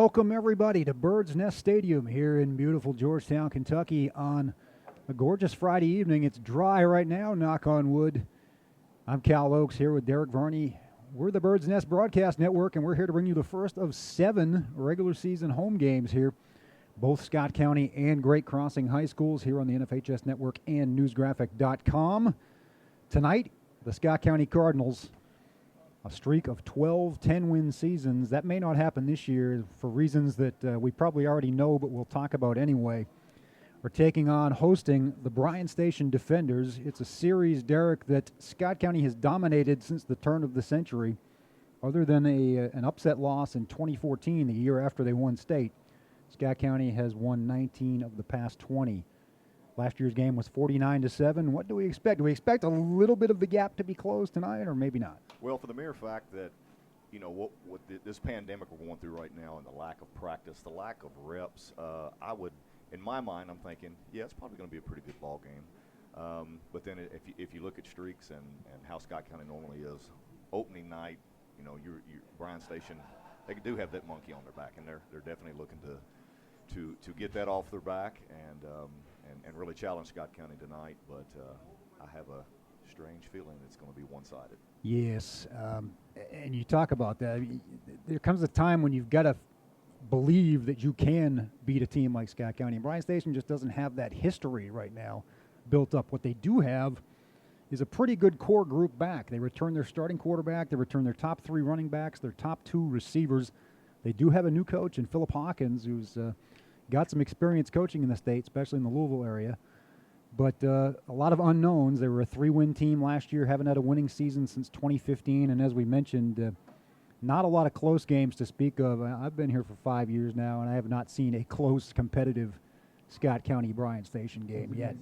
Welcome, everybody, to Bird's Nest Stadium here in beautiful Georgetown, Kentucky on a gorgeous Friday evening. It's dry right now, knock on wood. I'm Kal Oakes here with Derek Varney. We're the Bird's Nest Broadcast Network, and we're here to bring you the first of 7 regular season home games here, both Scott County and Great Crossing High Schools here on the NFHS Network and newsgraphic.com. Tonight, the Scott County Cardinals, a streak of 12 10-win seasons. That may not happen this year for reasons that we probably already know, but we'll talk about anyway. We're taking on hosting the Bryan Station Defenders. It's a series, Derek, that Scott County has dominated since the turn of the century, other than an upset loss in 2014, the year after they won state. Scott County has won 19 of the past 20. Last year's game was 49-7. What do we expect? Do we expect a little bit of the gap to be closed tonight, or maybe not? Well, for the mere fact that, you know, this pandemic we're going through right now and the lack of practice, the lack of reps, I would, in my mind, I'm thinking, yeah, it's probably going to be a pretty good ball game. But then if you look at streaks and how Scott County normally is, opening night, you know, your Bryan Station, they do have that monkey on their back, and they're definitely looking to get that off their back and really challenge Scott County tonight. But I have a strange feeling it's going to be one-sided. Yes, and you talk about that. There comes a time when you've got to believe that you can beat a team like Scott County. And Bryan Station just doesn't have that history right now built up. What they do have is a pretty good core group back. They return their starting quarterback. They return their top 3 running backs, their top 2 receivers. They do have a new coach in Philip Hawkins, who's got some experience coaching in the state, especially in the Louisville area. But a lot of unknowns. They were a 3-win team last year, haven't had a winning season since 2015. And as we mentioned, not a lot of close games to speak of. I've been here for 5 years now, and I have not seen a close, competitive Scott County Bryan Station game yet.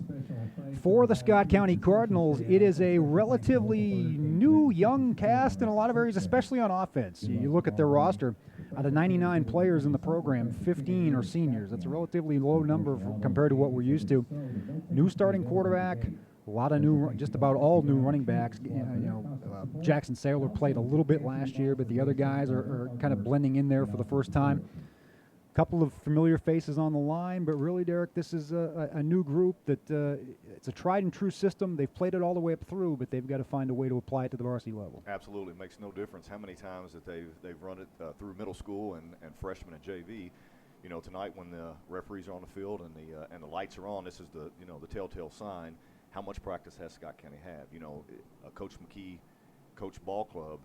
For the Scott County Cardinals, it is a relatively new, young cast in a lot of areas, especially on offense. You look at their roster. Out of 99 players in the program, 15 are seniors. That's a relatively low number compared to what we're used to. New starting quarterback, a lot of new, just about all new running backs. Jackson Saylor played a little bit last year, but the other guys are kind of blending in there for the first time. A couple of familiar faces on the line, but really, Derek, this is a new group that it's a tried and true system. They've played it all the way up through, but they've got to find a way to apply it to the varsity level. Absolutely. It makes no difference how many times that they've run it through middle school and freshman and JV. You know, tonight when the referees are on the field and the lights are on, this is the telltale sign. How much practice has Scott County had? You know, Coach McKee, Coach Ball Club,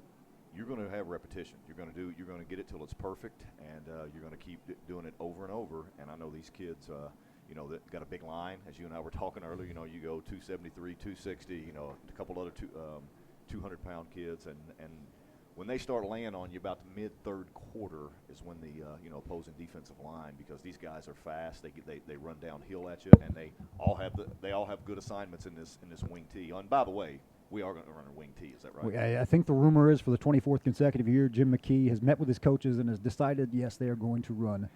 you're going to have repetition. You're going to get it till it's perfect, and you're going to keep doing it over and over. And I know these kids, that got a big line, as you and I were talking earlier. You know, you go 273, 260. You know, a couple other 200-pound kids, and when they start laying on you about the mid-third quarter is when the opposing defensive line, because these guys are fast. They run downhill at you, and they all have good assignments in this wing T. And by the way, we are going to run a wing T, is that right? I think the rumor is for the 24th consecutive year, Jim McKee has met with his coaches and has decided, yes, they are going to run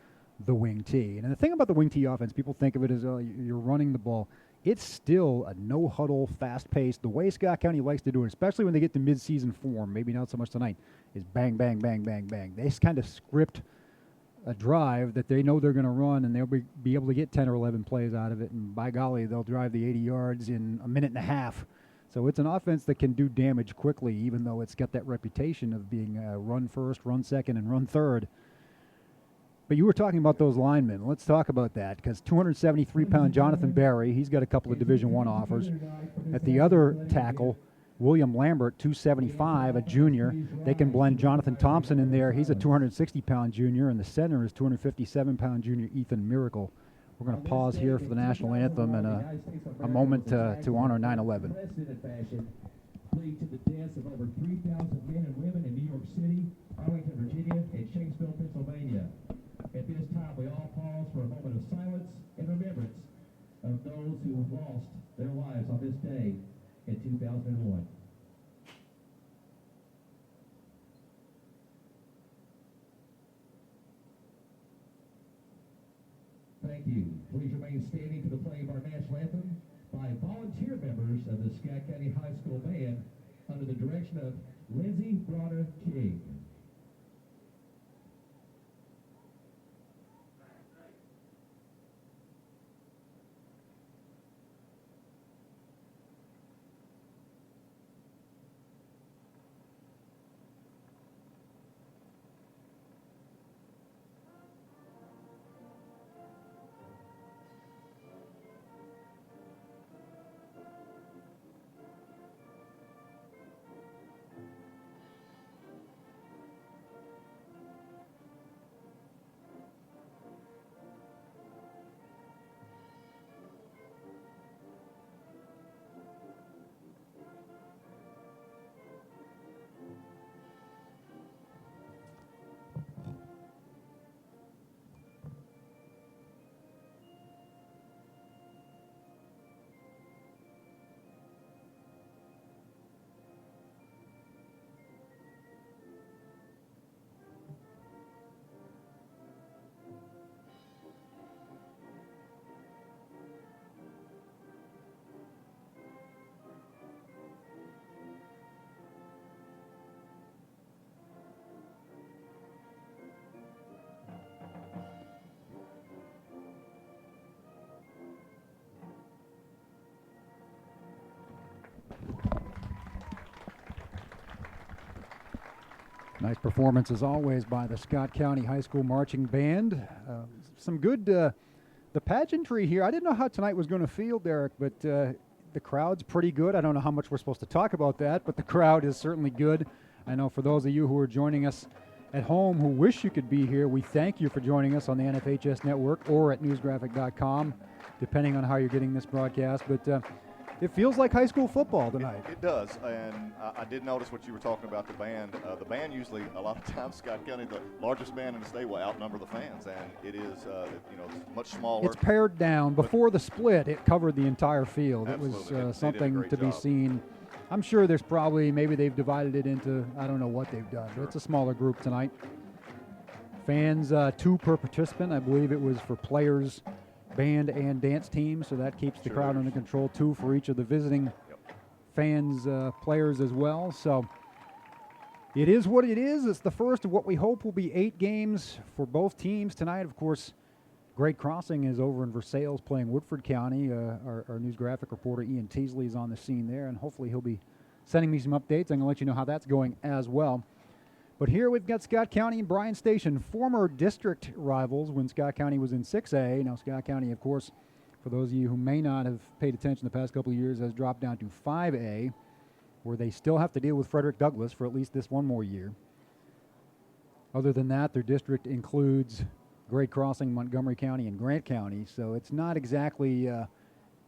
the wing T. And the thing about the wing T offense, people think of it as you're running the ball. It's still a no-huddle, fast-paced. The way Scott County likes to do it, especially when they get to mid-season form, maybe not so much tonight, is bang, bang, bang, bang, bang. They kind of script a drive that they know they're going to run, and they'll be able to get 10 or 11 plays out of it. And by golly, they'll drive the 80 yards in a minute and a half. So it's an offense that can do damage quickly, even though it's got that reputation of being run first, run second, and run third. But you were talking about those linemen. Let's talk about that, because 273-pound Jonathan Barry, he's got a couple of Division I offers. At the other tackle, William Lambert, 275, a junior. They can blend Jonathan Thompson in there. He's a 260-pound junior, and the center is 257-pound junior Ethan Miracle. We're going to pause here for the national anthem and a moment to honor 9/11. Played to the deaths of over 3,000 men and women in New York City, Arlington, Virginia, and Shanksville, Pennsylvania. At this time, we all pause for a moment of silence and remembrance of those who have lost their lives on this day in 2001. Thank you. Please remain standing to the play of our national anthem by volunteer members of the Scott County High School Band under the direction of Lindsay Bronner King. Nice performance, as always, by the Scott County High School Marching Band. Some good, the pageantry here. I didn't know how tonight was going to feel, Derek, but the crowd's pretty good. I don't know how much we're supposed to talk about that, but the crowd is certainly good. I know for those of you who are joining us at home who wish you could be here, we thank you for joining us on the NFHS Network or at newsgraphic.com, depending on how you're getting this broadcast. But it feels like high school football tonight. It does, and I did notice what you were talking about, the band. The band usually, a lot of times, Scott County, the largest band in the state, will outnumber the fans, and it is, it's much smaller. It's pared down. Before the split, it covered the entire field. Absolutely. It was They did a something great to be job. seen. I'm sure there's probably, maybe they've divided it into, I don't know what they've done, but it's a smaller group tonight. Fans, 2 per participant. I believe it was for players, band, and dance teams, so that keeps the Sure crowd is. under control. 2 for each of the visiting fans, players as well. So it is what it is. It's the first of what we hope will be 8 games for both teams tonight. Of course, Great Crossing is over in Versailles playing Woodford County. Our news graphic reporter Ian Teasley is on the scene there, and hopefully he'll be sending me some updates. I'm going to let you know how that's going as well. But here we've got Scott County and Bryan Station, former district rivals when Scott County was in 6A. Now, Scott County, of course, for those of you who may not have paid attention the past couple of years, has dropped down to 5A, where they still have to deal with Frederick Douglass for at least this one more year. Other than that, their district includes Great Crossing, Montgomery County, and Grant County. So it's not exactly,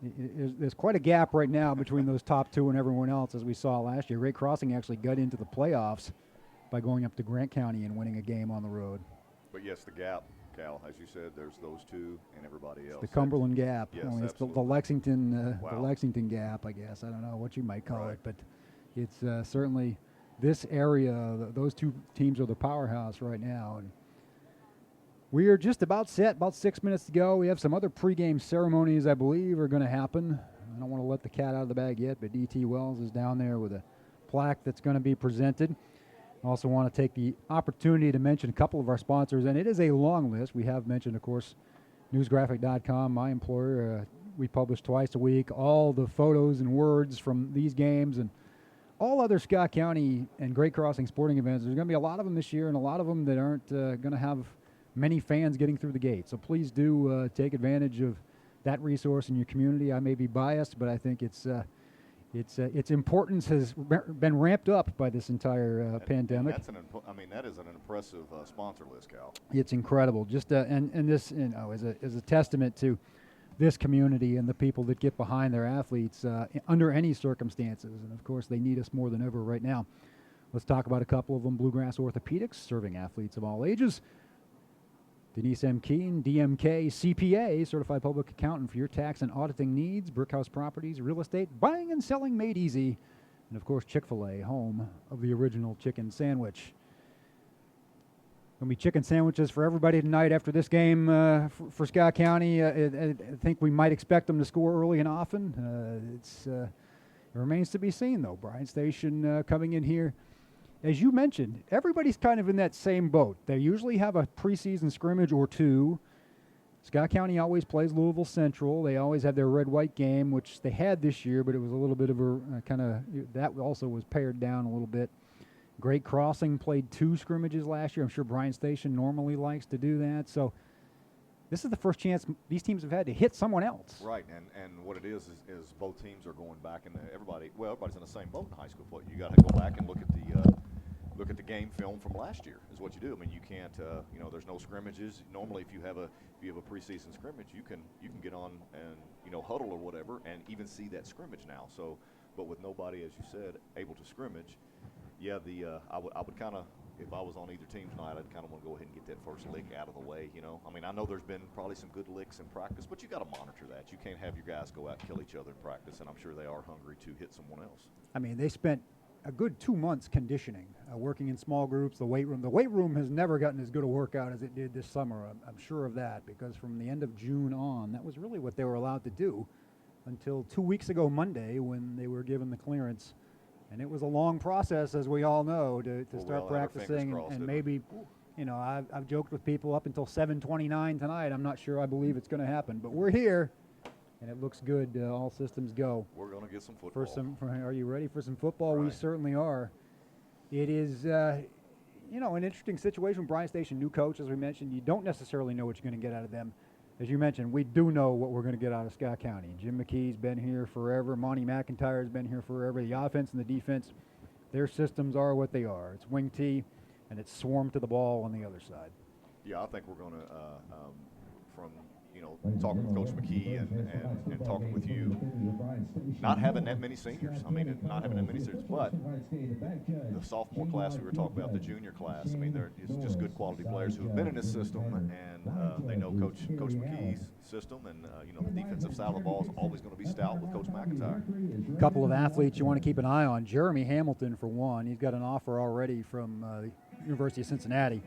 there's quite a gap right now between those top 2 and everyone else, as we saw last year. Great Crossing actually got into the playoffs by going up to Grant County and winning a game on the road. But yes, the gap, Cal, as you said, there's those 2 and everybody else. The Cumberland Gap. Yes, Only it's the absolutely. Lexington, the Wow. Lexington Gap, I guess. I don't know what you might call Right. it, but it's certainly this area. Those 2 teams are the powerhouse right now, and we are just about set. About 6 minutes to go. We have some other pregame ceremonies, I believe, are going to happen. I don't want to let the cat out of the bag yet, but D.T. Wells is down there with a plaque that's going to be presented. I also want to take the opportunity to mention a couple of our sponsors, and it is a long list. We have mentioned, of course, newsgraphic.com, my employer. We publish twice a week all the photos and words from these games and all other Scott County and Great Crossing sporting events. There's going to be a lot of them this year, and a lot of them that aren't going to have many fans getting through the gate. So please do take advantage of that resource in your community. I may be biased, but I think its importance has been ramped up by this entire pandemic. And that is an impressive sponsor list, Cal. It's incredible. Just and this, is a testament to this community and the people that get behind their athletes under any circumstances. And of course, they need us more than ever right now. Let's talk about a couple of them. Bluegrass Orthopedics, serving athletes of all ages. Denise M. Keene, DMK, CPA, Certified Public Accountant for your tax and auditing needs. Brickhouse Properties, real estate, buying and selling made easy. And, of course, Chick-fil-A, home of the original chicken sandwich. Going to be chicken sandwiches for everybody tonight after this game for Scott County. I think we might expect them to score early and often. It remains to be seen, though. Bryan Station coming in here. As you mentioned, everybody's kind of in that same boat. They usually have a preseason scrimmage or 2. Scott County always plays Louisville Central. They always have their red-white game, which they had this year, but it was a little bit of a that also was pared down a little bit. Great Crossing played 2 scrimmages last year. I'm sure Bryan Station normally likes to do that. So this is the first chance these teams have had to hit someone else. Right, and what it is both teams are going back, and everybody's in the same boat in high school football. You got to go back and look at the game film from last year is what you do. I mean, you can't, there's no scrimmages. Normally, if you have a preseason scrimmage, you can get on and huddle or whatever, and even see that scrimmage now. So, but with nobody, as you said, able to scrimmage, yeah, I would kind of, if I was on either team tonight, I'd kind of want to go ahead and get that first lick out of the way. I mean, I know there's been probably some good licks in practice, but you got to monitor that. You can't have your guys go out and kill each other in practice, and I'm sure they are hungry to hit someone else. I mean, they spent a good 2 months conditioning, working in small groups, the weight room. The weight room has never gotten as good a workout as it did this summer. I'm sure of that, because from the end of June on, that was really what they were allowed to do until 2 weeks ago Monday when they were given the clearance. And it was a long process, as we all know, to start practicing. And maybe, I've joked with people up until 7:29 tonight. I'm not sure I believe it's going to happen. But we're here, and it looks good. All systems go. We're going to get some football. Are you ready for some football? Right. We certainly are. It is, an interesting situation. Bryan Station, new coach, as we mentioned. You don't necessarily know what you're going to get out of them. As you mentioned, we do know what we're going to get out of Scott County. Jim McKee's been here forever. Monty McIntyre's been here forever. The offense and the defense, their systems are what they are. It's wing T, and it's swarm to the ball on the other side. Yeah, I think we're going to, from talking with Coach McKee and talking with you, not having that many seniors. I mean, not having that many seniors, but the sophomore class we were talking about, the junior class. I mean, it's just good quality players who have been in this system, and they know Coach McKee's system, and the defensive side of the ball is always going to be stout with Coach McIntyre. A couple of athletes you want to keep an eye on. Jeremy Hamilton, for one. He's got an offer already from the University of Cincinnati.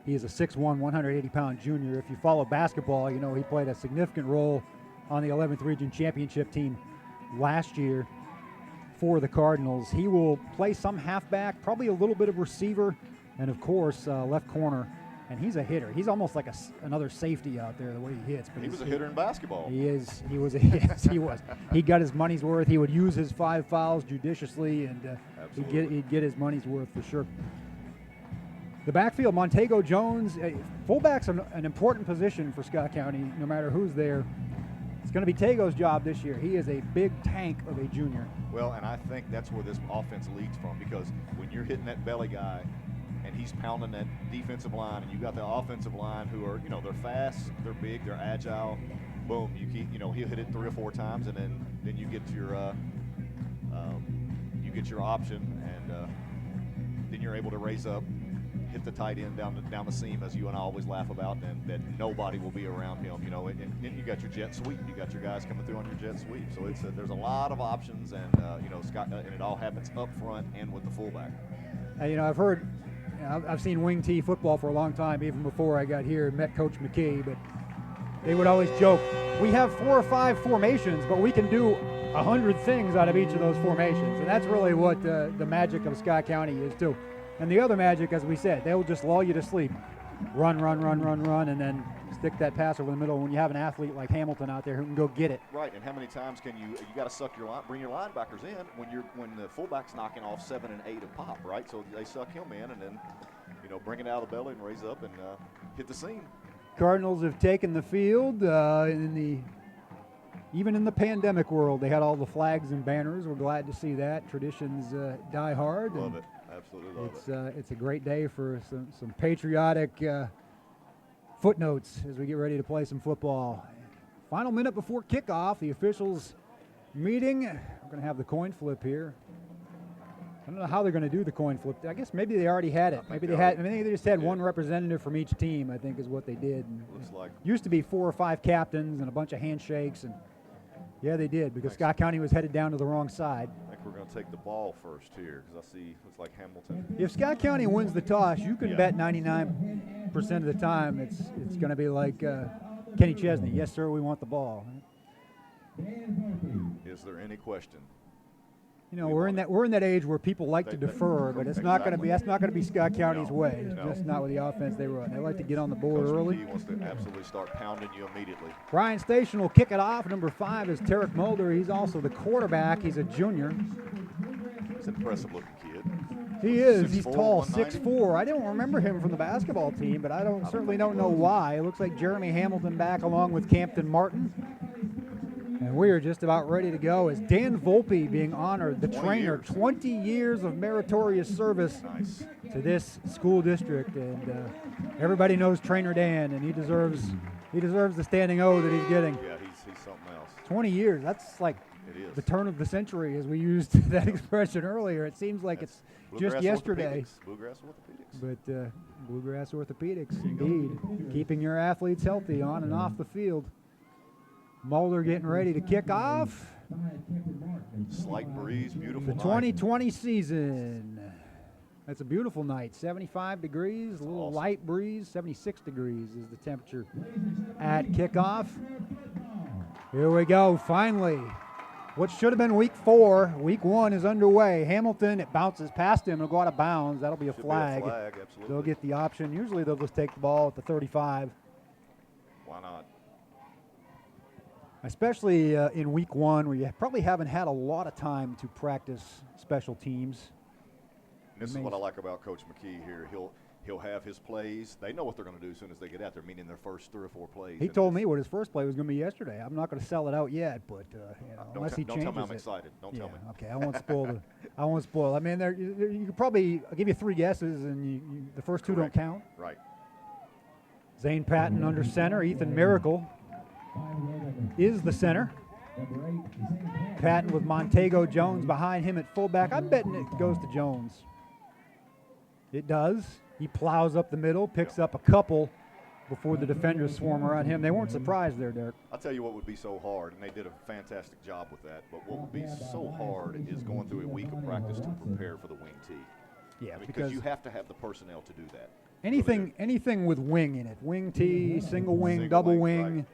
He is a 6'1", 180-pound junior. If you follow basketball, he played a significant role on the 11th Region Championship team last year for the Cardinals. He will play some halfback, probably a little bit of receiver, and, of course, left corner. And he's a hitter. He's almost like another safety out there, the way he hits. But he was a hitter in basketball. He is. He was. Yes, he was. He got his money's worth. He would use his 5 fouls judiciously, and he'd get his money's worth for sure. The backfield, Montego Jones, fullback's an important position for Scott County, no matter who's there. It's going to be Tago's job this year. He is a big tank of a junior. Well, and I think that's where this offense leads from, because when you're hitting that belly guy and he's pounding that defensive line, and you got the offensive line who are, they're fast, they're big, they're agile. Boom, you keep, he'll hit it 3 or 4 times, and then you get your option, and then you're able to raise up, hit the tight end down the seam, as you and I always laugh about, and that nobody will be around him. And then you got your jet sweep. You got your guys coming through on your jet sweep. So there's a lot of options, and Scott, and it all happens up front and with the fullback. I've heard. I've seen wing T football for a long time, even before I got here and met Coach McKee, but they would always joke, we have 4 or 5 formations, but we can do 100 things out of each of those formations. And that's really what the magic of Scott County is, too. And the other magic, as we said, they'll just lull you to sleep. Run, and then stick that pass over the middle when you have an athlete like Hamilton out there who can go get it. Right, and how many times can you got to bring your linebackers in when the fullback's knocking off 7 and 8 a pop, right? So they suck him in, and then bring it out of the belly and raise up and hit the seam. Cardinals have taken the field even in the pandemic world. They had all the flags and banners. We're glad to see that. Traditions die hard. Love it. Absolutely love it. It's a great day for some patriotic footnotes as we get ready to play some football. Final minute before kickoff, the officials meeting. We're going to have the coin flip here. I don't know how they're going to do the coin flip. I guess maybe they already had it. Maybe they just had one representative from each team, I think is what they did. And looks like used to be 4 or 5 captains and a bunch of handshakes, and yeah, they did, because Scott County was headed down to the wrong side. I think we're going to take the ball first here, because I see looks like Hamilton. If Scott County wins the toss, you can bet 99% of the time it's going to be like Kenny Chesney. Yes, sir, we want the ball. Is there any question? We're in that age where people like to defer, but it's not going to be. That's not going to be Scott County's way. It's just not with the offense they run. They like to get on the board early. He wants to absolutely start pounding you immediately. Bryan Station will kick it off. Number 5 is Tarek Mulder. He's also the quarterback. He's a junior. He's an impressive-looking kid. He is. 6'4", He's tall, 190. 6'4". I don't remember him from the basketball team, but I certainly don't know why. It looks like Jeremy Hamilton back along with Campton Martin. And we are just about ready to go as Dan Volpe being honored, the trainer, 20 years of meritorious service to this school district. And everybody knows Trainer Dan, and he deserves the standing O that he's getting. Yeah, he's something else. 20 years, that's like the turn of the century, as we used that expression earlier. It seems like it's just yesterday. Bluegrass orthopedics. But Bluegrass orthopedics, indeed. Keeping your athletes healthy on and off the field. Mulder getting ready to kick off. Slight breeze, beautiful The night. 2020 season. That's a beautiful night. 75 degrees, a little awesome. light breeze. 76 degrees is the temperature at kickoff. Here we go, finally. What should have been week 4, week 1 is underway. Hamilton, it bounces past him. It'll go out of bounds. That'll be a flag. Absolutely. They'll get the option. Usually they'll just take the ball at the 35. Why not? Especially in week 1, where you probably haven't had a lot of time to practice special teams. And this is what I like about Coach McKee here. He'll have his plays. They know what they're going to do as soon as they get out there, meaning their first 3 or 4 plays. He told me what his first play was going to be yesterday. I'm not going to sell it out yet, but unless he changes it. Don't tell me I'm excited. Don't tell me. Okay, I won't spoil I won't spoil. I mean, you could probably I'll give you 3 guesses, and the first 2 don't count. Right. Zane Patton under center. Ethan Miracle is the center. Patton with Montego Jones behind him at fullback. I'm betting it goes to Jones. It does. He plows up the middle, picks up a couple before the defenders swarm around him. They weren't surprised there, Derek. I'll tell you what would be so hard, and they did a fantastic job with that, but what would be so hard is going through a week of practice to prepare for the wing tee. Yeah, I mean, because you have to have the personnel to do that. Anything with wing in it, wing tee, single wing, double wing, right.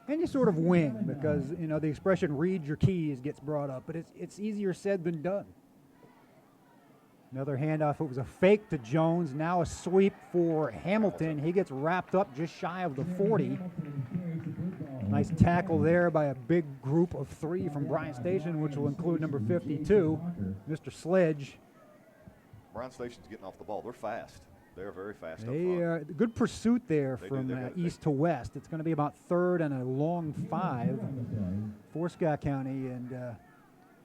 any sort of wing, because the expression "read your keys" gets brought up, but it's easier said than done. Another handoff. It was a fake to Jones. Now a sweep for Hamilton. He gets wrapped up just shy of the 40. Nice tackle there by a big group of 3 from Bryan Station, which will include number 52, Mr. Sledge. Bryan Station's getting off the ball. They're fast. They're very fast up They front. good pursuit there They from do. east to west. It's going to be about 3rd and a long 5 for Scott County, and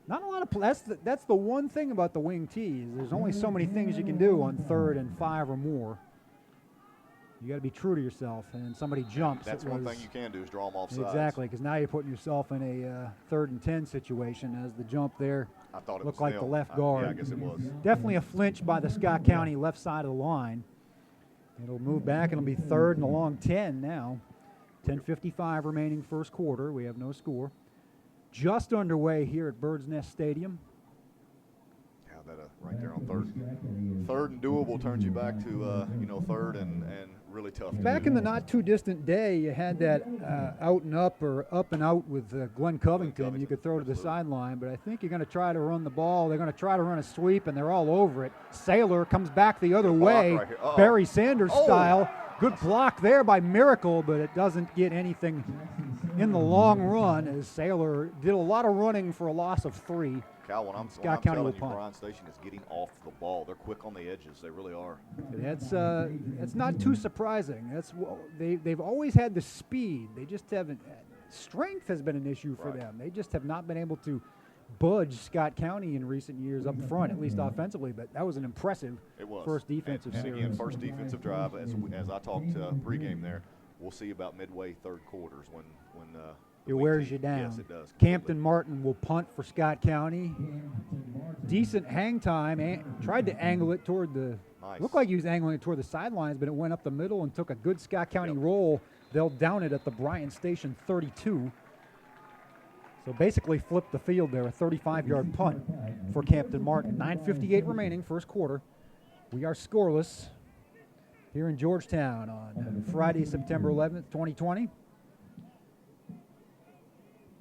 not a lot of that's the one thing about the wing tees. There's only so many things you can do on 3rd and 5 or more. You got to be true to yourself, and somebody jumps. That's one thing you can do is draw them off sides. Exactly, because now you're putting yourself in a 3rd and 10 situation as the jump there I thought it looked was like the nil. left guard. Yeah, I guess it was. Definitely a flinch by the Scott County left side of the line. It'll move back. It'll be 3rd and a long 10 now. 10:55 remaining first quarter. We have no score. Just underway here at Bird's Nest Stadium. Yeah, that right there on 3rd. 3rd and doable turns you back to 3rd and really tough. Back in the not too distant day, you had that out and up or up and out with Glenn Covington. You could throw to the sideline, but I think you're going to try to run the ball. They're going to try to run a sweep, and they're all over it. Saylor comes back the other way, right here. Barry Sanders style. Good block there by Miracle, but it doesn't get anything in the long run as Saylor did a lot of running for a loss of 3. Cal, when I'm County telling will you, punt. Bryan Station is getting off the ball. They're quick on the edges. They really are. That's not too surprising. They've always had the speed. They just haven't. Strength has been an issue for them. They just have not been able to budge Scott County in recent years up front, at least offensively. But that was an impressive first defensive and series. again, first defensive drive. As I talked pregame there, we'll see about midway 3rd quarters when it wears you down. Yes, it does. Campton Martin will punt for Scott County. Decent hang time. Tried to angle it toward the. Nice. Looked like he was angling it toward the sidelines, but it went up the middle and took a good Scott County roll. They'll down it at the Bryan Station 32. So basically flipped the field there, a 35-yard punt for Campton Martin. 9:58 remaining, first quarter. We are scoreless here in Georgetown on Friday, September 11th, 2020.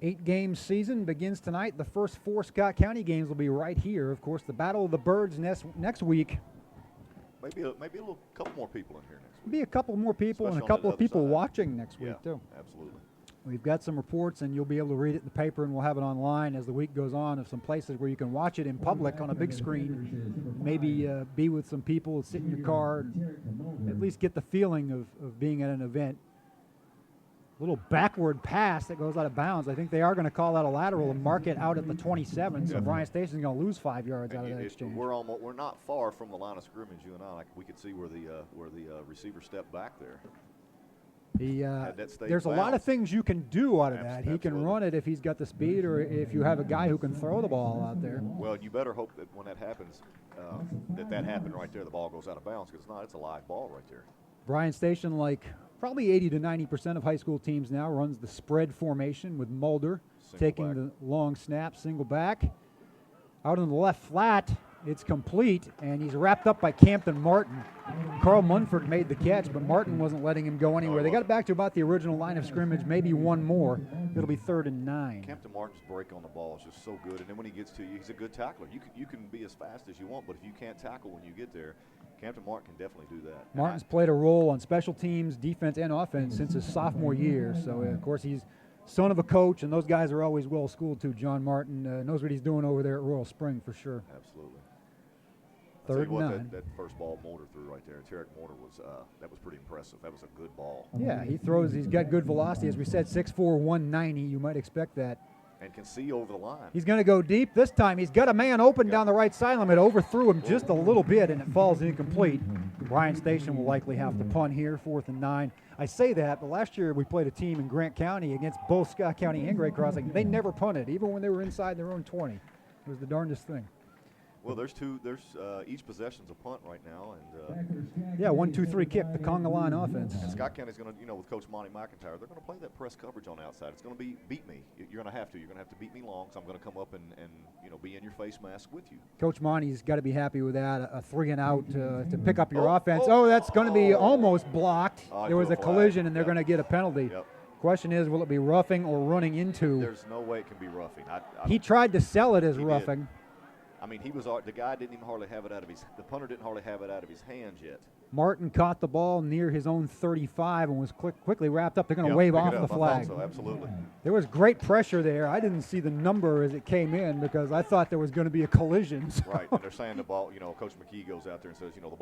8-game season begins tonight. The first 4 Scott County games will be right here. Of course, the Battle of the Birds next week. Maybe a little couple more people in here next week. Be a couple more people Especially and a on couple the of people other side. watching next week, too. Absolutely. We've got some reports, and you'll be able to read it in the paper, and we'll have it online as the week goes on, of some places where you can watch it in public on a big screen. Maybe be with some people, sit in your car, and at least get the feeling of being at an event. Little backward pass that goes out of bounds. I think they are going to call out a lateral and mark it out at the 27, so Bryan Station's going to lose 5 yards out of that exchange. We're not far from the line of scrimmage, you and I. We could see where the receiver stepped back there. There's a lot of things you can do out of that. He can run it if he's got the speed, or if you have a guy who can throw the ball out there. Well, you better hope that when that happens, that happened right there, the ball goes out of bounds, because it's a live ball right there. Bryan Station, like probably 80 to 90% of high school teams now, runs the spread formation with Mulder taking the long snap, single back. Out on the left flat, it's complete, and he's wrapped up by Campton Martin. Carl Munford made the catch, but Martin wasn't letting him go anywhere. They got it back to about the original line of scrimmage, maybe one more. It'll be 3rd and 9. Campton Martin's break on the ball is just so good, and then when he gets to you, he's a good tackler. You can be as fast as you want, but if you can't tackle when you get there, Campton Martin can definitely do that. Martin's played a role on special teams, defense, and offense since his sophomore year. So, of course, he's son of a coach, and those guys are always well-schooled, too. John Martin knows what he's doing over there at Royal Spring for sure. Absolutely. I'll tell Third you and what, 9. that first ball Mulder threw right there, Tarek Mulder that was pretty impressive. That was a good ball. Yeah, he's got good velocity. As we said, 6'4", 190. You might expect that. And can see over the line. He's going to go deep. This time he's got a man open down the right sideline. It overthrew him just a little bit, and it falls incomplete. Bryan Station will likely have to punt here, 4th and 9. I say that, but last year we played a team in Grant County against both Scott County and Great Crossing. They never punted, even when they were inside their own 20. It was the darndest thing. Well, there's each possession's a punt right now, and Yeah, 1-2-3 kick, the conga line offense. and Scott County's going to, with Coach Monty McIntyre, they're going to play that press coverage on the outside. It's going to be beat me. You're going to have to. You're going to have to beat me long, so I'm going to come up and be in your face mask with you. Coach Monty's got to be happy with that, a 3-and-out to pick up your offense. That's going to be almost blocked. There was a collision, and they're going to get a penalty. Yep. Question is, will it be roughing or running into? There's no way it can be roughing. He tried to sell it as He did. roughing. I mean, the guy didn't even hardly have it out of the punter didn't hardly have it out of his hands yet. Martin caught the ball near his own 35 and was quickly wrapped up. They're going to Yep, wave pick off it the up. I flag. thought so, absolutely. There was great pressure there. I didn't see the number as it came in because I thought there was going to be a collision. So. Right, and they're saying the ball. Coach McKee goes out there and says, the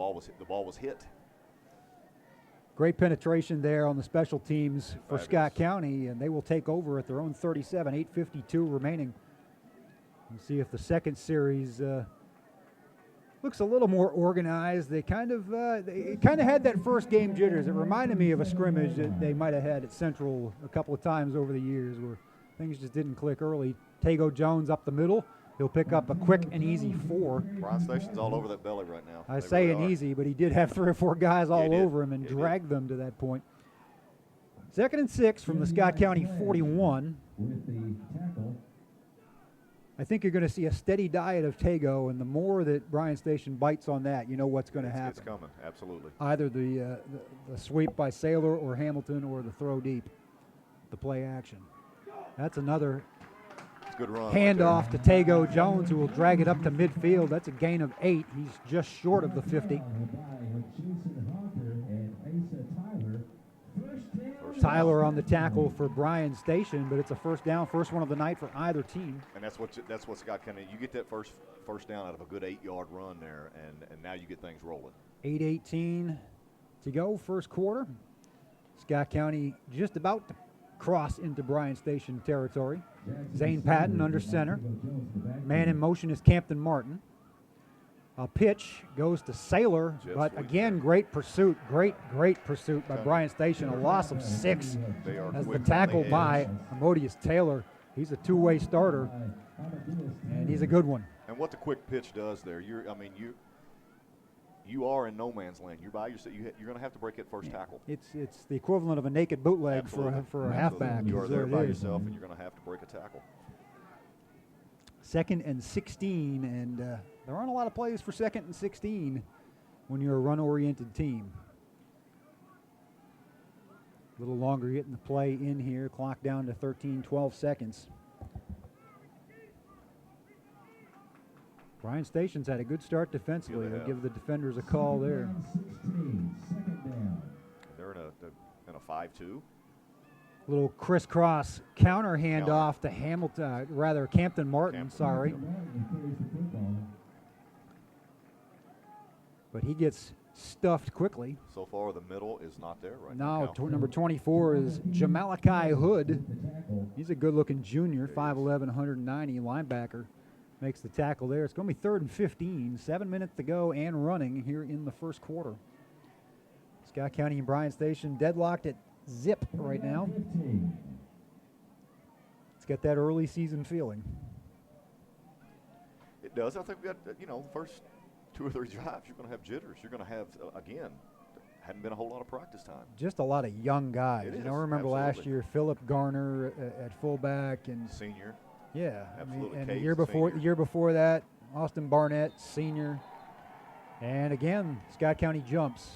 ball was hit. Great penetration there on the special teams for Fabulous. Scott County, and they will take over at their own 37, 8:52 remaining. We'll see if the second series looks a little more organized. They kind of had that first game jitters. It reminded me of a scrimmage that they might have had at Central a couple of times over the years where things just didn't click early. Tago Jones up the middle. He'll pick up a quick and easy 4. Bryan Station's all over that belly right now. I They say really an are. easy, but he did have 3 or 4 guys all he did. over him and He did. dragged them to that point. 2nd and 6 from the Scott County 41. With the tackle. I think you're going to see a steady diet of Tago, and the more that Bryan Station bites on that, you know what's going to happen. It's coming, absolutely. Either the sweep by Saylor or Hamilton or the throw deep, the play action. That's another It's a good run. handoff to Tago Jones, who will drag it up to midfield. That's a gain of 8. He's just short of the 50. Tyler on the tackle for Bryan Station, but it's a first down, first one of the night for either team. And that's what Scott County. You get that first down out of a good 8-yard run there, and now you get things rolling. 8:18 to go, first quarter. Scott County just about to cross into Bryan Station territory. Zane Patton under center. Man in motion is Campton Martin. A pitch goes to Saylor, Jet but sweep again, there. great pursuit, great pursuit by Bryan Station. A loss of 6 They are as the quick on tackle edge. by Amodius Taylor. He's a two-way starter, and he's a good one. And what the quick pitch does there, you are in no man's land. You're by yourself. You're going to have to break that first tackle. It's the equivalent of a naked bootleg for a Absolutely. halfback. You are is there what by it is. yourself, and you're going to have to break a tackle. 2nd and 16, and there aren't a lot of plays for 2nd and 16 when you're a run-oriented team. A little longer getting the play in here. Clock down to 12 seconds. Bryan Station's had a good start defensively. Yeah, they They'll have. give the defenders a call there. Second down. They're in a 5-2. Little crisscross counter handoff to Hamilton, rather Campton Martin, Campton. sorry. Martin carries the football. But he gets stuffed quickly. So far, the middle is not there right Now, now. number 24 is Jamalikai Hood. The tackle. He's a good-looking junior, 5'11", 190 linebacker. Makes the tackle there. It's going to be 3rd and 15, 7 minutes to go and running here in the first quarter. Scott County and Bryan Station deadlocked at zip right now. 15. It's got that early season feeling. It does. I think we got, the first 2 or 3 drives, you're going to have jitters. You're going to have, again, hadn't been a whole lot of practice time. Just a lot of young guys. It You is, know, I remember last absolutely. year, Philip Garner at fullback, and Senior. yeah, Absolutely. and Case, the senior. year before that, Austin Barnett, senior, and again, Scott County jumps.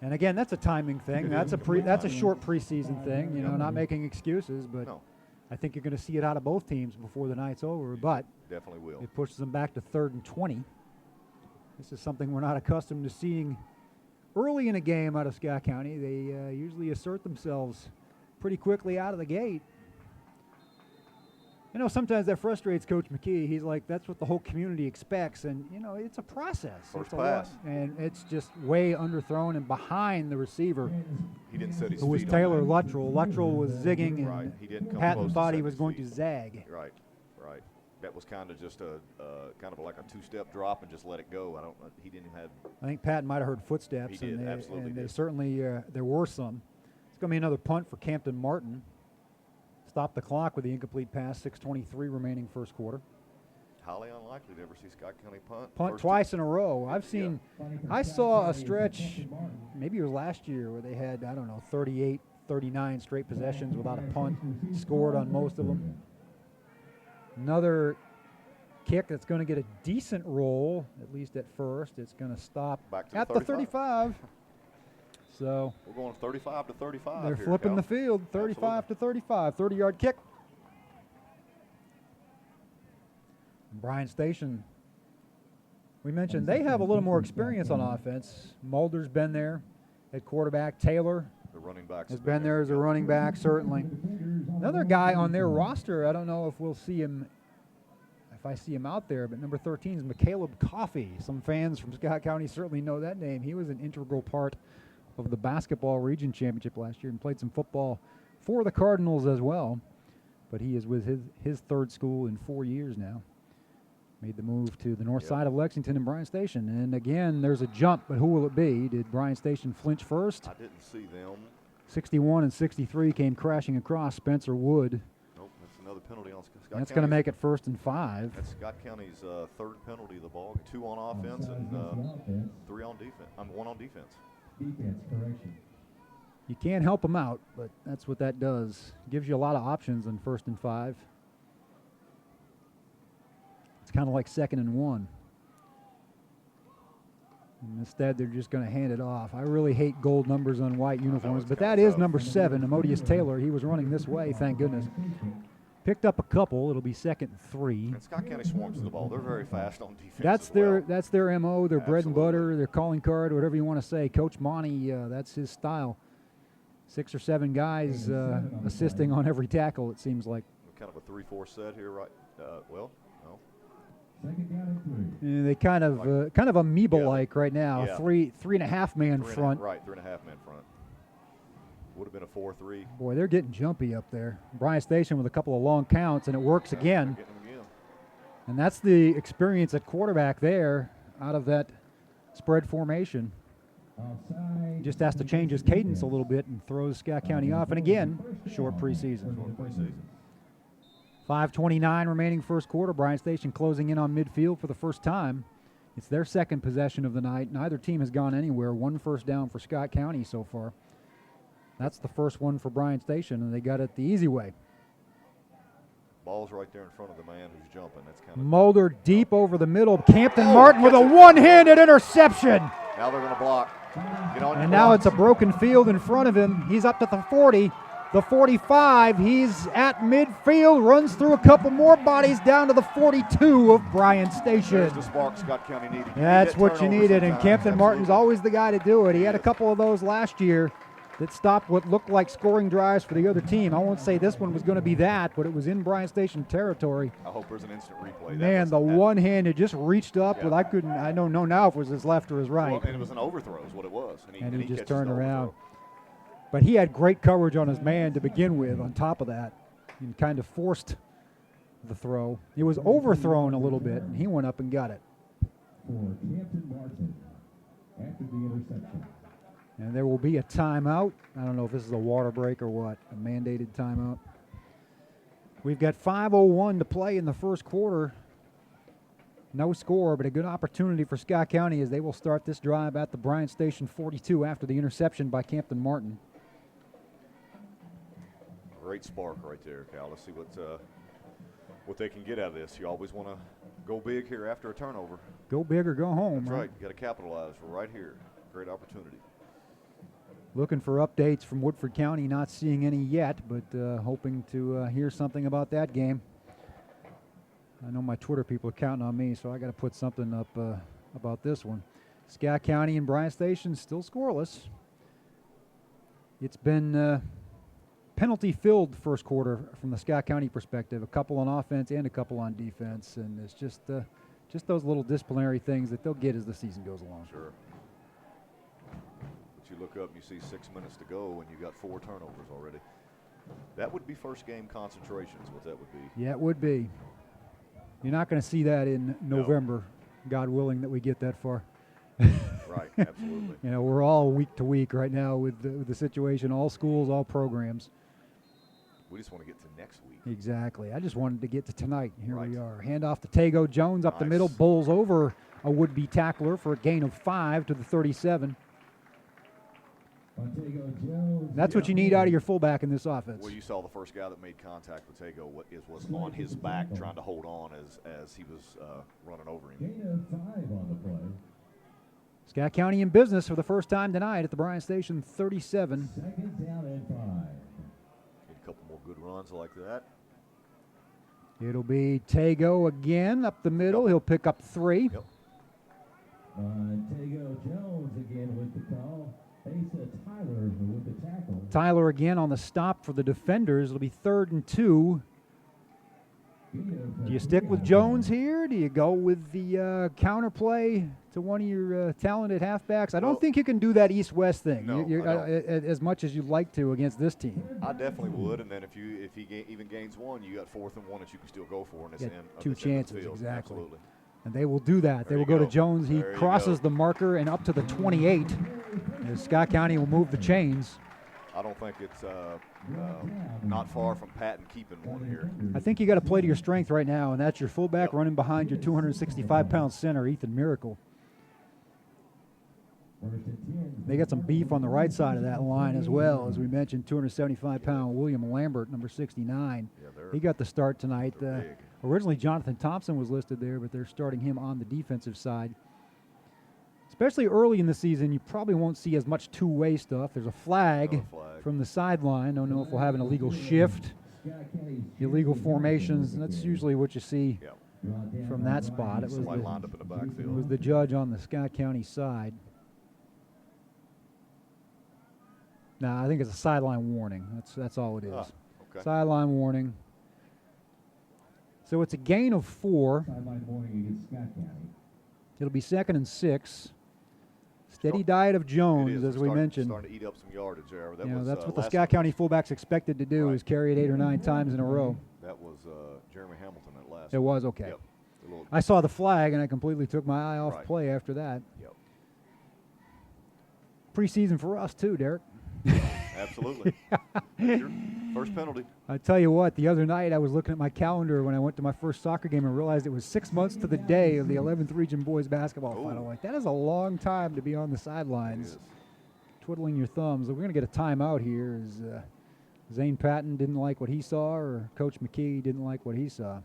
And again, that's a timing thing. That's a short preseason thing. Not making excuses, but No, I think you're going to see it out of both teams before the night's over. But definitely will. it pushes them back to 3rd and 20. This is something we're not accustomed to seeing early in a game out of Scott County. They usually assert themselves pretty quickly out of the gate. You know, sometimes that frustrates Coach McKee. He's like, that's what the whole community expects. And, you know, it's a process. First it's a pass. lot, and it's just way underthrown and behind the receiver, He didn't set his who was feet Taylor on that. Luttrell. Luttrell was zigging, and Right. He didn't come Patton close to thought he setting was his going feet. to zag. Right. That was kind of just a kind of like a two-step drop and just let it go. I don't. He didn't have. I think Patton might have heard footsteps. He did, and they, absolutely and they did. certainly, there were some. It's going to be another punt for Campton Martin. Stop the clock with the incomplete pass, 6:23 remaining first quarter. Highly unlikely to ever see Scott County punt. Punt First twice in a row. I've seen, I saw a stretch, Captain Martin. maybe it was last year, where they had, I don't know, 38, 39 straight possessions without a punt, scored on most of them. Another kick that's going to get a decent roll, at least at first. It's going to stop Back to at the the 35. 35. So We're going 35 to 35. they're here, flipping Cal. the field, 35 to 35, 30-yard kick. Bryan Station, we mentioned they have a little more experience on offense. Mulder's been there at quarterback. Taylor The running backs has have been there as a running back, certainly. Another guy on their roster, I don't know if we'll see him, if I see him out there, but number 13 is McCaleb Coffey. Some fans from Scott County certainly know that name. He was an integral part of the basketball region championship last year and played some football for the Cardinals as well. But he is with his third school in 4 years now. Made the move to the north side of Lexington and Bryan Station. And again, there's a jump, but who will it be? Did Bryan Station flinch first? I didn't see them. 61 and 63 came crashing across Spencer Wood. Nope, that's another penalty on Scott That's going to County's- make it 1st and 5. That's Scott County's third penalty of the ball. 2 on offense and Offense. 3 on defense. 1 on defense. Defense correction. You can't help them out, but that's what that does. Gives you a lot of options on 1st and 5. It's kind of like 2nd and 1. And instead, they're just going to hand it off. I really hate gold numbers on white uniforms, it's but kinda that is tough. number 7, Amodius Taylor. He was running this way, thank goodness. Picked up a couple. It'll be 2nd and 3. And Scott County swarms the ball. They're very fast on defense. That's as well. that's their MO, their bread and Absolutely. butter, their calling card, whatever you want to say. Coach Monty, that's his style. 6 or 7 guys assisting on every tackle, it seems like. Kind of a 3-4 set here, right? Well, no. Second down and 3. They kind of amoeba-like right now. Yeah. 3.5 man 3.5 front. Right, 3.5 man front. Would have been a 4-3. Boy, they're getting jumpy up there. Bryan Station with a couple of long counts, and it works again. Getting them again. And that's the experience at quarterback there out of that spread formation. Offside. He just has to change his cadence a little bit and throws Scott County off. And again, short preseason. Preseason. 5:29 remaining first quarter. Bryan Station closing in on midfield for the first time. It's their second possession of the night. Neither team has gone anywhere. 1 first down for Scott County so far. That's the first one for Bryan Station, and they got it the easy way. Ball's right there in front of the man who's jumping. That's kind of. Mulder deep over the middle. Campton Martin with a one-handed interception. Now they're going to block. Get on your And now blocks. it's a broken field in front of him. He's up to the 40, the 45. He's at midfield, runs through a couple more bodies down to the 42 of Bryan Station. There's the spark Scott County needed. You need That's that what you turnover needed, and sometimes. Campton Martin's Absolutely. always the guy to do it. He had a Yes. couple of those last year that stopped what looked like scoring drives for the other team. I won't say this one was going to be that, but it was in Bryan Station territory. I hope there's an instant replay. That Man, was- the that- one-handed just reached up, Yeah. but I don't know now if it was his left or his right. Well, and it was an overthrow is what it was. And he just catches turned the around. overthrow. But he had great coverage on his man to begin with on top of that and kind of forced the throw. It was overthrown a little bit, and he went up and got it. For Captain Martin after the interception. And there will be a timeout. I don't know if this is a water break or what, a mandated timeout. We've got 5:01 to play in the first quarter. No score, but a good opportunity for Scott County as they will start this drive at the Bryan Station 42 after the interception by Campton Martin. Great spark right there, Cal. Let's see what they can get out of this. You always want to go big here after a turnover. Go big or go home. That's right. You got to capitalize. We're right here. Great opportunity. Looking for updates from Woodford County, not seeing any yet, but hoping to hear something about that game. I know my Twitter people are counting on me, so I got to put something up about this one. Scott County and Bryan Station still scoreless. It's been penalty-filled first quarter from the Scott County perspective, a couple on offense and a couple on defense, and it's just those little disciplinary things that they'll get as the season goes along. Sure. But you look up and you see 6 minutes to go, and you got 4 turnovers already. That would be first game concentration is what that would be. Yeah, it would be. You're not going to see that in November, God willing that we get that far. Right, absolutely. You know, we're all week to week right now with the situation, all schools, all programs. We just want to get to next week. Exactly. I just wanted to get to tonight. Here Right. we are. Hand off to Tago. Jones up the Nice. middle, bowls over a would-be tackler for a gain of 5 to the 37. Montego Jones. That's what you need out of your fullback in this offense. Well, you saw the first guy that made contact with Tego was on his back trying to hold on as he was running over him. Gain of 5 on the play. Scott County in business for the first time tonight at the Bryan Station 37. Second down and 5. Need a couple more good runs like that. It'll be Tago again up the middle. He'll pick up 3. Yep. Montego Jones again with the call. Asa Tyler with the tackle. Tyler again on the stop for the defenders. It'll be 3rd and 2. Do you stick with Jones here? Do you go with the counter play to one of your talented halfbacks? I don't think you can do that east-west thing No, you're, I don't. as much as you'd like to against this team. I definitely would, and then if he even gains 1, you got 4th and 1 that you can still go for in this Get end. 2 this end of the chances, field. exactly. Absolutely. And they will do that. They There will you go to go. Jones. He There you crosses go. the marker and up to the 28. As Scott County will move the chains. I don't think it's not far from Patton keeping one here. I think you got to play to your strength right now, and that's your fullback running behind your 265-pound center, Ethan Miracle. They got some beef on the right side of that line as well. As we mentioned, 275-pound William Lambert, number 69. Yeah, He got the start tonight. they're big. Originally, Jonathan Thompson was listed there, but they're starting him on the defensive side. Especially early in the season, you probably won't see as much two-way stuff. There's a flag, Another flag. from the sideline. Don't know if we'll have an illegal shift, illegal formations. That's usually what you see Yeah. from that spot. It was Somebody the, lined up in the it was backfield. the judge on the Scott County side. Nah, I think it's a sideline warning. That's all it is. Okay. Sideline warning. So it's a gain of 4. Sideline warning against Scott County. It'll be 2nd and 6. Steady Start- diet of It Jones, is. as We're we starting- mentioned. Starting to eat up some yardage there. That You know, was, that's what the last Scott time County fullback's expected to do, Right. is carry it 8 or 9 times in a row. That was Jeremy Hamilton at last. It was okay. Yep. A little- I saw the flag, and I completely took my eye off Right. play after that. Yep. Preseason for us, too, Derek. Absolutely. That's your first penalty. I tell you what, the other night I was looking at my calendar when I went to my first soccer game and realized it was 6 months to the day of the 11th Region Boys Basketball Ooh. Final. Like, that is a long time to be on the It sidelines, is. twiddling your thumbs. We're going to get a timeout here as Zane Patton didn't like what he saw, or Coach McKee didn't like what he saw.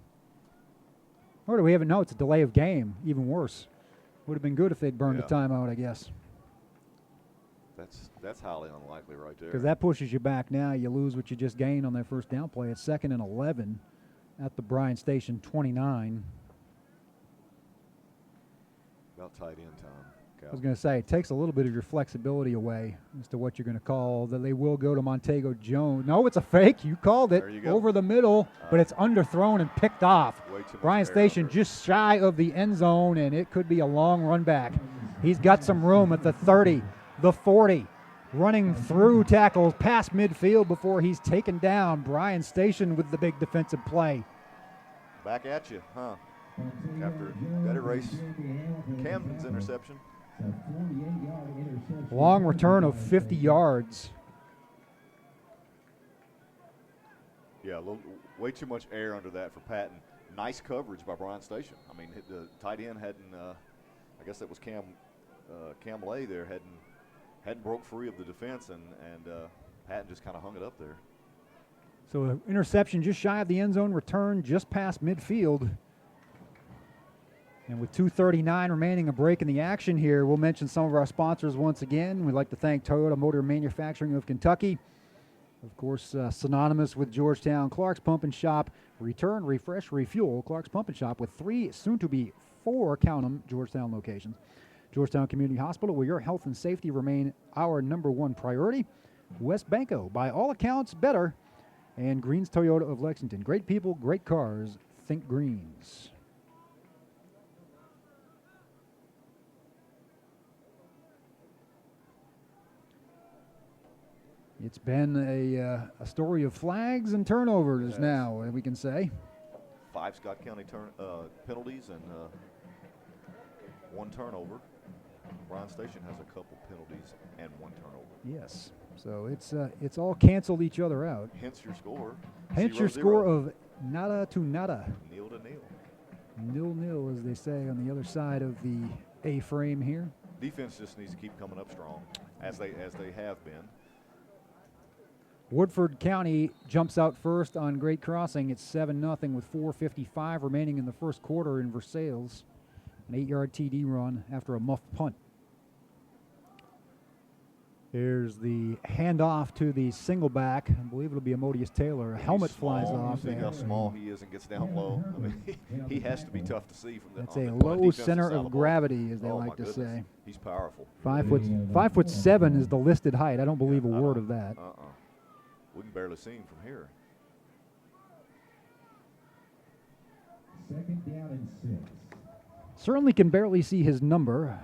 Or do we have it? No, it's a delay of game, even worse. Would have been good if they'd burned Yeah. a timeout, I guess. That's highly unlikely right there. Because that pushes you back now. You lose what you just gained on that first down play. It's 2nd and 11 at the Bryan Station 29. About tight end time. I was going to say, it takes a little bit of your flexibility away as to what you're going to call. That they will go to Montego Jones. No, it's a fake. You called it. There you go. Over the middle, but it's underthrown and picked off. Way too much Bryan air Station under it. just shy of the end zone, and it could be a long run back. He's got some room at the 30, the 40. Running through tackles past midfield before he's taken down. Bryan Station with the big defensive play. Back at you, huh? After that erase Camden's interception. A 48-yard interception. Long return of 50 yards. Yeah, way too much air under that for Patton. Nice coverage by Bryan Station. I mean, the tight end hadn't. I guess that was Cam Lay there hadn't broke free of the defense, and Patton just kind of hung it up there. So an interception just shy of the end zone, return just past midfield. And with 2:39 remaining, a break in the action here, we'll mention some of our sponsors once again. We'd like to thank Toyota Motor Manufacturing of Kentucky. Of course, synonymous with Georgetown, Clark's Pump and Shop. Return, refresh, refuel. Clark's Pump and Shop with 3, soon to be 4, count 'em, Georgetown locations. Georgetown Community Hospital, where your health and safety remain our #1 priority. West Banco, by all accounts, better. And Greens Toyota of Lexington. Great people, great cars. Think Greens. It's been a story of flags and turnovers now, we can say. 5 Scott County penalties and 1 turnover. Bryan Station has a couple penalties and 1 turnover. Yes, so it's all canceled each other out. Hence your score. Hence your score of nada to nada. 0-0. 0-0, as they say on the other side of the A-frame here. Defense just needs to keep coming up strong, as they have been. Woodford County jumps out first on Great Crossing. It's 7-0 with 4:55 remaining in the first quarter in Versailles. An 8-yard TD run after a muffed punt. Here's the handoff to the single back. I believe it'll be Amodius Taylor. A helmet flies off. You see how small he is and gets down low. I mean, he has to be tough to see from the. That's a low center of gravity, as they like to say. He's powerful. 5'7" is the listed height. I don't believe a word of that. We can barely see him from here. 2nd down and 6. Certainly can barely see his number.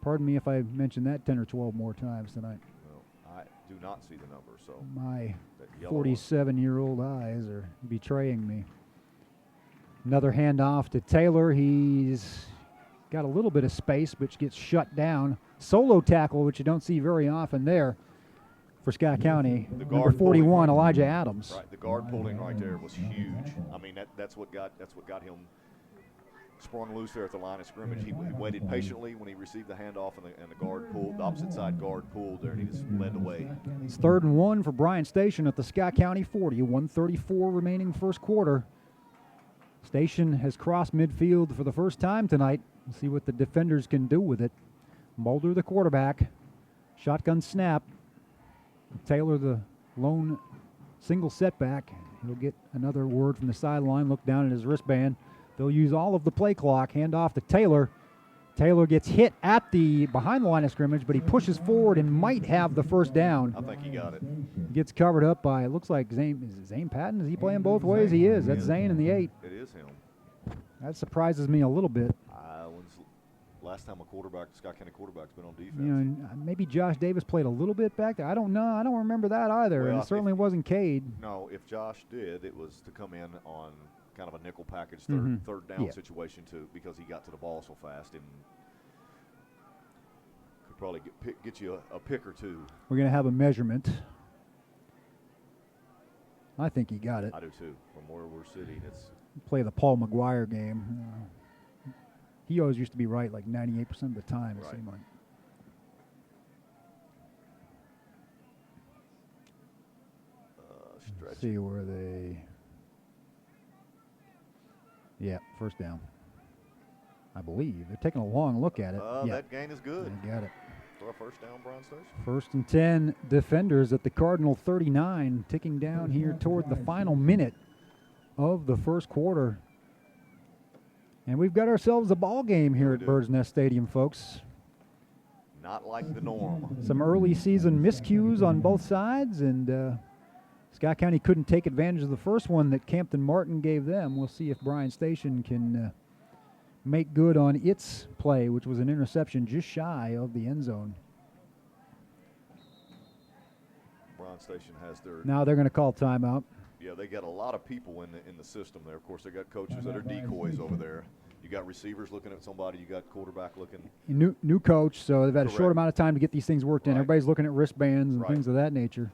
Pardon me if I mention that 10 or 12 more times tonight. Well, I do not see the number, so. My 47-year-old eyes are betraying me. Another handoff to Taylor. He's got a little bit of space, which gets shut down. Solo tackle, which you don't see very often there for Scott County. Number 41, Elijah Adams. Right, the guard pulling right there was huge. I mean, that's what got him sprung loose there at the line of scrimmage. He waited patiently when he received the handoff, and the guard pulled, the opposite side guard pulled there, and he just led the way. It's 3rd and 1 for Bryan Station at the Scott County 40. 1:34 remaining first quarter. Station has crossed midfield for the first time tonight. We'll see what the defenders can do with it. Mulder, the quarterback. Shotgun snap. Taylor, the lone single setback. He'll get another word from the sideline. Look down at his wristband. They'll use all of the play clock. Hand off to Taylor. Taylor gets hit at the behind the line of scrimmage, but he pushes forward and might have the first down. I think he got it. Gets covered up by, it looks like Zane. Is it Zane Patton? Is he playing both ways? He is. That's Zane in the 8. It is him. That surprises me a little bit. When's the last time a Scott County quarterback's been on defense? You know, maybe Josh Davis played a little bit back there. I don't know. I don't remember that either. Well, and it certainly wasn't Cade. No, if Josh did, it was to come in on kind of a nickel package third down situation because he got to the ball so fast and could probably get you a pick or two. We're going to have a measurement. I think he got it. I do too. From where we're sitting, it's play the Paul McGuire game. He always used to be right like 98% of the time, it seemed like. Let's see where they... Yeah, first down. I believe. They're taking a long look at it. That gain is good. They got it. For a first down, Bryan Station. 1st and 10, Defenders at the Cardinal 39, ticking down here toward the final minute of the first quarter. And we've got ourselves a ball game here at Bird's Nest Stadium, folks. Not like the norm. Some early season miscues on both sides, and Scott County couldn't take advantage of the first one that Campton Martin gave them. We'll see if Bryan Station can make good on its play, which was an interception just shy of the end zone. Bryan Station has their... Now they're going to call timeout. Yeah, they got a lot of people in the system there. Of course, they got coaches that are decoys over there. You got receivers looking at somebody. You got quarterback looking. New coach, so they've had a short amount of time to get these things worked in. Everybody's looking at wristbands and things of that nature.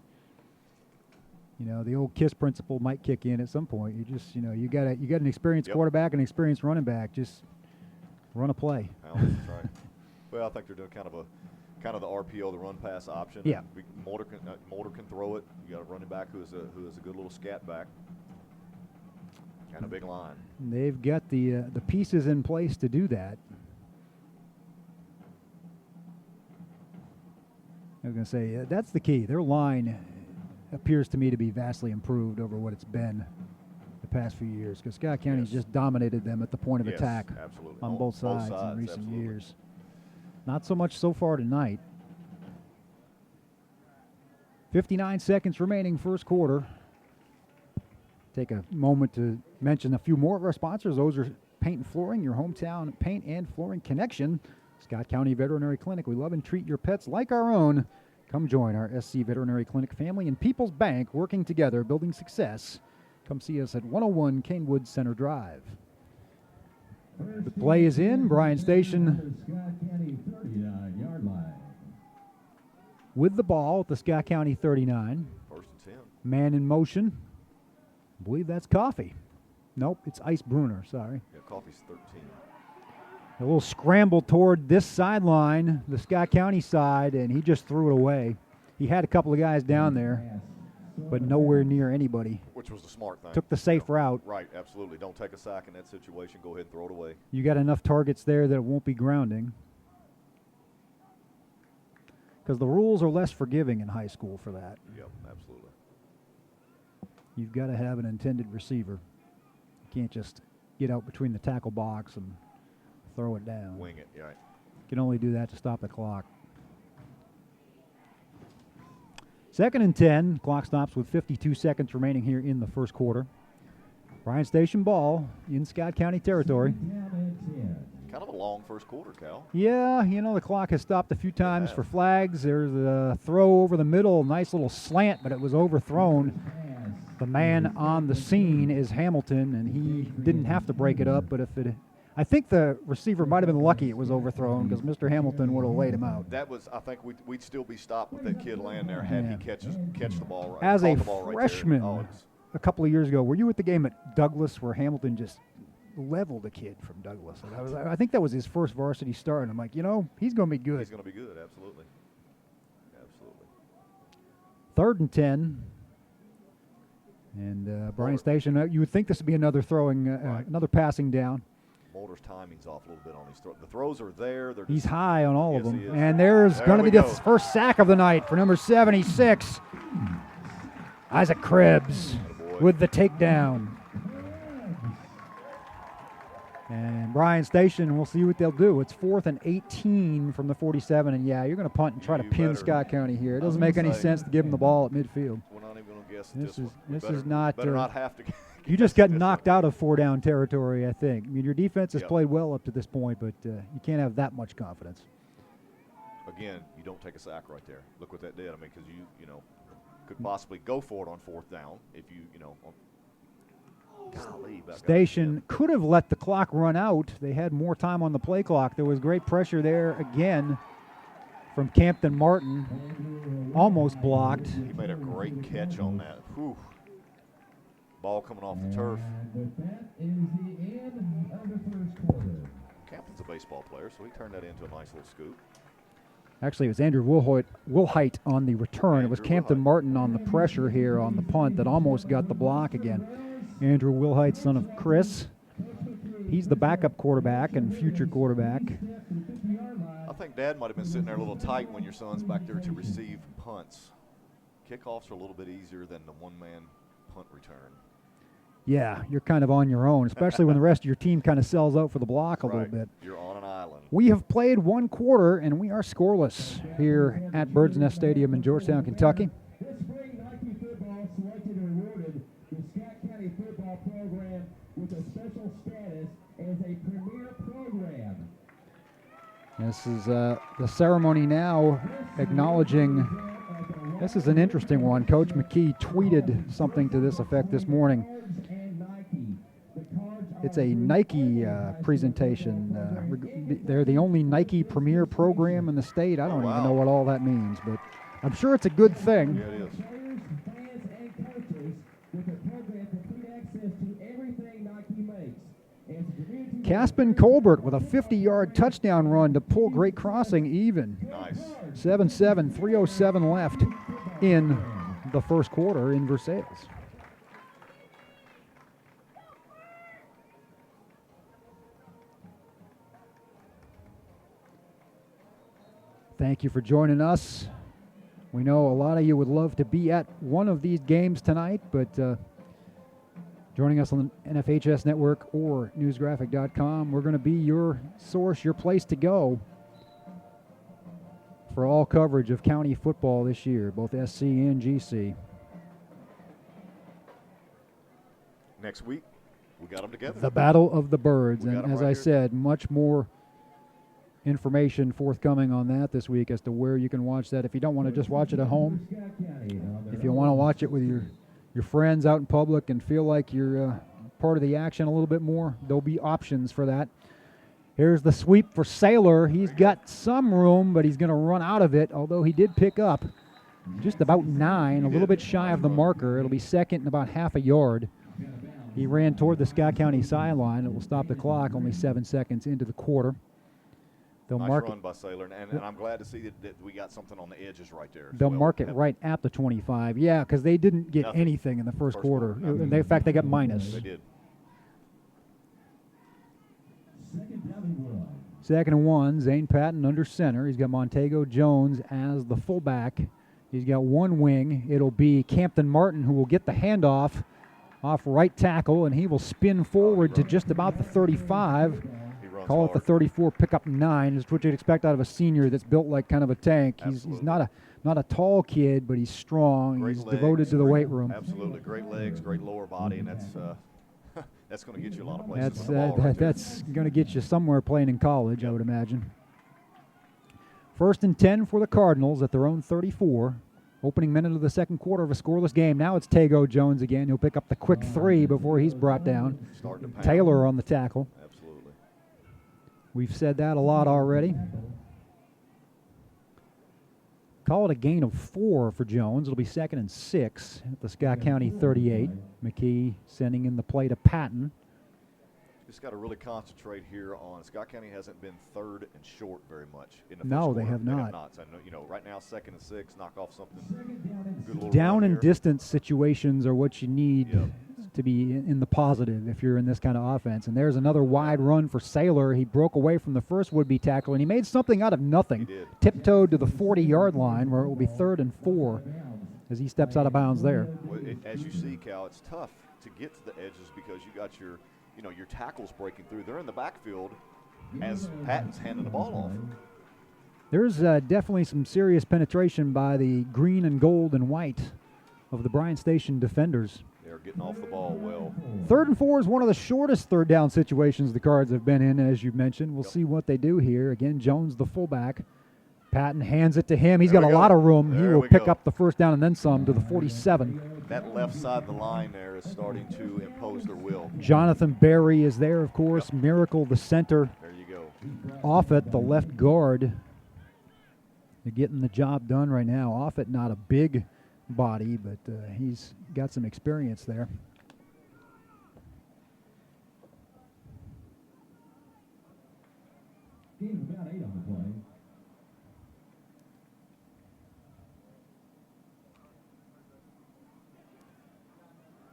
You know, the old KISS principle might kick in at some point. You just, you got an experienced quarterback and an experienced running back. Just run a play. That's right. Well, I think they're doing kind of the RPO, the run pass option. Yeah. Mulder can throw it. You got a running back who is a good little scat back. And a big line. They've got the pieces in place to do that. I was going to say, that's the key. Their line appears to me to be vastly improved over what it's been the past few years, because Scott County's just dominated them at the point of attack on both sides in recent years. Not so much so far tonight. 59 seconds remaining, first quarter. Take a moment to mention a few more of our sponsors. Those are Paint and Flooring, your hometown paint and flooring connection. Scott County Veterinary Clinic. We love and treat your pets like our own. Come join our SC Veterinary Clinic family and People's Bank, working together, building success. Come see us at 101 Canewood Center Drive. The play is in. Bryan Station Scott County 39-yard line. with the ball at the Scott County 39. First and 10. Man in motion. I believe that's Coffee. Nope, it's Ice Bruner, sorry. Yeah, Coffee's 13. A little scramble toward this sideline, the Scott County side, and he just threw it away. He had a couple of guys down there, but nowhere near anybody. Which was the smart thing. Took the safe route. Right, absolutely. Don't take a sack in that situation. Go ahead and throw it away. You got enough targets there that it won't be grounding. Because the rules are less forgiving in high school for that. Yep, absolutely. You've got to have an intended receiver. You can't just get out between the tackle box and throw it down. Wing it, right. You can only do that to stop the clock. 2nd and 10. Clock stops with 52 seconds remaining here in the first quarter. Bryan Station ball in Scott County territory. Kind of a long first quarter, Cal. Yeah, you know, the clock has stopped a few times has. for flags. There's a throw over the middle, nice little slant, but it was overthrown. The man on the scene is Hamilton, and he didn't have to break it up, but I think the receiver might have been lucky it was overthrown because Mr. Hamilton would have laid him out. That was, I think we'd still be stopped with that kid laying there had he catch the ball right. As a caught the ball right there. freshman, Oh, it's- a couple of years ago, were you at the game at Douglas where Hamilton just leveled a kid from Douglas? And I think that was his first varsity start, and I'm like, you know, he's going to be good. he's going to be good, absolutely. Absolutely. 3rd and 10. And Bryan Station, you would think this would be another throwing, Right. another passing down. Mulder's timing's off a little bit on these throws. The throws are there. They're He's just, high on all Yes, of them. he is. And there's There going to we be the go. first sack of the night for number 76. Isaac Krebs Attaboy. with the takedown. And Bryan Station, we'll see what they'll do. It's 4th and 18 from the 47. And, yeah, you're going to punt and try to You pin better. Scott County here. It I was doesn't make gonna any say. sense to give him the ball at midfield. We're not even going to guess This this is- one. We this better, is not, better not have to. You just got knocked out of 4-down territory, I think. I mean, your defense has Yep. played well up to this point, but you can't have that much confidence. Again, you don't take a sack right there. Look what that did. I mean, because you know, could possibly go for it on 4th down if you know. Golly, back up Station again. could have let the clock run out. They had more time on the play clock. There was great pressure there again from Campton Martin. Almost blocked. He made a great catch on that. Whew. Ball coming off the turf. But that is the end of the first quarter. Campton's a baseball player, so he turned that into a nice little scoop. Actually, it was Andrew Wilhite on the return. It was Andrew Campton Wilhite. Martin on the pressure here on the punt that almost got the block again. Andrew Wilhite, son of Chris. He's the backup quarterback and future quarterback. I think Dad might have been sitting there a little tight when your son's back there to receive punts. Kickoffs are a little bit easier than the one-man punt return. Yeah, you're kind of on your own, especially when the rest of your team kind of sells out for the block a little Right. bit. You're on an island. We have played one quarter, and we are scoreless here at Bird's Nest Stadium in Georgetown, Kentucky. This spring, Nike football selected and awarded the Scott County football program with a special status as a premier program. This is the ceremony now acknowledging. This is an interesting one. Coach McKee tweeted something to this effect this morning. It's a Nike presentation. They're the only Nike premier program in the state. I don't even know what all that means, but I'm sure it's a good thing. Yeah, it is. Players, fans, and coaches with a program complete access to everything Nike makes. As a community Caspin Colbert with a 50-yard touchdown run to pull Great Crossing even. Nice. 7-7, 3:07 left in the first quarter in Versailles. Thank you for joining us. We know a lot of you would love to be at one of these games tonight, but joining us on the NFHS Network or newsgraphic.com, we're going to be your source, your place to go for all coverage of county football this year, both SC and GC. Next week, we got them together. The Battle of the Birds. We got And 'em as right I here. said, much more information forthcoming on that this week as to where you can watch that. If you don't want to just watch it at home, if you want to watch it with your friends out in public and feel like you're part of the action a little bit more, there'll be options for that. Here's the sweep for Saylor. He's got some room, but he's going to run out of it, although he did pick up just about 9, a little bit shy of the marker. It'll be second and about half a yard. He ran toward the Scott County sideline. It will stop the clock, only 7 seconds into the quarter. They'll Nice mark run by Saylor, and I'm glad to see that we got something on the edges right there. as They'll well. mark it right at the 25. Yeah, because they didn't get Nothing. anything in the first quarter. Nothing. In fact, they got minus. They did. Second down and 1. 2nd and 1, Zane Patton under center. He's got Montego Jones as the fullback. He's got one wing. It'll be Campton Martin who will get the handoff off right tackle, and he will spin forward to just about the 35. He runs Call it the hard. 34, pick up 9. Is what you'd expect out of a senior that's built like kind of a tank. He's not a tall kid, but he's strong. Great He's legs, devoted to the weight room. Absolutely, great legs, great lower body, and that's going to get you a lot of places. with the ball right there. That's going to get you somewhere playing in college, I would imagine. 1st and 10 for the Cardinals at their own 34. Opening minute of the second quarter of a scoreless game. Now it's Tago Jones again. He'll pick up the quick 3 before he's brought down. Starting to pound. Taylor on the tackle. Absolutely. We've said that a lot already. Call it a gain of 4 for Jones. It'll be 2nd and 6 at the Scott County 38. McKee sending in the play to Patton. Just got to really concentrate here on Scott County hasn't been 3rd and short very much in the No, first they quarter. have not. So, right now 2nd and 6, knock off something. Good little Down run and here. distance situations are what you need Yep. to be in the positive if you're in this kind of offense. And there's another wide run for Saylor. He broke away from the first would-be tackle, and he made something out of nothing. He did. Tiptoed to the 40-yard line where it will be 3rd and 4 as he steps out of bounds there. Well, as you see, Cal, it's tough to get to the edges because you got your tackles breaking through. They're in the backfield as Patton's handing the ball off. There's definitely some serious penetration by the green and gold and white of the Bryan Station Defenders. They're getting off the ball well. 3rd and 4 is one of the shortest third down situations the Cards have been in, as you mentioned. We'll see what they do here. Again, Jones, the fullback. Patton hands it to him. He's There got a we go. lot of room. He There will we pick go. up the first down and then some to the 47. That left side of the line there is starting to impose their will. Jonathan Berry is there, of course. Miracle, the center. There you go. Offit, the left guard. They're getting the job done right now. Offit, not a big body, but he's got some experience there. Gain of about 8 on the play.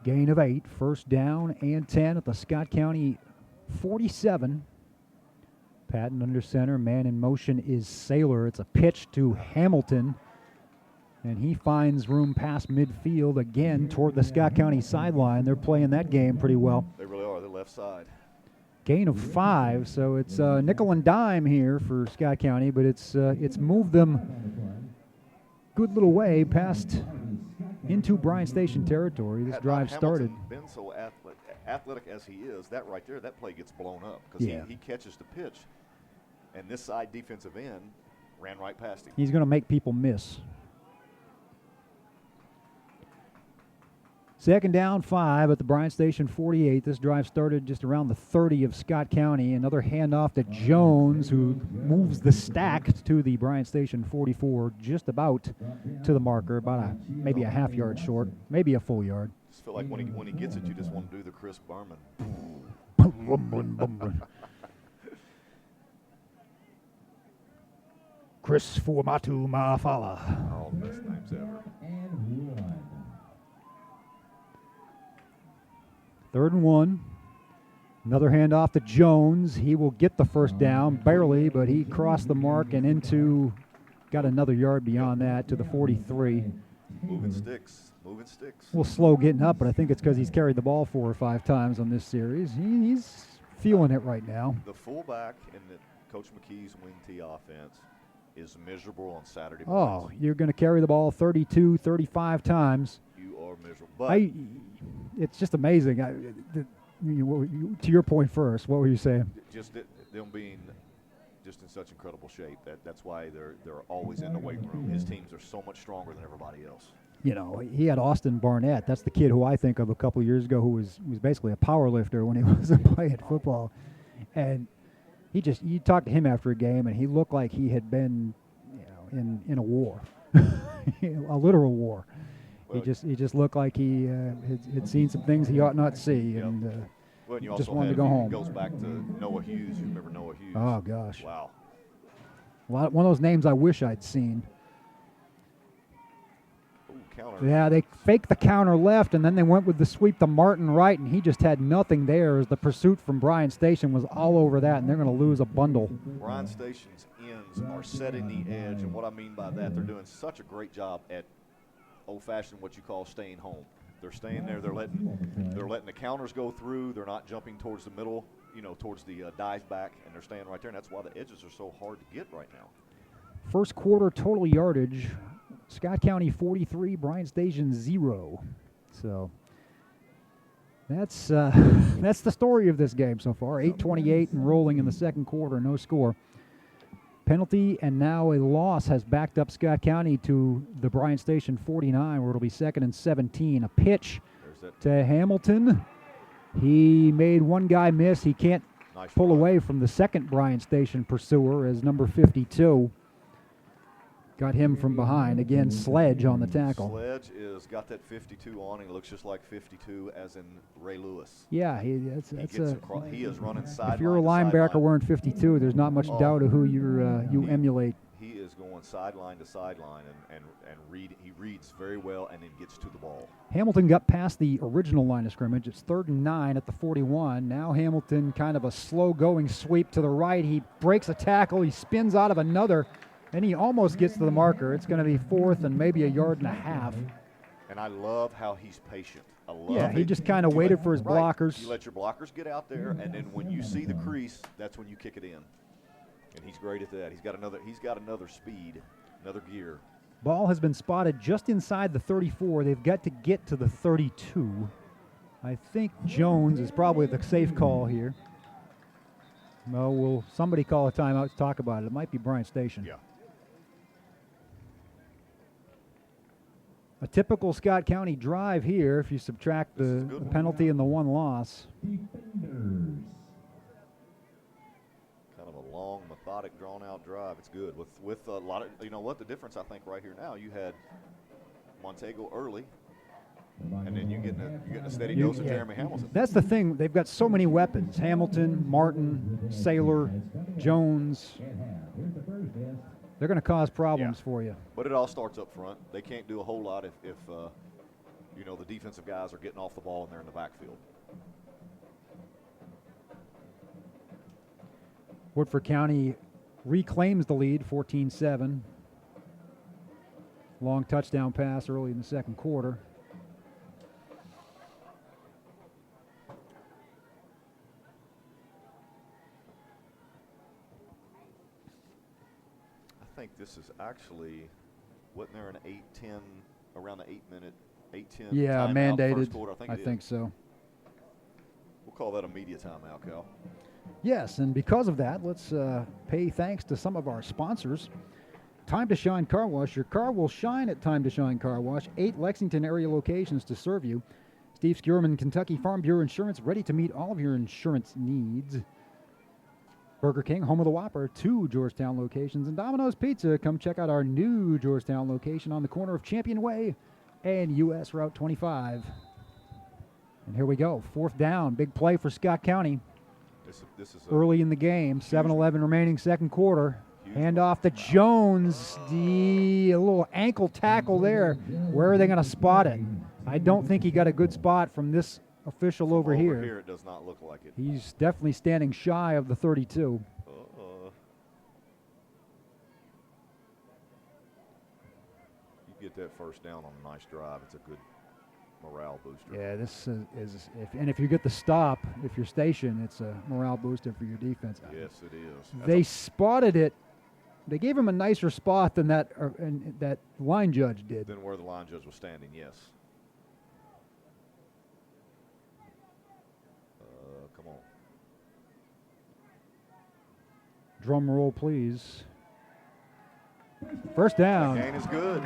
Gain of 8, 1st down and 10 at the Scott County 47. Patton under center, man in motion is Saylor. It's a pitch to Hamilton, and he finds room past midfield again toward the Scott County sideline. They're playing that game pretty well. They really are. The left side. Gain of 5, so it's nickel and dime here for Scott County, but it's moved them good little way past into Bryan Station territory. This Had drive not started. Hamilton been so athletic as he is, that right there, that play gets blown up because Yeah. he catches the pitch, and this side defensive end ran right past him. He's going to make people miss. 2nd down, 5 at the Bryan Station 48. This drive started just around the 30 of Scott County. Another handoff to Jones, who moves the stack to the Bryan Station 44, just about to the marker, about maybe a half yard short, maybe a full yard. Just feel like when he gets it, you just want to do the Chris Berman. Chris Formatu Mafala. All the best names ever. And 1. 3rd and 1. Another handoff to Jones. He will get the first down, barely, but he crossed the mark and got another yard beyond that to the 43. Moving sticks. Moving sticks. A little slow getting up, but I think it's because he's carried the ball 4 or 5 times on this series. He's feeling it right now. The fullback in the Coach McKee's wing T offense is miserable on Saturday Oh, mornings. you're going to carry the ball 32, 35 times. You are miserable. But It's just amazing. To your point first, what were you saying? just them being just in such incredible shape. That's why they're always in the weight room. His teams are so much stronger than everybody else. You know, he had Austin Barnett. That's the kid who I think of a couple of years ago who was basically a power lifter when he wasn't playing football. And you talked to him after a game, and he looked like he had been, in a war, a literal war. Well, He just looked like he had seen some things he ought not see, and well, and you just also wanted to had, go home. It goes back to Noah Hughes. You remember Noah Hughes? Oh gosh, Wow. one of those names I wish I'd seen. Ooh, counter. Yeah, they faked the counter left, and then they went with the sweep to Martin right, and he just had nothing there as the pursuit from Bryan Station was all over that, and they're going to lose a bundle. Bryan Station's ends are setting the edge, and what I mean by that, they're doing such a great job at old-fashioned what you call staying home. They're staying there. They're letting the counters go through. They're not jumping towards the middle, towards the dive back, and they're staying right there. And that's why the edges are so hard to get right now. First quarter total yardage, Scott County 43, Bryan Station 0. So that's the story of this game so far. 8:28 and rolling in the second quarter, no score. Penalty and now a loss has backed up Scott County to the Bryan Station 49, where it'll be 2nd and 17. A pitch to Hamilton. He made one guy miss. He can't pull away from the second Bryan Station pursuer as number 52. Got him from behind. Again, Sledge on the tackle. Sledge got that 52 on, and he looks just like 52 as in Ray Lewis. Yeah, he is running sideline. If you're a linebacker wearing 52, there's not much doubt of who you emulate. He is going sideline to sideline and he reads very well and then gets to the ball. Hamilton got past the original line of scrimmage. It's 3rd and 9 at the 41. Now Hamilton kind of a slow-going sweep to the right. He breaks a tackle. He spins out of another, and he almost gets to the marker. It's going to be 4th and maybe a yard and a half. And I love how he's patient. He just kind of waited for his blockers. You let your blockers get out there, and then when you see the crease, that's when you kick it in. And he's great at that. He's got another speed, another gear. Ball has been spotted just inside the 34. They've got to get to the 32. I think Jones is probably the safe call here. Well, will somebody call a timeout to talk about it? It might be Bryan Station. Yeah. A typical Scott County drive here if you subtract the penalty and the one loss. Defenders. Kind of a long, methodic, drawn-out drive. It's good with a lot of. You know what the difference I think right here now? You had Montego early, and then you get a steady dose of Jeremy Hamilton. That's the thing. They've got so many weapons: Hamilton, Martin, Saylor, Jones. Here's the first test. They're going to cause problems for you. But it all starts up front. They can't do a whole lot if the defensive guys are getting off the ball and they're in the backfield. Woodford County reclaims the lead, 14-7. Long touchdown pass early in the second quarter. I think this is actually, wasn't there an 8-10, around the 8-10 Yeah, timeout mandated. first quarter? I think so. We'll call that a media timeout, Cal. Yes, and because of that, let's pay thanks to some of our sponsors. Time to Shine Car Wash. Your car will shine at Time to Shine Car Wash. 8 Lexington area locations to serve you. Steve Skierman, Kentucky Farm Bureau Insurance, ready to meet all of your insurance needs. Burger King, home of the Whopper, 2 Georgetown locations. And Domino's Pizza, come check out our new Georgetown location on the corner of Champion Way and U.S. Route 25. And here we go, 4th down, big play for Scott County. This is Early in the game, 7:11 remaining second quarter. Hand off to Jones, a little ankle tackle there. Where are they going to spot it? I don't think he got a good spot from this official over here. Over here, it does not look like it. He's definitely standing shy of the 32. You get that first down on a nice drive. It's a good morale booster. Yeah, this if you get the stop, if you're stationed, it's a morale booster for your defense. Yes, it is. They spotted it they gave him a nicer spot than that that line judge did. Than where the line judge was standing, yes. Come on. Drum roll, please. First down. The gain is good.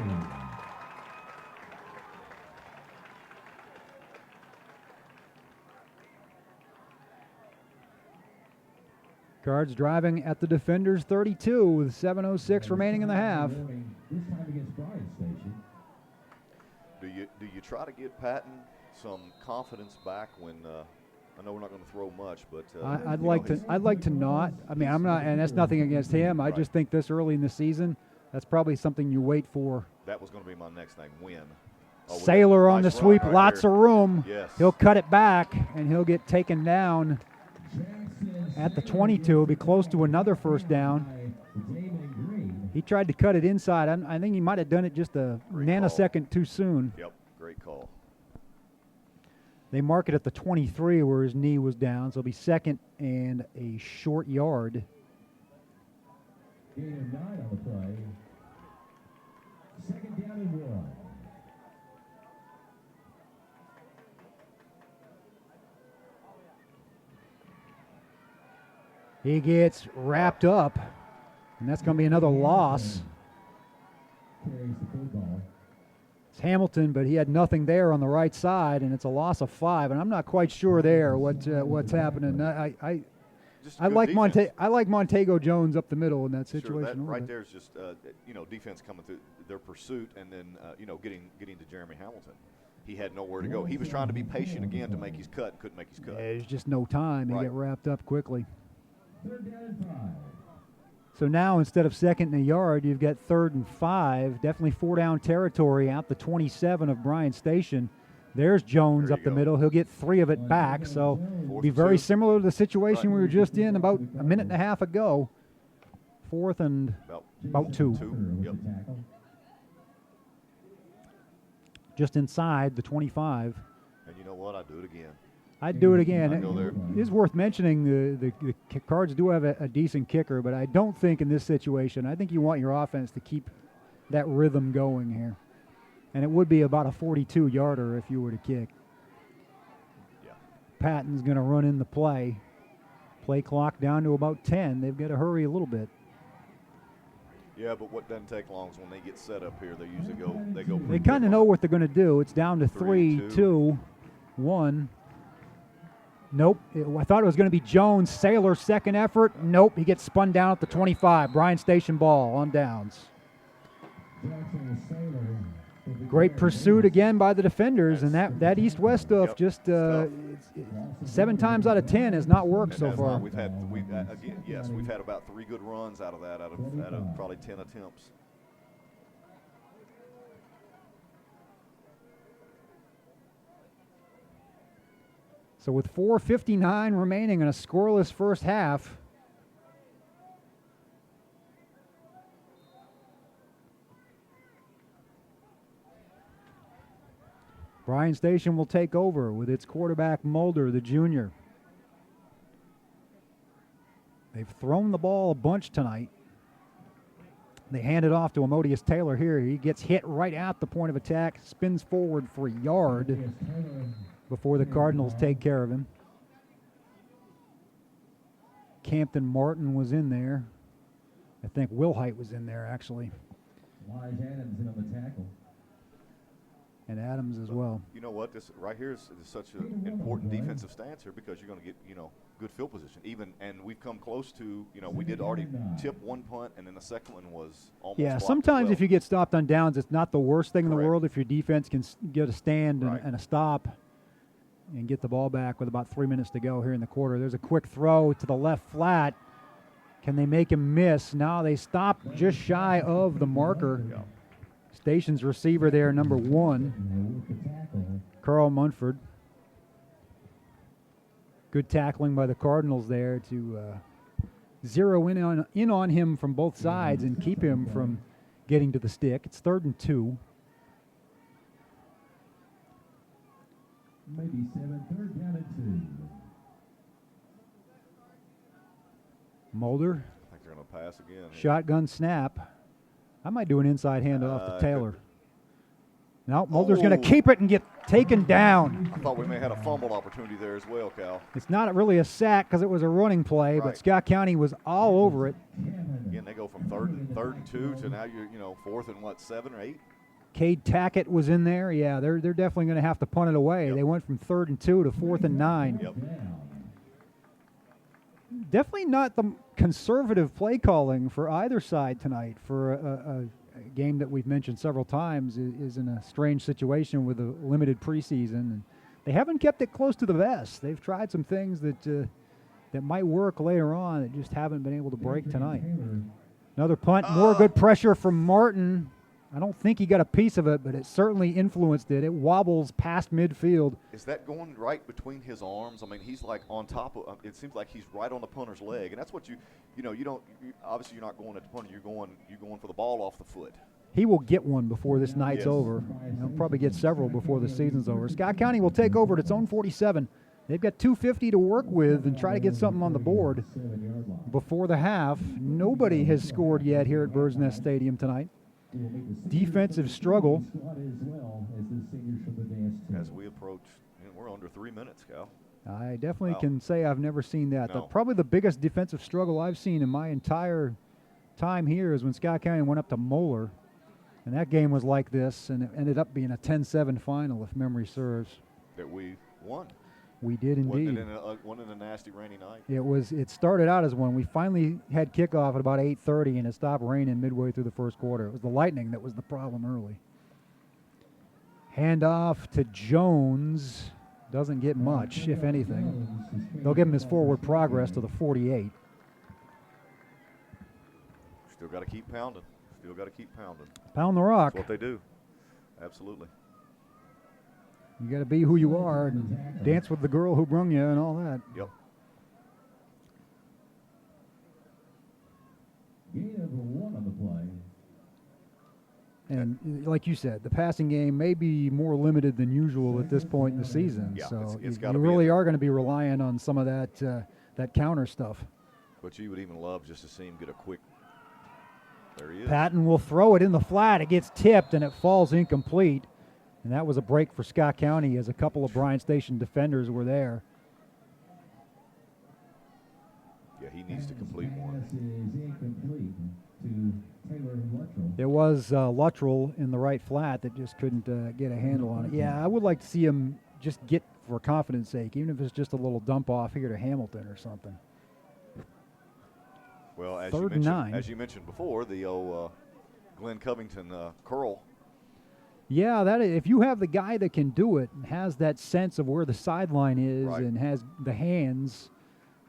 Cards driving at the Defenders 32 with 7:06 remaining in the half. This time against Bryan Station. Do you try to get Patton some confidence back when I know we're not going to throw much, but I'd like to not. I mean, I'm not, and that's nothing against him. I just think this early in the season, that's probably something you wait for. That was going to be my next thing. Win. Sailor on the sweep, right lots there. of room. Yes. He'll cut it back, and he'll get taken down at the 22. It'll be close to another first down. He tried to cut it inside. I think he might have done it just a nanosecond too soon. Yep, great call. They mark it at the 23 where his knee was down, so it'll be second and a short yard. Gain of 9 on the play. Second down and 1. He gets wrapped up, and that's going to be another loss. Carries the football. It's Hamilton, but he had nothing there on the right side, and it's a loss of 5. And I'm not quite sure there what's happening. I like Montego Jones up the middle in that situation. Sure, that right there is just defense coming through their pursuit, and then getting to Jeremy Hamilton. He had nowhere to go. He was trying to be patient again to make his cut, and couldn't make his cut. There's just no time. Right. He got wrapped up quickly. Third down and 5. So now instead of second and a yard, you've got 3rd and 5. Definitely 4-down territory out the 27 of Bryan Station. There's Jones up the middle. He'll get 3 of it back. So it'll be very similar to the situation we were just in about a minute and a half ago. 4th and about 2. Yep. Just inside the 25. And you know what? I'd do it again. I'd do it again. I'd go there. It is worth mentioning the Cards do have a decent kicker, but I don't think in this situation, I think you want your offense to keep that rhythm going here. And it would be about a 42-yarder if you were to kick. Yeah. Patton's going to run in the play. Play clock down to about 10. They've got to hurry a little bit. Yeah, but what doesn't take long is when they get set up here, they usually go. They kind of know what they're going to do. It's down to 3, 2, 1. Nope. I thought it was going to be Jones. Sailor, second effort. Nope. He gets spun down at the 25. Bryan Station ball on downs. Great pursuit again by the defenders, and that east-west stuff just 7 times out of 10 has not worked so far. We've had about 3 good runs out of that, out of probably 10 attempts. So with 4:59 remaining in a scoreless first half, Bryan Station will take over with its quarterback Mulder, the junior. They've thrown the ball a bunch tonight. They hand it off to Amodius Taylor here. He gets hit right at the point of attack, spins forward for a yard before the Cardinals take care of him. Campton Martin was in there. I think Wilhite was in there, actually. Wise Adams in on the tackle. And Adams as well. You know what? This right here is such an important defensive stance here because you're going to get, good field position. And we've come close to, we did already tip one punt, and then the second one was almost blocked as sometimes well. if you get stopped on downs, it's not the worst thing in the Correct. world if your defense can get a stand Right. and a stop and get the ball back with about 3 minutes to go here in the quarter. There's a quick throw to the left flat. Can they make him miss? No, they stop just shy of the marker. Yeah. Station's receiver there, number 1, Carl Munford. Good tackling by the Cardinals there to zero in on him from both sides and keep him from getting to the stick. It's 3rd and 2. Maybe 7, 3rd down and 2. Mulder. I think they're going to pass again. Shotgun snap. I might do an inside handoff to Taylor. Good. No, Mulder's going to keep it and get taken down. I thought we may have had a fumble opportunity there as well, Cal. It's not really a sack because it was a running play, but Scott County was all over it. Again, they go from third and 2 to now you're 4th and 7 or 8. Cade Tackett was in there. Yeah, they're definitely going to have to punt it away. Yep. They went from 3rd and 2 to 4th and 9. Yep. Definitely not the conservative play calling for either side tonight for a game that we've mentioned several times is in a strange situation with a limited preseason. And they haven't kept it close to the vest. They've tried some things that might work later on that just haven't been able to break tonight. Another punt, more good pressure from Martin. I don't think he got a piece of it, but it certainly influenced it. It wobbles past midfield. Is that going right between his arms? I mean, he's like on top of. It seems like he's right on the punter's leg, and that's what you don't. Obviously, you're not going at the punter. You're going for the ball off the foot. He will get one before this night's over. He'll probably get several before the season's over. Scott County will take over at its own 47. They've got 2:50 to work with and try to get something on the board before the half. Nobody has scored yet here at Bird's Nest Stadium tonight. Defensive struggle. As we approach, we're under 3 minutes, Cal. I definitely can say I've never seen that. No. Probably the biggest defensive struggle I've seen in my entire time here is when Scott County went up to Mulder. And that game was like this, and it ended up being a 10-7 final, if memory serves. That we won. We did indeed. Wasn't it a nasty rainy night? It started out as one. We finally had kickoff at about 8:30, and it stopped raining midway through the first quarter. It was the lightning that was the problem early. Handoff to Jones. Doesn't get much, if anything. They'll give him his forward progress to the 48. Still got to keep pounding. Pound the rock. That's what they do. Absolutely. You got to be who you are and dance with the girl who brung you and all that. Yep. Gain of 1 on the play. And like you said, the passing game may be more limited than usual at this point in the season. Yeah, so it's you really are going to be relying on some of that counter stuff. But you would even love just to see him get a quick. There he is. Patton will throw it in the flat. It gets tipped and it falls incomplete. And that was a break for Scott County as a couple of Bryan Station defenders were there. Yeah, he needs to complete one. Pass is incomplete to Taylor Luttrell. It was Luttrell in the right flat that just couldn't get a handle on it. Yeah, I would like to see him just get, for confidence sake, even if it's just a little dump off here to Hamilton or something. Well, as you mentioned before, the old Glenn Covington curl. Yeah, if you have the guy that can do it and has that sense of where the sideline is and has the hands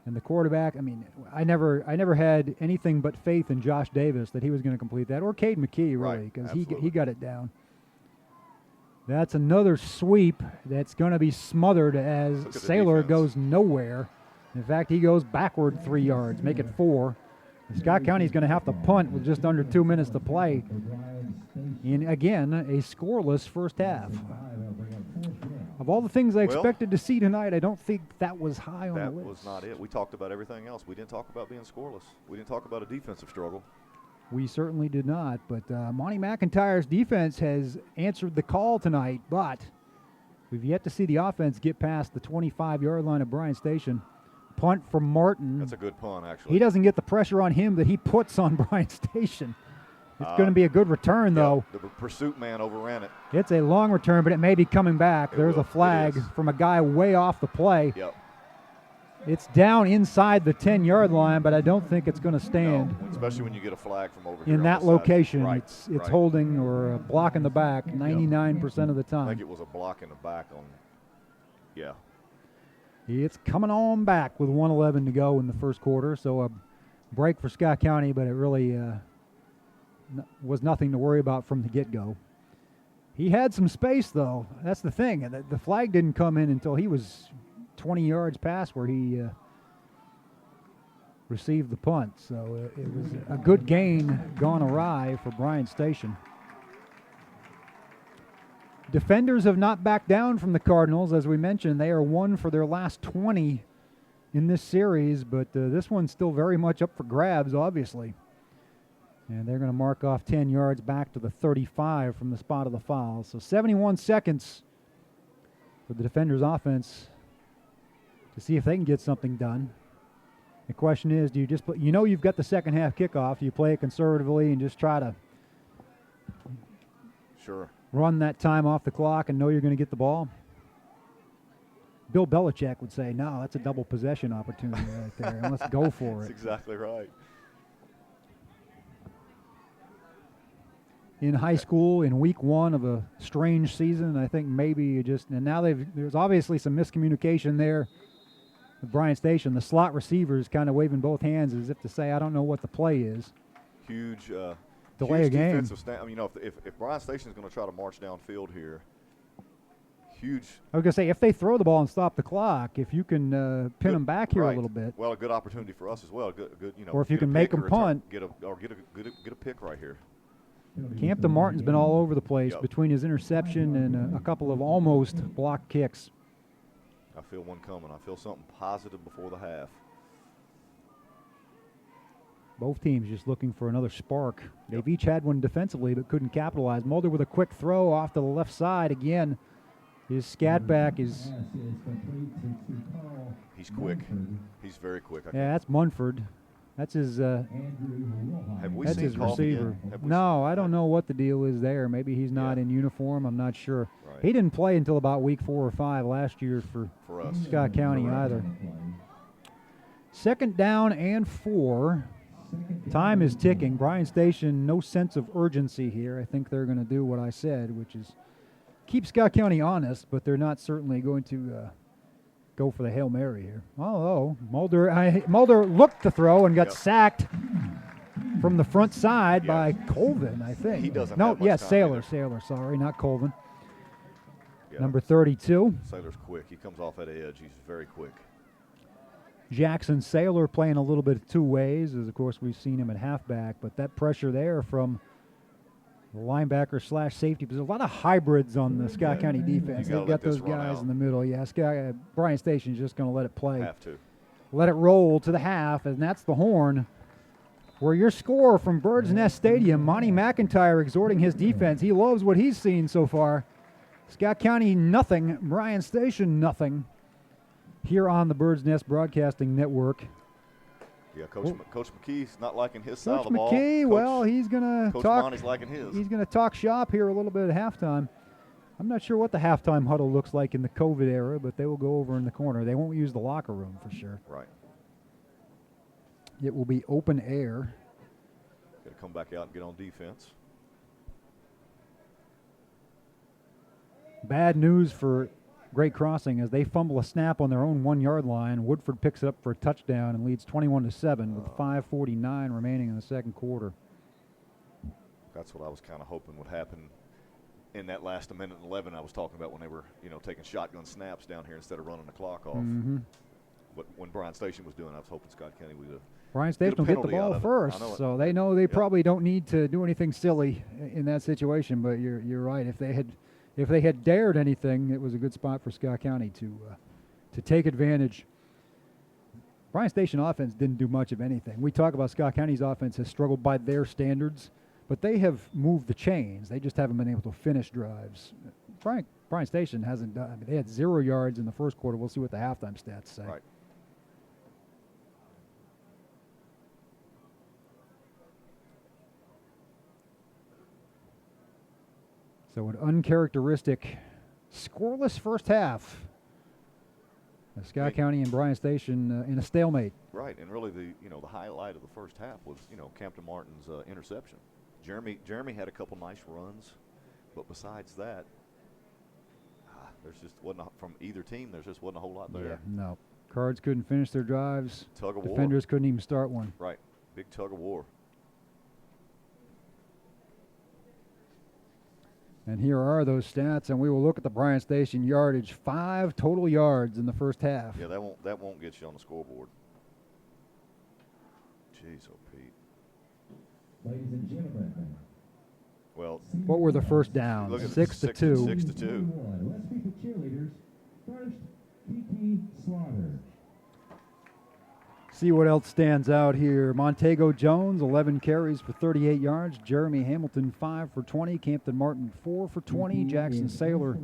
and the quarterback. I mean, I never had anything but faith in Josh Davis that he was going to complete that, or Cade McKee, really, because he got it down. That's another sweep that's going to be smothered as Saylor goes nowhere. In fact, he goes backward 3 yards, make it 4. Scott County's going to have to punt with just under 2 minutes to play. In, again, a scoreless first half. Of all the things I expected to see tonight, I don't think that was high on the list. That was not it. We talked about everything else. We didn't talk about being scoreless. We didn't talk about a defensive struggle. We certainly did not. But Monty McIntyre's defense has answered the call tonight, but we've yet to see the offense get past the 25-yard line of Bryan Station. Punt from Martin. That's a good punt, actually. He doesn't get the pressure on him that he puts on Bryan Station. It's going to be a good return, though. The pursuit man overran it. It's a long return, but it may be coming back. There's a flag from a guy way off the play. Yep. It's down inside the 10-yard line, but I don't think it's going to stand. No, especially when you get a flag from over here. In that location, it's right. Holding or a block in the back 99% of the time. I think it was a block in the back on, yeah. It's coming on back with 1:11 to go in the first quarter, so a break for Scott County, but it really was nothing to worry about from the get-go. He had some space, though. That's the thing. The flag didn't come in until he was 20 yards past where he received the punt. So it was a good gain gone awry for Bryan Station. Defenders have not backed down from the Cardinals. As we mentioned, they are 1 for their last 20 in this series, but this one's still very much up for grabs, obviously. And they're going to mark off 10 yards back to the 35 from the spot of the foul. So 71 seconds for the Defenders offense to see if they can get something done. The question is, do you just play, you've got the second half kickoff. Do you play it conservatively and just try to run that time off the clock and know you're going to get the ball? Bill Belichick would say, no, that's a double possession opportunity right there, and let's go for it. That's exactly right. In high school, in week one of a strange season, I think maybe you just, and now there's obviously some miscommunication there with Bryan Station. The slot receiver is kind of waving both hands as if to say, I don't know what the play is. Huge delay a game. Defensive stand. I mean, if Bryan Station is going to try to march downfield here, huge. I was going to say, if they throw the ball and stop the clock, if you can pin them back here a little bit. Well, a good opportunity for us as well. Good, or if you can make them punt. Get a pick right here. Campton Martin's been all over the place between his interception and a couple of almost blocked kicks. I feel one coming. I feel something positive before the half. Both teams just looking for another spark. They've each had one defensively but couldn't capitalize. Mulder with a quick throw off to the left side again. His scat back is... He's quick. He's very quick. Yeah, that's Munford. That's his have we that's seen his receiver. No, I don't know what the deal is there. Maybe he's not in uniform. I'm not sure. Right. He didn't play until about week 4 or 5 last year for us. Scott County either. Second down and 4. Time is ticking. Bryan Station, no sense of urgency here. I think they're going to do what I said, which is keep Scott County honest, but they're not certainly going to go for the Hail Mary here. Oh, Mulder looked to throw and got sacked from the front side by Colvin, I think. He doesn't have much time Sailor, either. sorry, not Colvin. Number 32. Sailor's quick. He comes off that edge. He's very quick. Jackson Sailor playing a little bit two ways, as of course we've seen him at halfback, but that pressure there from the linebacker / safety. There's a lot of hybrids on the Scott County defense. They've got those guys in the middle. Yeah, Bryan Station's just going to let it play. Have to. Let it roll to the half, and that's the horn. Where your score from Bird's Nest Stadium, Monty McIntyre exhorting his defense. He loves what he's seen so far. Scott County nothing, Bryan Station nothing. Here on the Bird's Nest Broadcasting Network. Yeah, Coach McKee's not liking his side of the ball. Coach McKee, he's going to Coach talk. Monty's liking his. He's going to talk shop here a little bit at halftime. I'm not sure what the halftime huddle looks like in the COVID era, but they will go over in the corner. They won't use the locker room for sure. Right. It will be open air. Got to come back out and get on defense. Bad news for Great Crossing as they fumble a snap on their own 1-yard line. Woodford picks it up for a touchdown and leads 21-7 with 5:49 remaining in the second quarter. That's what I was kind of hoping would happen in that last minute and 11 I was talking about when they were, taking shotgun snaps down here instead of running the clock off. Mm-hmm. But when Bryan Station was doing, I was hoping Scott County would Bryan Station will get the ball first, so they know they probably don't need to do anything silly in that situation. But you're right. If they had dared anything, it was a good spot for Scott County to take advantage. Bryan Station offense didn't do much of anything. We talk about Scott County's offense has struggled by their standards, but they have moved the chains. They just haven't been able to finish drives. Bryan Station hasn't done. I mean, they had 0 yards in the first quarter. We'll see what the halftime stats say. Right. So an uncharacteristic, scoreless first half. Scott County and Bryan Station in a stalemate. Right, and really the highlight of the first half was Campton Martin's interception. Jeremy had a couple nice runs, but besides that, there's just wasn't from either team. There just wasn't a whole lot there. Yeah, no, Cards couldn't finish their drives. Tug of war. Defenders couldn't even start one. Right, big tug of war. And here are those stats, and we will look at the Bryan Station yardage. 5 total yards in the first half. Yeah, that won't get you on the scoreboard. Jeez, oh Pete. Ladies and gentlemen. Well, what were the first downs? 6 to 2. 6 to 2. Let's meet the cheerleaders. First, Kiki Slaughter. See what else stands out here. Montego Jones, 11 carries for 38 yards. Jeremy Hamilton, 5 for 20. Campton Martin, 4 for 20. Jackson Saylor,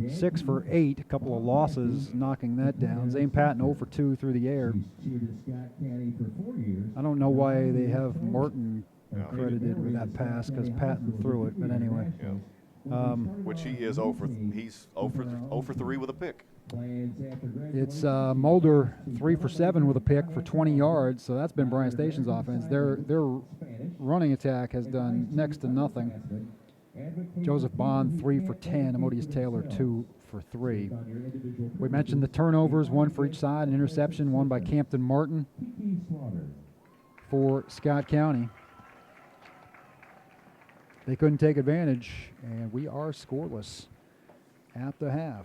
6 for 8. A couple of losses knocking that down. Zane Patton, 0 for 2 through the air. I don't know why they have Martin credited with that pass because Patton threw it, but anyway. Yeah. Which he is 0 for 3 with a pick. It's Mulder 3 for 7 with a pick for 20 yards, so that's been Bryan Station's offense. Their running attack has done next to nothing. Joseph Bond 3 for 10, Amodius Taylor 2 for 3. We mentioned the turnovers, 1 for each side, an interception, 1 by Campton Martin for Scott County. They couldn't take advantage, and we are scoreless at the half.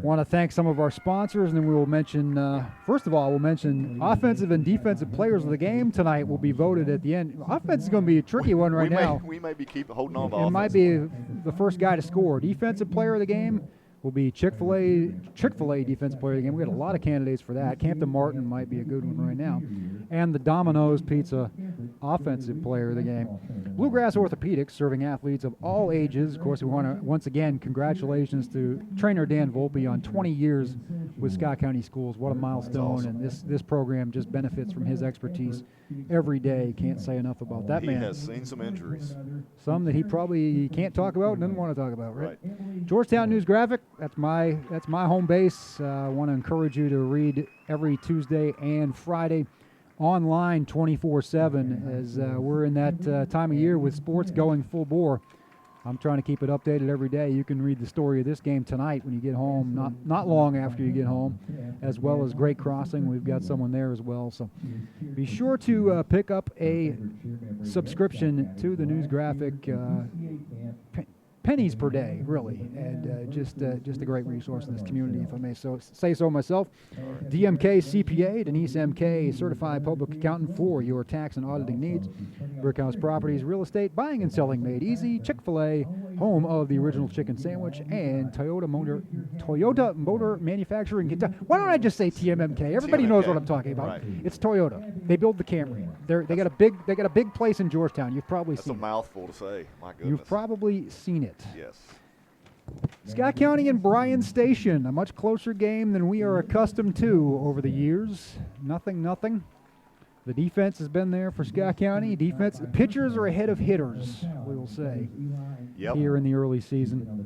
Want to thank some of our sponsors, and then we will mention, first of all, we'll mention offensive and defensive players of the game tonight will be voted at the end. Offense is going to be a tricky one right now. We may be holding on to offense. It might be the first guy to score. Defensive player of the game will be Chick-fil-A defensive player of the game. We got a lot of candidates for that. Campton Martin might be a good one right now. And the Domino's Pizza offensive player of the game. Bluegrass Orthopedics, serving athletes of all ages. Of course, we want to, once again, congratulations to trainer Dan Volpe on 20 years with Scott County Schools. What a milestone, awesome. And this program just benefits from his expertise every day. Can't say enough about that man. He has seen some injuries. Some that he probably can't talk about and doesn't want to talk about, right? Georgetown News Graphic, that's my home base. I want to encourage you to read every Tuesday and Friday online 24/7 as we're in that time of year with sports going full bore. I'm trying to keep it updated every day. You can read the story of this game tonight when you get home, not long after you get home, as well as Great Crossing. We've got someone there as well. So be sure to pick up a subscription to the News Graphic. Pennies per day, really, and just a great resource in this community, if I may say so myself. DMK CPA, Denise MK, certified public accountant for your tax and auditing needs. Brickhouse Properties, real estate, buying and selling made easy. Chick-fil-A, home of the original chicken sandwich, and Toyota Motor Manufacturing. Why don't I just say TMMK? Everybody knows what I'm talking about. Right. It's Toyota. They build the Camry. They got a big place in Georgetown. You've probably seen it. That's a mouthful to say. My goodness. You've probably seen it. Yes. Scott County and Bryan Station, a much closer game than we are accustomed to over the years. 0-0. The defense has been there for Scott County. The pitchers are ahead of hitters, we will say, here in the early season.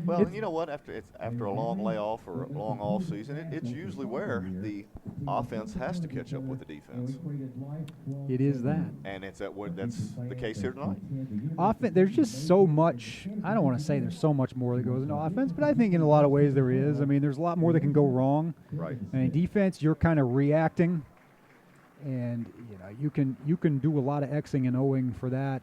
Well, you know what? After a long layoff or a long off season, it's usually where the offense has to catch up with the defense. It is that. And that's the case here tonight. There's just so much. I don't want to say there's so much more that goes into offense, but I think in a lot of ways there is. I mean, there's a lot more that can go wrong. Right. And defense, you're kind of reacting. And you can do a lot of Xing and O'ing for that.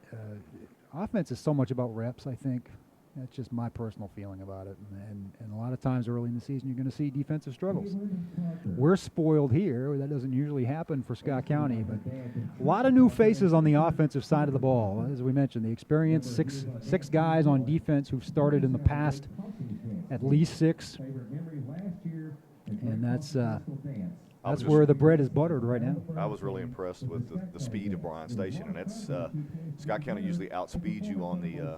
Offense is so much about reps, I think. That's just my personal feeling about it. And a lot of times early in the season, you're going to see defensive struggles. We're spoiled here. That doesn't usually happen for Scott County. But a lot of new faces on the offensive side of the ball. As we mentioned, the experienced six guys on defense who've started in the past, at least 6. And that's where the bread is buttered right now. I was really impressed with the speed of Bryan Station, and it's Scott County usually outspeeds you on the,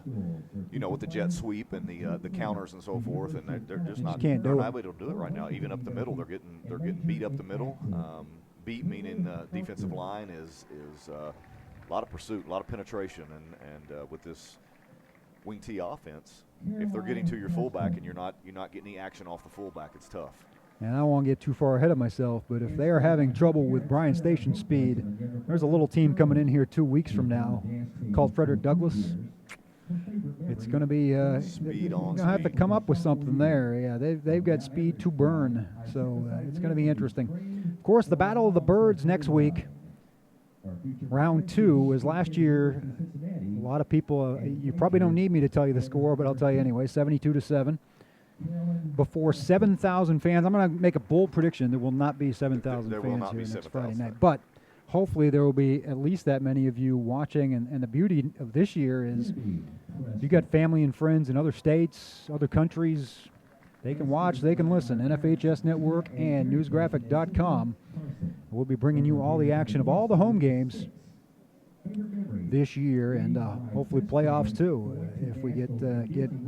with the jet sweep and the counters and so forth, and they're just not able to do it right now. Even up the middle, they're getting beat up the middle. Beat meaning defensive line is a lot of pursuit, a lot of penetration, and with this wing T offense, if they're getting to your fullback and you're not getting any action off the fullback, it's tough. And I don't want to get too far ahead of myself, but if they are having trouble with Bryan Station speed, there's a little team coming in here 2 weeks from now called Frederick Douglass. It's going to be speed on. Going to have to come up with something there. Yeah, they've got speed to burn, so it's going to be interesting. Of course, the Battle of the Birds next week. Round 2 is last year. A lot of people. You probably don't need me to tell you the score, but I'll tell you anyway. 72-7. Before 7,000 fans. I'm going to make a bold prediction. There will not be 7,000 fans here next Friday night. But hopefully there will be at least that many of you watching. And the beauty of this year is you got family and friends in other states, other countries. They can watch, they can listen. NFHS Network and newsgraphic.com. We'll be bringing you all the action of all the home games this year, and hopefully playoffs too. If we get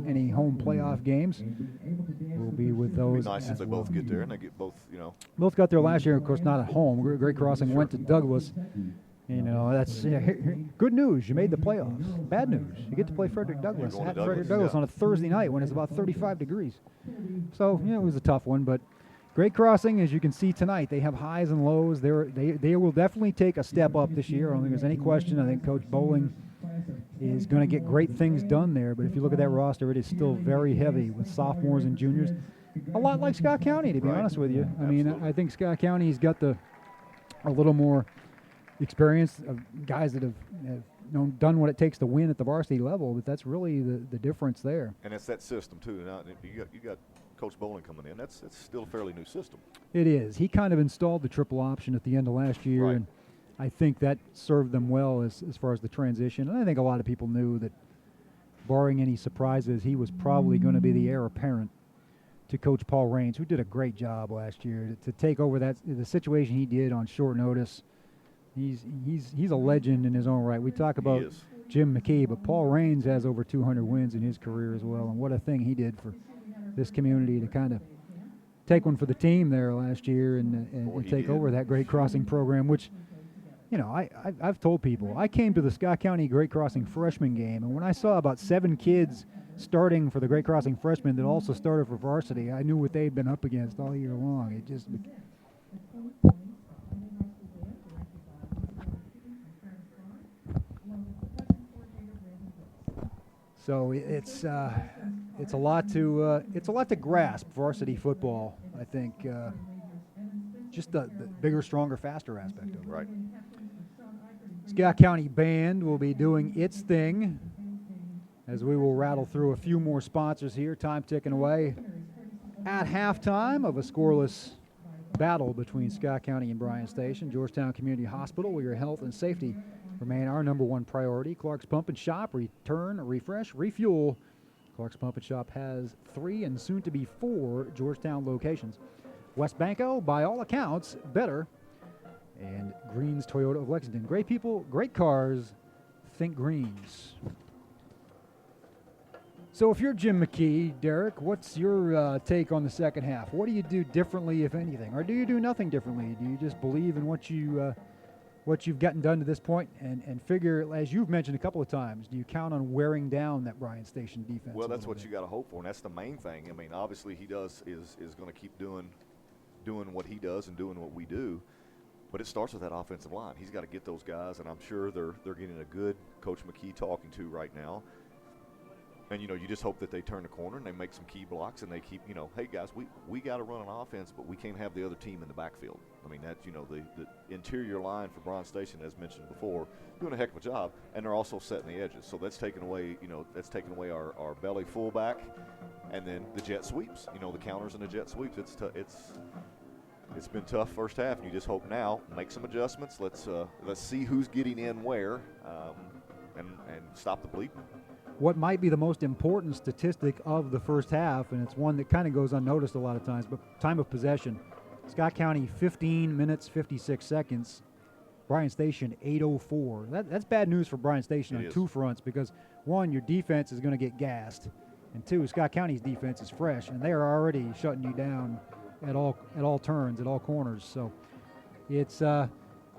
any home playoff games, we'll be with those. It'd be nice if they both get there and they get both, you know. Both got there last year, of course, not at home. Great Crossing went to Douglas. You know, that's good news. You made the playoffs. Bad news. You get to play Frederick Douglass at Frederick Douglass on a Thursday night when it's about 35 degrees. So, you know, it was a tough one, but Great Crossing, as you can see tonight, they have highs and lows. They will definitely take a step up this year. I don't think there's any question. I think Coach Bowling is going to get great things done there. But if you look at that roster, it is still very heavy with sophomores and juniors. A lot like Scott County, to be honest with you. I mean, I think Scott County's got a little more experience of guys that have done what it takes to win at the varsity level, but that's really the difference there. And it's that system too. Now you got Coach Bowling coming in. It's still a fairly new system. It is. He kind of installed the triple option at the end of last year, and I think that served them well as far as the transition. And I think a lot of people knew that, barring any surprises, he was probably going to be the heir apparent to Coach Paul Raines, who did a great job last year to take over the situation he did on short notice. He's a legend in his own right. We talk about Jim McKee, but Paul Raines has over 200 wins in his career as well, and what a thing he did for this community to kind of take one for the team there last year and take over that Great Crossing program, which, you know, I've told people, I came to the Scott County Great Crossing freshman game, and when I saw about 7 kids starting for the Great Crossing freshmen that also started for varsity, I knew what they'd been up against all year long. It just... So it's a lot to grasp, varsity football. I think just the bigger, stronger, faster aspect of it. Right. Scott County Band will be doing its thing as we will rattle through a few more sponsors here. Time ticking away at halftime of a scoreless battle between Scott County and Bryan Station. Georgetown Community Hospital, where your health and safety remain our #1 priority. Clark's Pump and Shop, return, refresh, refuel. Clark's Pump and Shop has 3 and soon to be 4 Georgetown locations. West Banco, by all accounts, better. And Greens Toyota of Lexington. Great people, great cars, think Greens. So if you're Jim McKee, Derek, what's your take on the second half? What do you do differently, if anything? Or do you do nothing differently? Do you just believe in what you've gotten done to this point and figure, as you've mentioned a couple of times, do you count on wearing down that Bryan Station defense? Well, that's what you got to hope for, and that's the main thing. I mean, obviously he is going to keep doing what he does and doing what we do, but it starts with that offensive line. He's got to get those guys, and I'm sure they're getting a good Coach McKee talking to right now. And, you know, you just hope that they turn the corner and they make some key blocks and they keep, you know, hey, guys, we got to run an offense, but we can't have the other team in the backfield. I mean, that's, you know, the interior line for Bryan Station, as mentioned before, doing a heck of a job, and they're also setting the edges. So that's taking away, you know, our belly fullback and then the jet sweeps, you know, the counters and the jet sweeps. It's been tough first half, and you just hope now, make some adjustments. Let's see who's getting in where and stop the bleeding. What might be the most important statistic of the first half, and it's one that kind of goes unnoticed a lot of times, but time of possession. Scott County 15 minutes, 56 seconds. Bryan Station 8:04. That's bad news for Bryan Station on 2 fronts because, 1, your defense is going to get gassed, and 2, Scott County's defense is fresh, and they are already shutting you down at all turns, at all corners. So it's I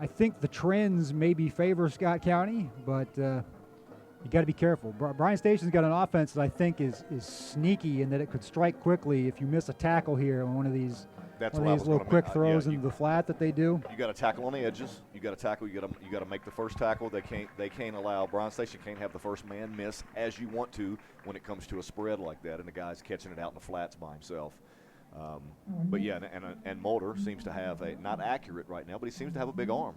think the trends maybe favor Scott County, but you got to be careful. Bryan Station's got an offense that I think is sneaky in that it could strike quickly if you miss a tackle here on one of these little quick throws into the flat that they do. You got to tackle on the edges. You got to tackle. You got to make the first tackle. They can't allow Bryan Station can't have the first man miss as you want to when it comes to a spread like that, and the guy's catching it out in the flats by himself. But yeah, and Mulder seems to have not accurate right now, but he seems to have a big arm.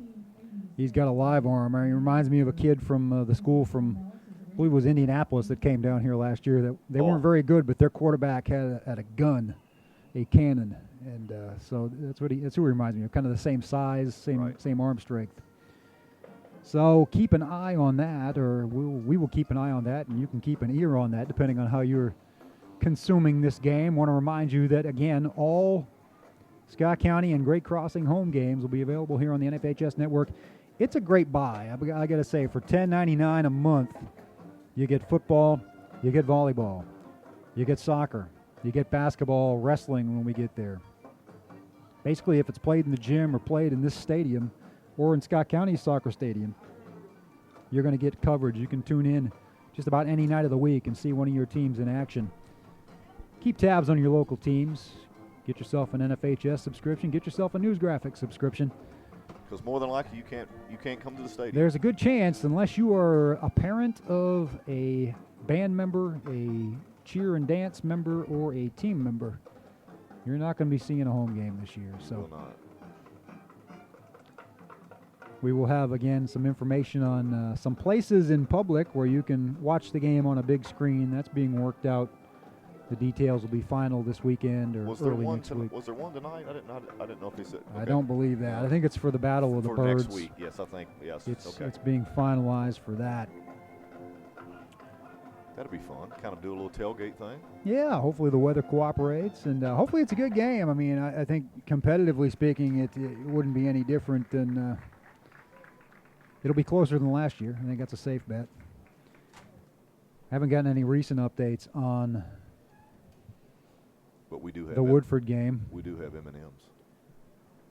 He's got a live arm. I mean, he reminds me of a kid from the school from, I believe it was Indianapolis, that came down here last year. That they weren't very good, but their quarterback had a gun, a cannon, and so that's who he reminds me of. Kind of the same size, same arm strength. So keep an eye on that, or we will keep an eye on that, and you can keep an ear on that, depending on how you're consuming this game, want to remind you that, again, all Scott County and Great Crossing home games will be available here on the NFHS Network. It's a great buy. I got to say, for $10.99 a month, you get football, you get volleyball, you get soccer, you get basketball, wrestling when we get there. Basically, if it's played in the gym or played in this stadium or in Scott County's soccer stadium, you're going to get coverage. You can tune in just about any night of the week and see one of your teams in action. Keep tabs on your local teams. Get yourself an NFHS subscription. Get yourself a News Graphics subscription. Because more than likely, you can't come to the stadium. There's a good chance, unless you are a parent of a band member, a cheer and dance member, or a team member, you're not going to be seeing a home game this year. So Will not. we will have, again, some information on some places in public where you can watch the game on a big screen. That's being worked out. The details will be final this weekend or early next week. Was there one tonight? I didn't know if they said. I don't believe that. I think it's for the Battle of the Birds. For next week, yes, I think. Yes, It's being finalized for that. That'll be fun. Kind of do a little tailgate thing. Yeah, hopefully the weather cooperates, and hopefully it's a good game. I mean, I think competitively speaking, it wouldn't be any different than. It'll be closer than last year. I think that's a safe bet. Haven't gotten any recent updates on. But we do have the Woodford game. We do have M&Ms.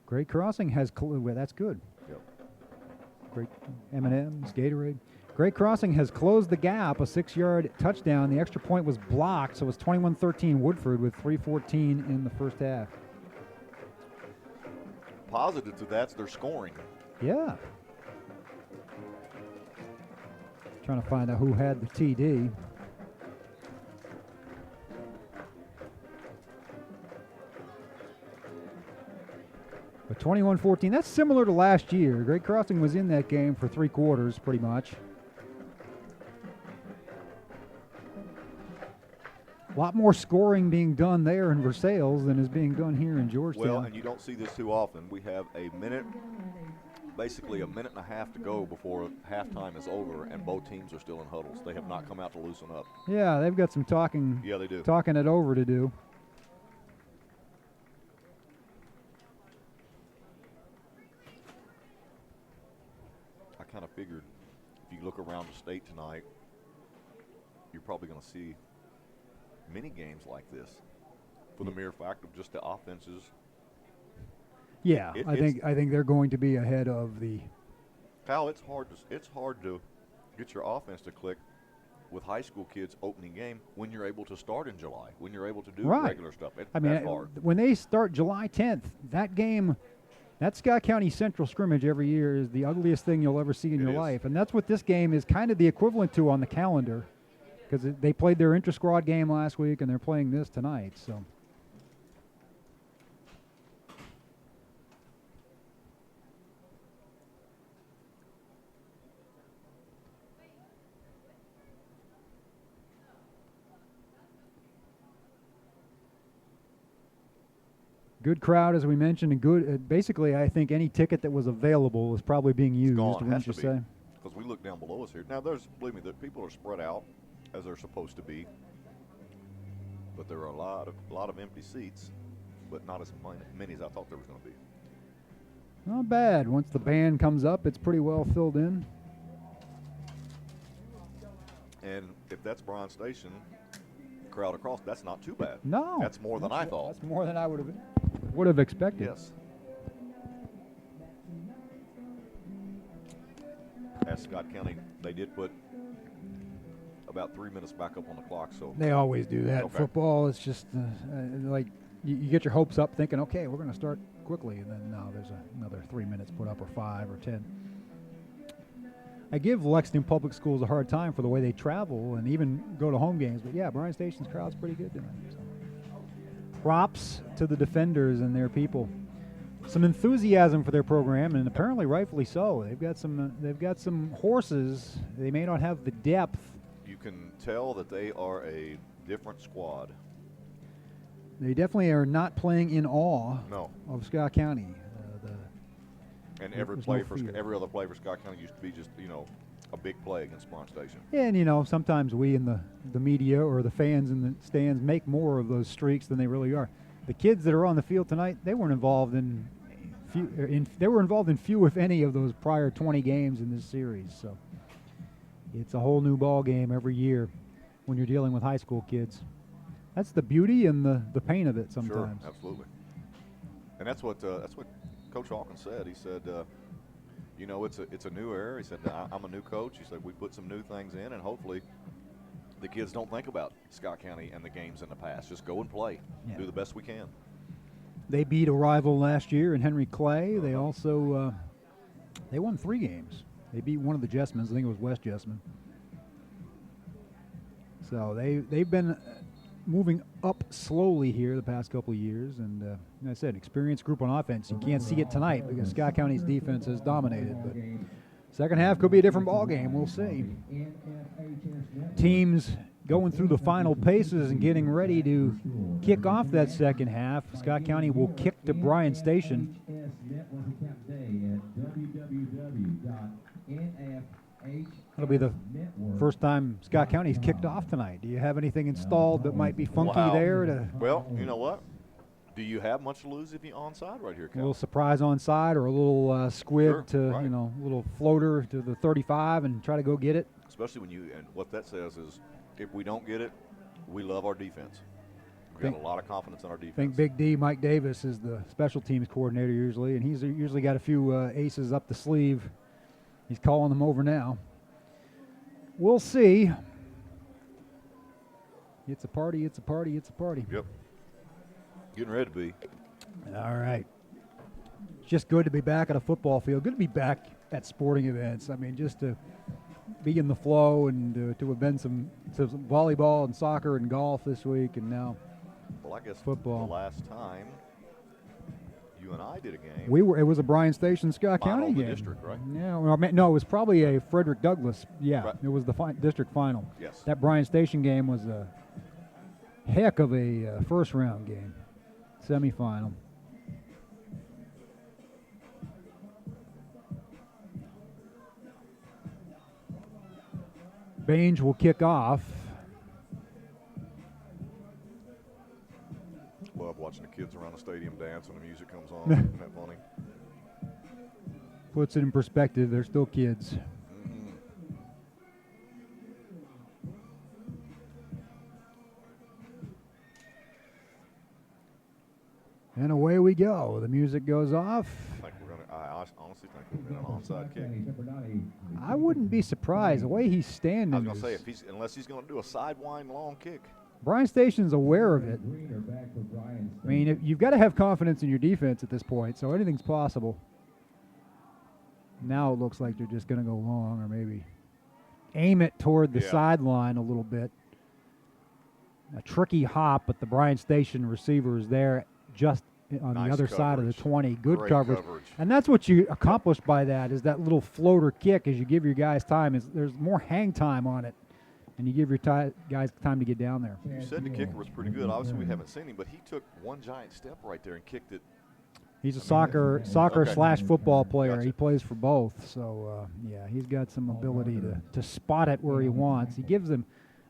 Great Crossing has. Well, that's good. Yep. Great M&Ms, Gatorade. Great Crossing has closed the gap, a 6-yard touchdown. The extra point was blocked, so it's 21-13 Woodford with 3:14 in the first half. Positive to that's their scoring. Yeah. Trying to find out who had the TD. But 21-14, that's similar to last year. Great Crossing was in that game for 3 quarters, pretty much. A lot more scoring being done there in Versailles than is being done here in Georgetown. Well, and you don't see this too often. We have basically a minute and a half to go before halftime is over, and both teams are still in huddles. They have not come out to loosen up. Yeah, they've got some talking. Yeah, they do. Talking it over to do. I kind of figured if you look around the state tonight, you're probably going to see many games like this for the mere fact of just the offenses. Yeah, I think they're going to be ahead of the. Kal, it's hard to get your offense to click with high school kids opening game when you're able to start in July, when you're able to do regular stuff. That's hard. When they start July 10th, that game, that Scott County Central scrimmage every year is the ugliest thing you'll ever see in your life, and that's what this game is kind of the equivalent to on the calendar, because they played their inter-squad game last week and they're playing this tonight. So. Good crowd, as we mentioned, and good. Basically, I think any ticket that was available is probably being used. Wouldn't you say? Because we look down below us here. Now, believe me, the people are spread out as they're supposed to be, but there are a lot of empty seats, but not as many as I thought there was going to be. Not bad. Once the band comes up, it's pretty well filled in. And if that's Bryan Station, crowd across, that's not too bad. No, that's more than I thought. That's more than I would have expected. Yes. As Scott County, they did put about 3 minutes back up on the clock. So they always do that. Okay. Football is just like you get your hopes up, thinking, okay, we're going to start quickly, and then no, there's another 3 minutes put up, or 5 or 10. I give Lexington Public Schools a hard time for the way they travel and even go to home games, but yeah, Bryan Station's crowd's pretty good tonight. So. Props to the Defenders and their people. Some enthusiasm for their program, and apparently rightfully so. They've got some horses. They may not have the depth. You can tell that they are a different squad. They definitely are not playing in awe of Scott County. And every other play for Scott County used to be just, a big play against Bryan Station. And, sometimes we in the media or the fans in the stands make more of those streaks than they really are. The kids that are on the field tonight, they weren't involved in few, if any, of those prior 20 games in this series. So it's a whole new ball game every year when you're dealing with high school kids. That's the beauty and the pain of it sometimes. Sure, absolutely. And that's what Coach Hawkins said. He said, it's a new era. He said, I'm a new coach. He said, we put some new things in, and hopefully the kids don't think about Scott County and the games in the past. Just go and play. Yeah. Do the best we can. They beat a rival last year in Henry Clay. They also they won 3 games. They beat one of the Jessmans. I think it was West Jessman. So they've been moving up slowly here the past couple of years. And like I said, experienced group on offense. You can't see it tonight because Scott County's defense has dominated. But second half could be a different ball game. We'll see. Teams going through the final paces and getting ready to kick off that second half. Scott County will kick to Bryan Station. It'll be the first time Scott County's kicked off tonight. Do you have anything installed that might be funky there? Well, you know what? Do you have much to lose if you're onside right here, Kal? A little surprise onside or a little squib Sure, to, right. a little floater to the 35 and try to go get it? Especially and what that says is if we don't get it, we love our defense. We've got a lot of confidence in our defense. I think Big D, Mike Davis, is the special teams coordinator usually, and he's usually got a few aces up the sleeve. He's calling them over now. We'll see. It's a party, it's a party, it's a party. Yep. Getting ready to be. All right. It's just good to be back at a football field. Good to be back at sporting events. I mean, just to be in the flow and to have been some volleyball and soccer and golf this week, and now I guess football. The last time you and I did a game. It was a Bryan Station Scott County the game. district, right? Yeah, well, no, it was probably a Frederick Douglass. Yeah, right. It was the district final. Yes. That Bryan Station game was a heck of a first round game, semifinal. Baines will kick off. Love watching the kids around the stadium dance when the music comes on. Isn't that funny? Puts it in perspective. They're still kids. Mm-hmm. And away we go. The music goes off. I honestly think we're going to an onside kick. I wouldn't be surprised the way he's standing. I was going to say, unless he's going to do a sidewind long kick. Bryan Station's aware of it. I mean, you've got to have confidence in your defense at this point, so anything's possible. Now it looks like they're just going to go long or maybe aim it toward the sideline a little bit. A tricky hop, but the Bryan Station receiver is there just on the other side of the 20. Good coverage. And that's what you accomplish by that is that little floater kick as you give your guys time. There's more hang time on it, and you give your guys time to get down there. You said the kicker was pretty good. Obviously, we haven't seen him, but he took one giant step right there and kicked it. He's a soccer/football player. Gotcha. He plays for both. So, he's got some ability to spot it where he wants. He gives them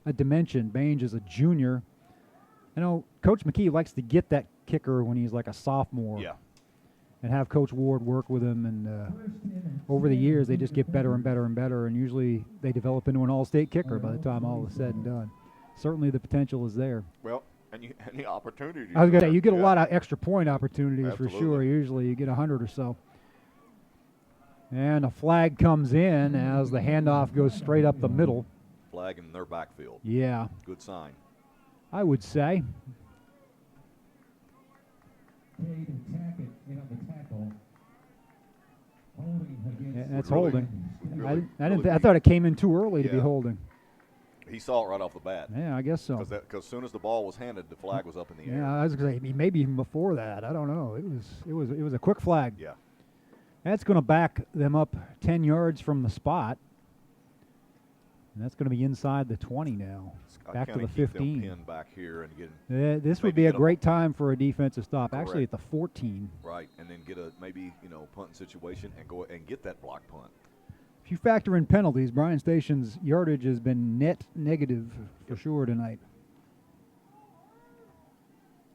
a dimension. Baines is a junior. Coach McKee likes to get that kicker when he's like a sophomore. Yeah. And have Coach Ward work with him. And over the years, they just get better and better and better. And usually they develop into an all-state kicker by the time all is said and done. Certainly the potential is there. Well, and the opportunity. I was going to say, you get a lot of extra point opportunities for Absolutely. sure. Usually you get 100 or so. And a flag comes in as the handoff goes straight up the middle. Flag in their backfield. Yeah, Good sign. I would say. Yeah, that's Really- holding. really- I thought it came in too early to be Yeah. holding. He saw it right off the bat. Yeah, I guess so. Because as soon as the ball was handed, the flag was up in the air. Yeah, I was going to say maybe even before that. I don't know. It was a quick flag. Yeah. That's going to back them up 10 yards from the spot. And that's going to be inside the 20 now. Scott Back to County the keep them 15. pinned back here and get This would maybe be a get 'em- great time for a defensive stop. Actually, at Correct. the 14. right, and then get a maybe punting situation and go and get that block punt. If you factor in penalties, Bryan Station's yardage has been net negative for sure tonight.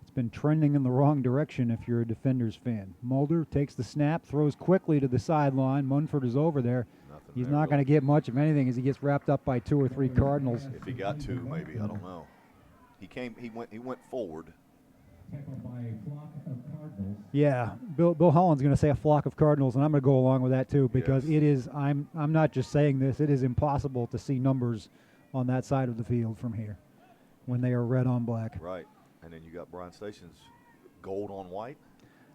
It's been trending in the wrong direction if you're a Defenders fan. Mulder takes the snap, throws quickly to the sideline. Munford is over there. He's not going to get much of anything as he gets wrapped up by 2 or 3 Cardinals. If he got 2, maybe, I don't know. He went forward. Tackled by a flock of Cardinals. Yeah, Bill Holland's going to say a flock of Cardinals, and I'm going to go along with that too, because Yes. it is. I'm not just saying this. It is impossible to see numbers on that side of the field from here when they are red on black. Right. And then you got Bryan Station's gold on white.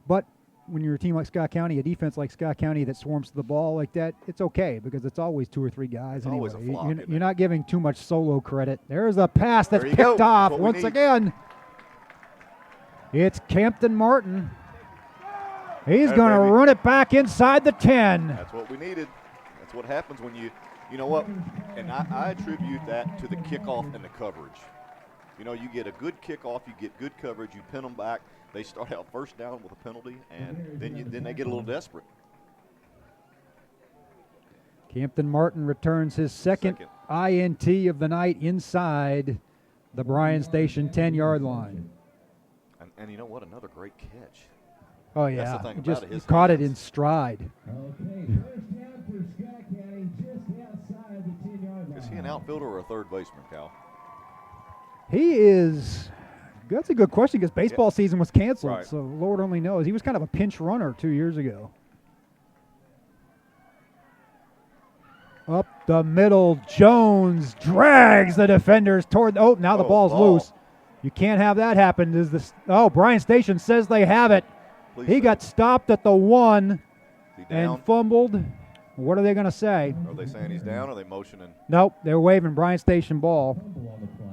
But when you're a team like Scott County, a defense like Scott County that swarms to the ball like that, it's okay because it's always 2 or 3 guys It's anyway. always a flock, isn't You're it? not giving too much solo credit. There's a pass that's There you picked go. off That's what we once need. again. It's Campton Martin. He's Hey, going to baby. run it back inside the 10. That's what we needed. That's what happens when you know what? And I attribute that to the kickoff and the coverage. You know, you get a good kickoff, you get good coverage, you pin them back. They start out first down with a penalty, and then they get a little desperate. Campton Martin returns his second INT of the night inside the Bryan Station 10-yard line. And you know what? Another great catch. Oh, That's yeah. the thing He about just it, his caught it hands. in stride. Okay, first down for Scott County, just outside the 10-yard line. Is he an outfielder or a third baseman, Cal? He is. That's a good question because baseball season was canceled, Right. so Lord only knows. He was kind of a pinch runner 2 years ago. Up the middle, Jones drags the defenders toward. Oh, now the ball's ball. loose. You can't have that happen. Is this? Oh, Bryan Station says they have it. Please He say. got stopped at the 1 Is he down? and fumbled. What are they going to say? Are they saying he's down or are they motioning? Nope, they're waving Bryan Station ball. Fumble on the play.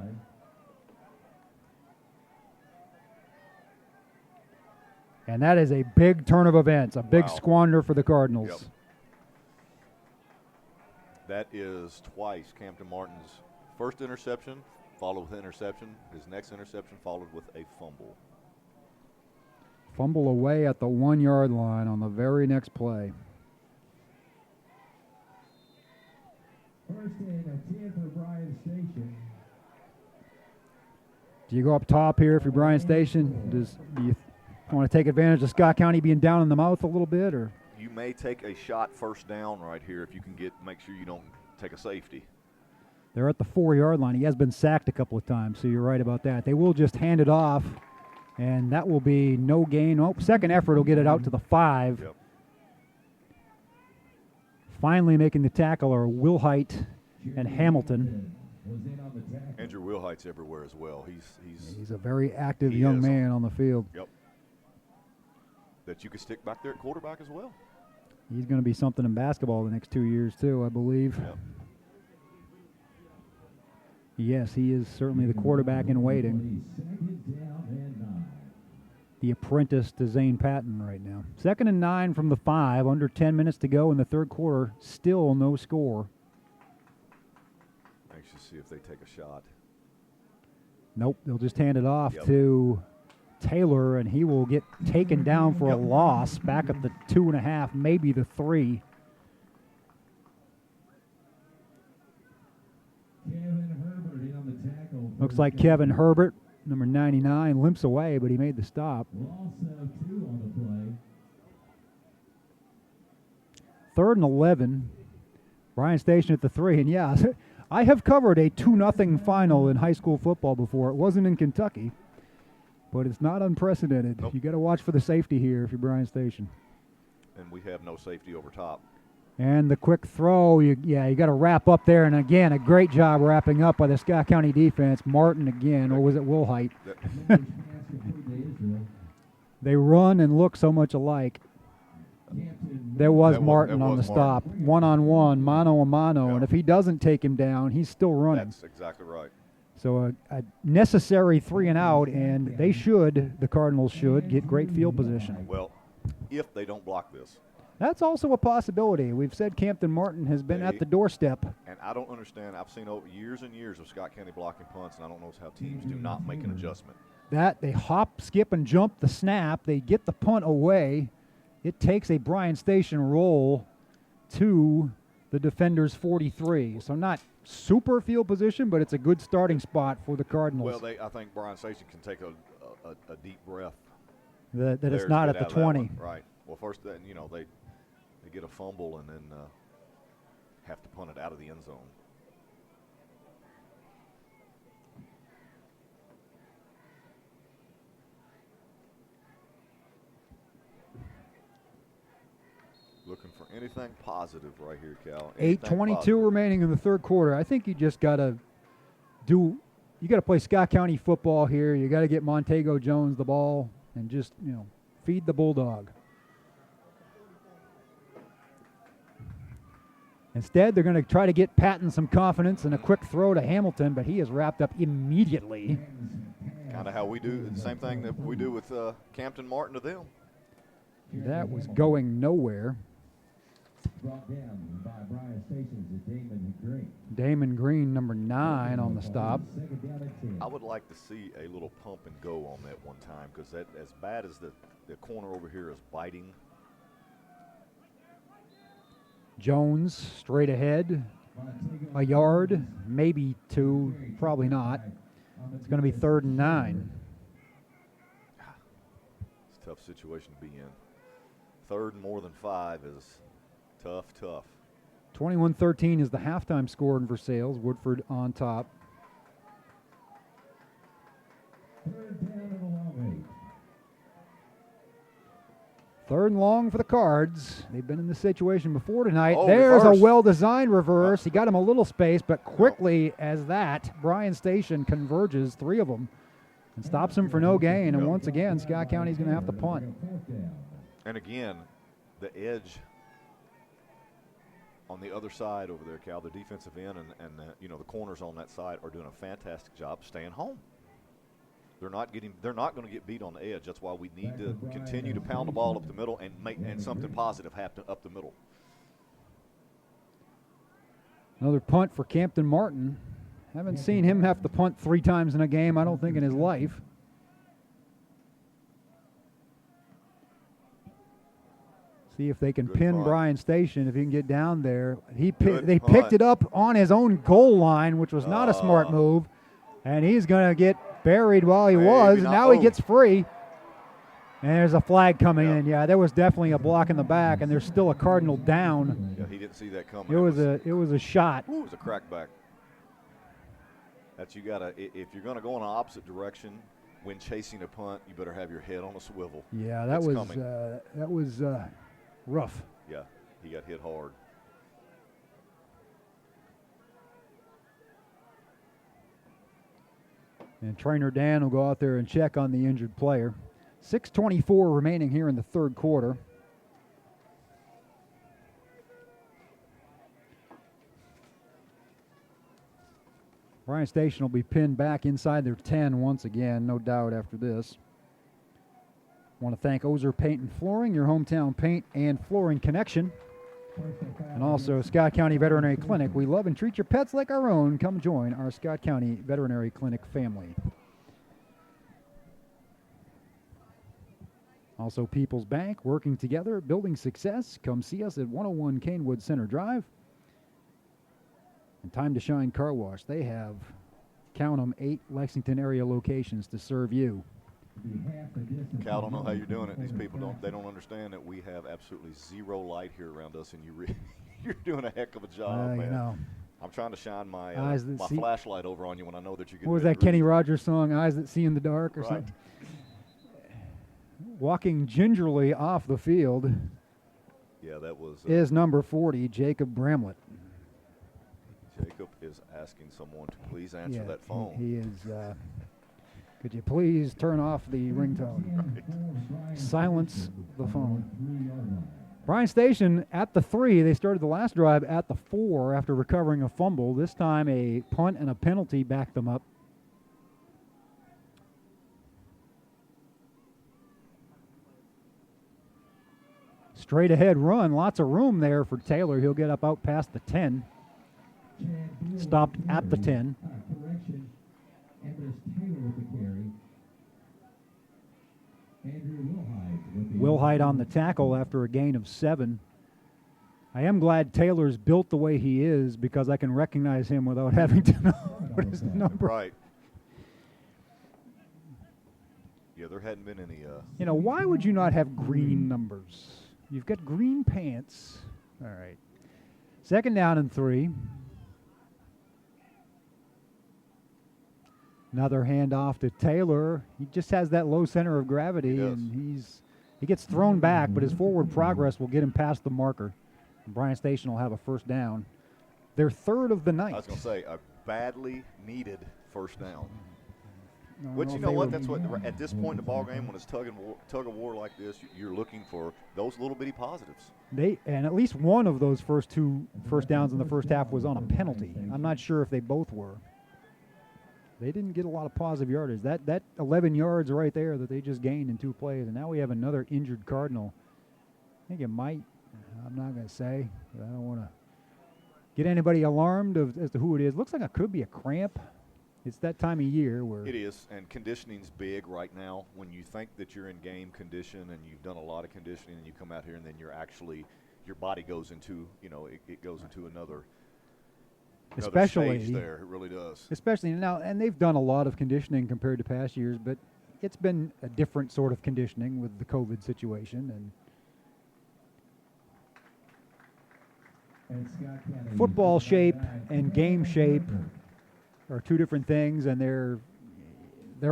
And that is a big turn of events, a big Wow. squander for the Cardinals. Yep. That is twice Campton Martin's first interception, followed with interception. His next interception followed with a fumble. Fumble away at the 1-yard line on the very next play. First and 10 for Bryan Station. Do you go up top here if you're Bryan Station? Do you want to take advantage of Scott County being down in the mouth a little bit, or? You may take a shot first down right here if you can make sure you don't take a safety. They're at the 4-yard line. He has been sacked a couple of times, so you're right about that. They will just hand it off, and that will be no gain. Oh, second effort will get it out to the 5. Yep. Finally making the tackle are Wilhite and Hamilton. Was in on the tackle. Andrew Wilhite's everywhere as well. He's a very active He young is. man on the field. Yep. That you could stick back there at quarterback as well. He's going to be something in basketball the next 2 years, too, I believe. Yep. Yes, he is certainly the quarterback in waiting. Second down and 9. The apprentice to Zane Patton right now. 2nd and 9 from the 5, under 10 minutes to go in the third quarter. Still no score. Anxious to see if they take a shot. Nope, they'll just hand it off Yep. to Taylor, and he will get taken down for a Yep. loss back at the 2.5, maybe the 3. Kevin Herbert in on the tackle. for Looks like Scott Kevin County. Herbert, number 99, limps away, but he made the stop. Loss of 2 on the play. 3rd and 11. Bryan Station at the 3, and yeah, I have covered a 2-0 final in high school football before. It wasn't in Kentucky, but it's not unprecedented. Nope. You got to watch for the safety here if you're Bryan Station. And we have no safety over top. And the quick throw, you got to wrap up there. And again, a great job wrapping up by the Scott County defense. Martin again, or was it Wilhite? That, Numbers pass complete to Israel. They run and look so much alike. Captain There was That was- Martin that on the was stop, Martin. one-on-one, mano-a-mano. Yeah. And if he doesn't take him down, he's still running. that's exactly right. So a necessary 3 and out, and the Cardinals should, get great field position. Well, if they don't block this. That's also a possibility. We've said Campton Martin has been at They- the doorstep. And I don't understand. I've seen over years and years of Scott County blocking punts, and I don't know how teams do not make an adjustment. That they hop, skip, and jump the snap. They get the punt away. It takes a Bryan Station roll to the the Defenders 43. So not super field position, but it's a good starting spot for the Cardinals. Well, I think Bryan Station can take a deep breath. That there it's to not get at the out of that 20. one. Right. Well, first, then, they get a fumble and then have to punt it out of the end zone. Looking for anything positive right here, Cal. 8:22 remaining in the third quarter. I think you just got to play Scott County football here. You got to get Montego Jones the ball and just, feed the Bulldog. Instead, they're going to try to get Patton some confidence and a quick throw to Hamilton, but he is wrapped up immediately. Kind of how we do the same thing that we do with Campton Martin to them. That was going nowhere. Brought down by Bryan Station's Damon Green. Damon Green, number 9 on the stop. Second down and 10. I would like to see a little pump and go on that one time, because that, as bad as the corner over here is biting. Jones straight ahead, a yard, maybe 2, probably not. It's going to be 3rd and 9. It's a tough situation to be in. 3rd and more than 5 is tough. 21-13 is the halftime score in Versailles. Woodford on top. Third down and a long 8. 3rd and long for the Cards. They've been in this situation before tonight. Oh, There's reverse. a well-designed reverse. He got him a little space, but quickly as that, Bryan Station converges 3 of them and stops him for no gain. And once again, Scott County's going to have to punt. Fourth down. And again, the edge on the other side over there, Cal, the defensive end and the corners on that side are doing a fantastic job staying home. They're not going to get beat on the edge. That's why we need to continue to pound the ball up the middle and something positive happen up the middle. Another punt for Campton Martin. Haven't seen him have to punt 3 times in a game, I don't think, in his life. See if they can Good pin punt. Bryan Station, if he can get down there. They Good picked punt. it up on his own goal line, which was not a smart move. And he's going to get buried while he Maybe was. not. Now he Oh. gets free. And there's a flag coming Yeah. in. Yeah, there was definitely a block in the back, and there's still a Cardinal down. Yeah, he didn't see that coming. It was a shot. Ooh, it was a crackback. That you gotta, if you're gonna go in an opposite direction when chasing a punt, you better have your head on a swivel. Yeah, that It's was coming. rough. Yeah, he got hit hard. And trainer Dan will go out there and check on the injured player. 6:24 remaining here in the third quarter. Bryan Station will be pinned back inside their 10 once again, no doubt after this. Want to thank Ozer Paint and Flooring, your hometown paint and flooring connection. And also Scott County Veterinary Clinic. We love and treat your pets like our own. Come join our Scott County Veterinary Clinic family. Also People's Bank, working together, building success. Come see us at 101 Canewood Center Drive. And Time to Shine Car Wash. They have, count them, 8 Lexington area locations to serve you. Cal, I don't know how you're doing it. These people don't understand that we have absolutely zero light here around us, and you're doing a heck of a job, man. You know. I'm trying to shine my Eyes that see. flashlight over on you when I know that you're getting. What was ready that to Kenny reach. Rogers song, Eyes That See in the Dark or Right. something? Walking gingerly off the field Yeah, that was. is number 40, Jacob Bramlett. Jacob is asking someone to please answer that phone. He is. Could you please turn off the ringtone? Silence the phone. Bryan Station at the 3. They started the last drive at the 4 after recovering a fumble. This time a punt and a penalty backed them up. Straight ahead run. Lots of room there for Taylor. He'll get up out past the 10. Stopped at the 10. Correction. Empress Taylor with the carry. Andrew Wilhide with the Wilhide on the tackle after a gain of 7. I am glad Taylor's built the way he is because I can recognize him without having to know what his number. Right. Yeah, there hadn't been any. You know, why would you not have green numbers? You've got green pants. All right. 2nd down and 3. Another handoff to Taylor. He just has that low center of gravity, and he gets thrown back, but his forward progress will get him past the marker. Bryan Station will have a 1st down. Their 3rd of the night. I was going to say, a badly needed 1st down. Which, you know what? That's what, at this point in the ballgame, when it's tug of war like this, you're looking for those little bitty positives. And at least one of those first 2 1st downs in the first half was on a penalty. I'm not sure if they both were. They didn't get a lot of positive yardage. That 11 yards right there that they just gained in 2 plays, and now we have another injured Cardinal. I think it might. I'm not going to say. But I don't want to get anybody alarmed as to who it is. Looks like it could be a cramp. It's that time of year where it is, and conditioning's big right now. When you think that you're in game condition and you've done a lot of conditioning, and you come out here and then you're actually, your body goes into, it goes into another stage there. It really does. Especially now, and they've done a lot of conditioning compared to past years, but it's been a different sort of conditioning with the COVID situation. And football shape and game shape are 2 different things, and they're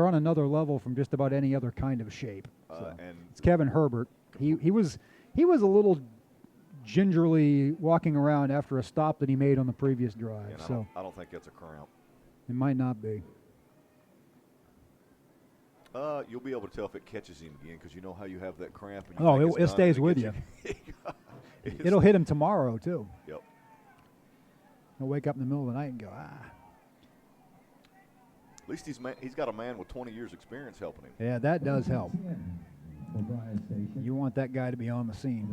on another level from just about any other kind of shape. And it's Kevin Herbert. He was a little gingerly walking around after a stop that he made on the previous drive. So I don't think that's a cramp. It might not be. You'll be able to tell if it catches him again because you know how you have that cramp. And it stays with you. It'll hit him tomorrow too. Yep. He'll wake up in the middle of the night and go, At least he's got a man with 20 years experience helping him. Yeah, that does help. You want that guy to be on the scene.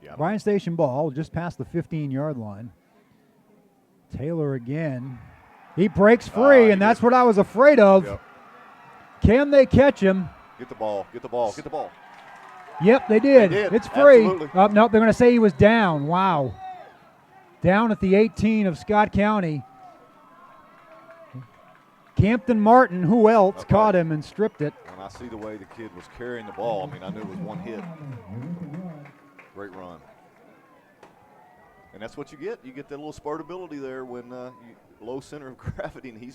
Yeah, Bryan Station ball just past the 15-yard line. Taylor again. He breaks free, and that's what I was afraid of. Yep. Can they catch him? Get the ball. Get the ball. Get the ball. Yep, they did. It's free. Absolutely. Oh, no, they're going to say he was down. Wow. Down at the 18 of Scott County. Campton Martin, who else, caught him and stripped it. When I see the way the kid was carrying the ball, I knew it was one hit. Great run. And that's what you get. You get that little spurtability there when low center of gravity, and he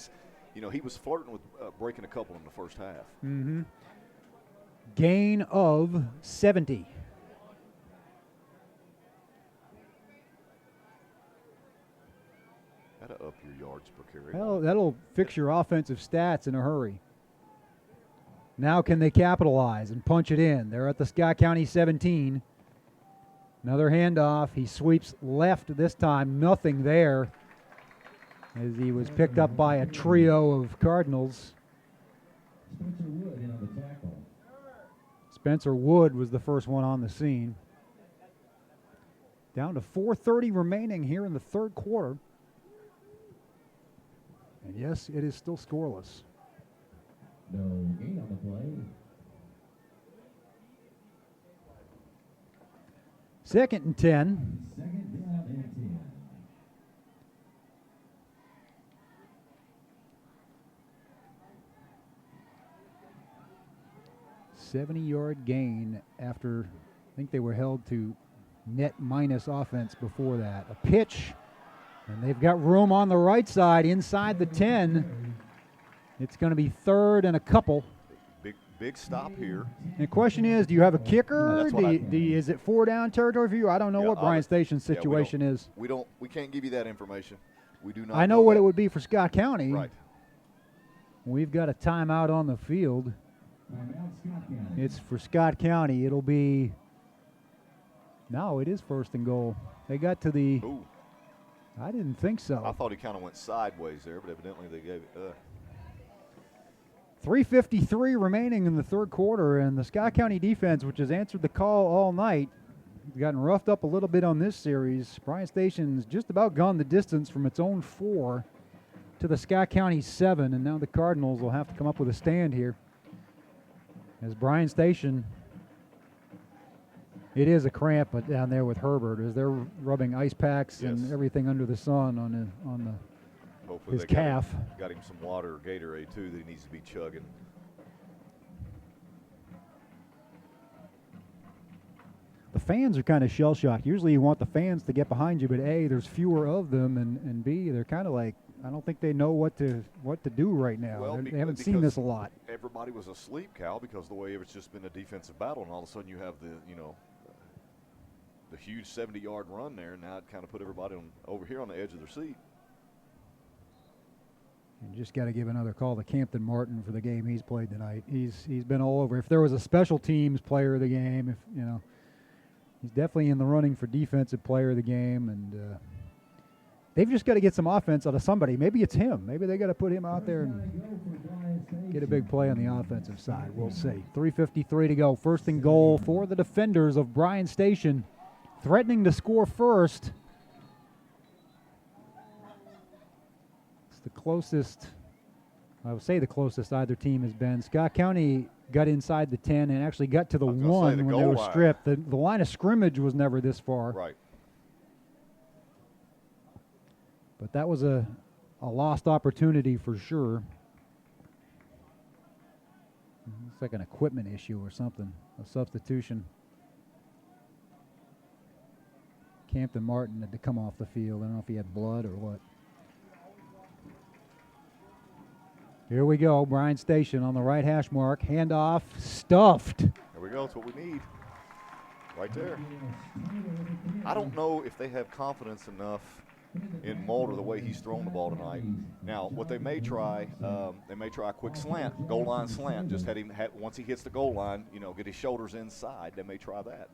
was flirting with breaking a couple in the first half. Mm-hmm. Gain of 70. That'll up your yards per carry. Well, that'll fix your offensive stats in a hurry. Now can they capitalize and punch it in? They're at the Scott County 17. Another handoff. He sweeps left this time. Nothing there as he was picked up by a trio of Cardinals. Spencer Wood was the first one on the scene. Down to 4:30 remaining here in the 3rd quarter. And yes, it is still scoreless. No gain on the play. 2nd and 10. 2nd down and 10. $70-yard gain after, I think they were held to net minus offense before that. A pitch, and they've got room on the right side inside the 10. It's going to be 3rd and a couple. Big stop here. And the question is, do you have a kicker? Is it 4-down territory for you? I don't know what Bryan Station's situation is. We can't give you that information. We do not. I know what it would be for Scott County. Right. We've got a timeout on the field. It's for Scott County. It'll be. No, it is 1st and goal. They got to the. Ooh. I didn't think so. I thought he kind of went sideways there, but evidently they gave it. 3:53 remaining in the 3rd quarter, and the Scott County defense, which has answered the call all night, has gotten roughed up a little bit on this series. Bryan Station's just about gone the distance from its own 4 to the Scott County 7, and now the Cardinals will have to come up with a stand here. As Bryan Station It is a cramp, but down there with Herbert, as they're rubbing ice packs and Yes. everything under the sun on Hopefully his they calf. got him some water or Gatorade too that he needs to be chugging. The fans are kind of shell-shocked. Usually you want the fans to get behind you, but A, there's fewer of them, and B, they're kind of like, I don't think they know what to do right now. Well, They haven't seen this a lot. Everybody was asleep, Cal, because the way it's just been a defensive battle, and all of a sudden you have the huge 70-yard run there, and now it kind of put everybody over here on the edge of their seat. You just got to give another call to Campton Martin for the game he's played tonight. He's been all over. If there was a special teams player of the game, he's definitely in the running for defensive player of the game, and they've just got to get some offense out of somebody. Maybe it's him. Maybe they got to put him out there and get a big play on the offensive side. We'll see. 3:53 to go. First and goal for the defenders of Bryan Station, threatening to score first. It's the closest, I would say the closest either team has been. Scott County got inside the 10 and actually got to the 1 when they were stripped. The line of scrimmage was never this far. Right. But that was a lost opportunity for sure. It's like an equipment issue or something, a substitution. Campton Martin had to come off the field. I don't know if he had blood or what. Here we go, Bryan Station on the right hash mark. Handoff, stuffed. There we go. That's what we need. Right there. I don't know if they have confidence enough in Mulder the way he's thrown the ball tonight. Now, what they may try a quick slant, goal line slant. Just once he hits the goal line, get his shoulders inside. They may try that.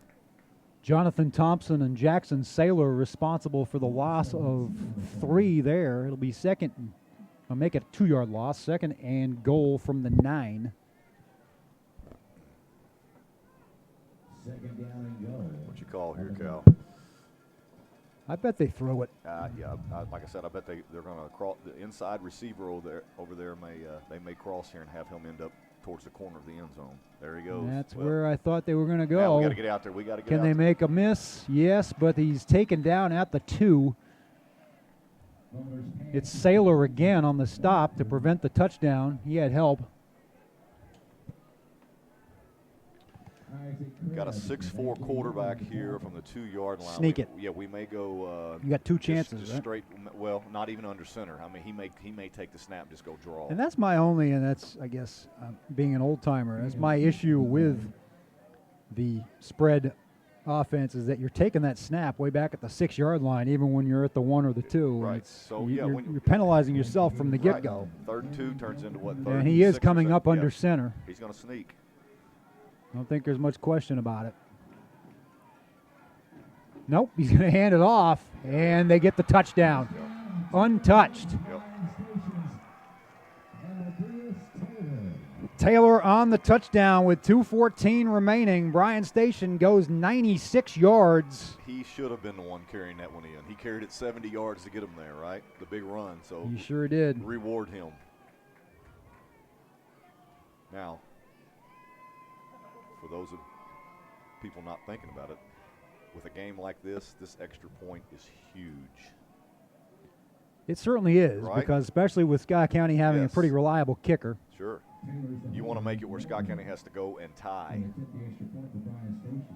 Jonathan Thompson and Jackson Saylor responsible for the loss of 3 there. It'll be second. I'll make it a 2-yard loss. Second and goal from the 9. Second down and goal. What you call here, Cal? I bet they throw it. Yeah. Like I said, I bet they're going to cross the inside receiver over there. May cross here and have him end up towards the corner of the end zone. There he goes. That's where I thought they were going to go. Now we got to get out there. We got to get out Can they there. make a miss? Yes, but he's taken down at the 2. It's Saylor again on the stop to prevent the touchdown. He had help. Got a 6'4" quarterback here from the 2-yard line. Sneak it. Yeah, we may go. You got 2 chances, just right? straight. Well, not even under center. I mean, he may take the snap, just go draw. And that's my only, and that's, I guess, being an old timer, that's my issue with the spread offense is that you're taking that snap way back at the 6-yard line, even when you're at the 1 or the 2. Right. So you're penalizing yourself from the get-go. Right. 3rd and 2 turns into what? And he is coming up under center. He's going to sneak. I don't think there's much question about it. Nope, he's going to hand it off, and they get the touchdown. Yep. Untouched. Yep. Taylor on the touchdown with 2:14 remaining. Bryan Station goes 96 yards. He should have been the one carrying that one in. He carried it 70 yards to get him there, right? The big run. So He sure did. Reward him. Now, for those of people not thinking about it, with a game like this extra point is huge. It certainly is, Right? because especially with Scott County having Yes. a pretty reliable kicker. Sure. You want to make it where Scott County has to go and tie.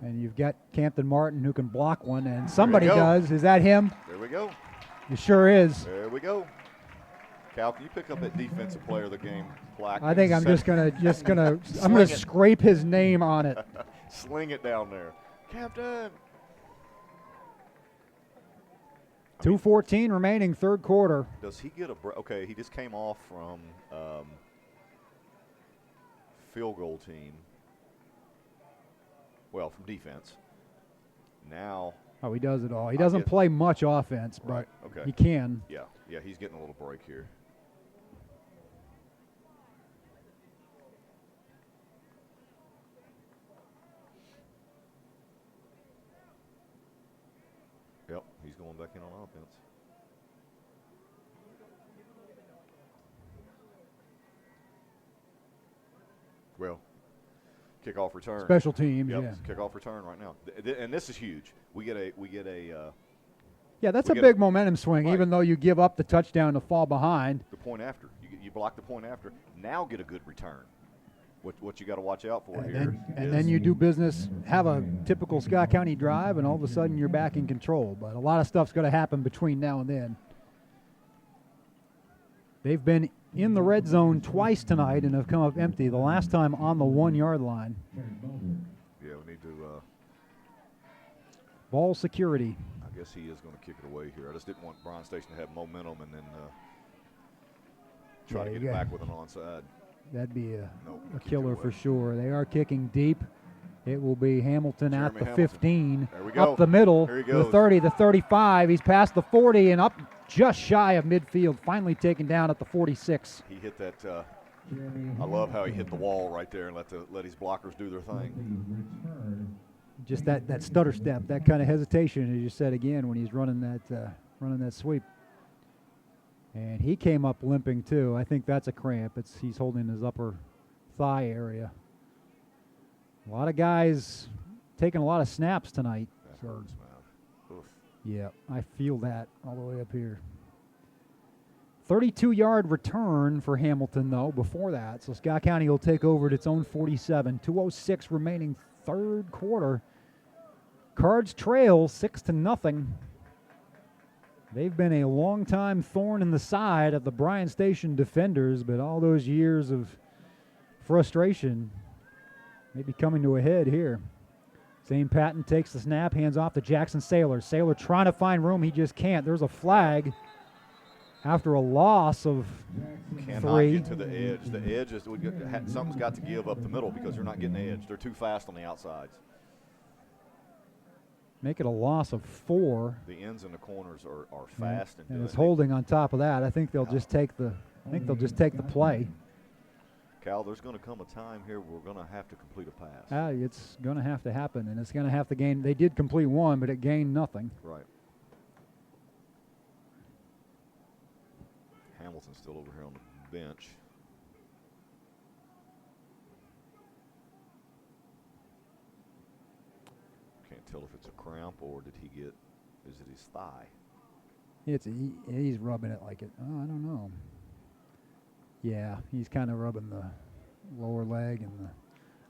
And you've got Campton Martin who can block one, and somebody go. does. Is that him? There we go. It sure is. There we go. Cal, can you pick up that defensive player of the game plaque? I think I'm Send- just gonna I'm Sling gonna it. scrape his name on it. Sling it down there. Captain. 2:14 remaining, third quarter. Does he get a break? Okay, he just came off from field goal team. Well, from defense. Now. Oh, he does it all. He doesn't play much offense, but Right, okay. he can. Yeah, he's getting a little break here. Yep, he's going back in on offense. Well, Kickoff return. Special teams, Yep, yeah. kickoff return right now. And this is huge. We get a Yeah, that's we a get big momentum swing, right. even though you give up the touchdown to fall behind. the point after. You block the point after. Now get a good return. What you got to watch out for here. And then you do business, have a typical Scott County drive, and all of a sudden you're back in control. But a lot of stuff's going to happen between now and then. They've been in the red zone twice tonight and have come up empty, the last time on the 1-yard line. Yeah, we need to. Ball security. I guess he is going to kick it away here. I just didn't want Bryan Station to have momentum and then try to get it back with an onside. That'd be a Nope, killer for sure. They are kicking deep. It will be Hamilton at the Hamilton. 15. There we go. Up the middle, Here he the goes. 30, the 35. He's past the 40 and up just shy of midfield, finally taken down at the 46. He hit that. I love how he hit the wall right there and let his blockers do their thing. Just that stutter step, that kind of hesitation, as you said again, when he's running that sweep. And he came up limping too. I think that's a cramp. He's holding his upper thigh area. A lot of guys taking a lot of snaps tonight. That hurts, man. Oof. Yeah, I feel that all the way up here. 32-yard return for Hamilton, though, before that. So Scott County will take over at its own 47. 2:06 remaining third quarter. Cards trail 6-0. They've been a long-time thorn in the side of the Bryan Station Defenders, but all those years of frustration may be coming to a head here. Zane Patton takes the snap, hands off to Jackson Saylor. Saylor trying to find room. He just can't. There's a flag after a loss of Cannot 3. get to the edge. The edge is something's got to give up the middle because they're not getting the edge. They're too fast on the outsides. Make it a loss of 4. The ends and the corners are fast and And good. it's holding on top of that. I think they'll just take the play. Cal, there's going to come a time here where we're going to have to complete a pass. It's going to have to happen, and it's going to have to gain. They did complete one, but it gained nothing. Right. Hamilton's still over here on the bench. Can't tell if it's a cramp or is it his thigh? He's rubbing it like it. Oh, I don't know. Yeah, he's kind of rubbing the lower leg and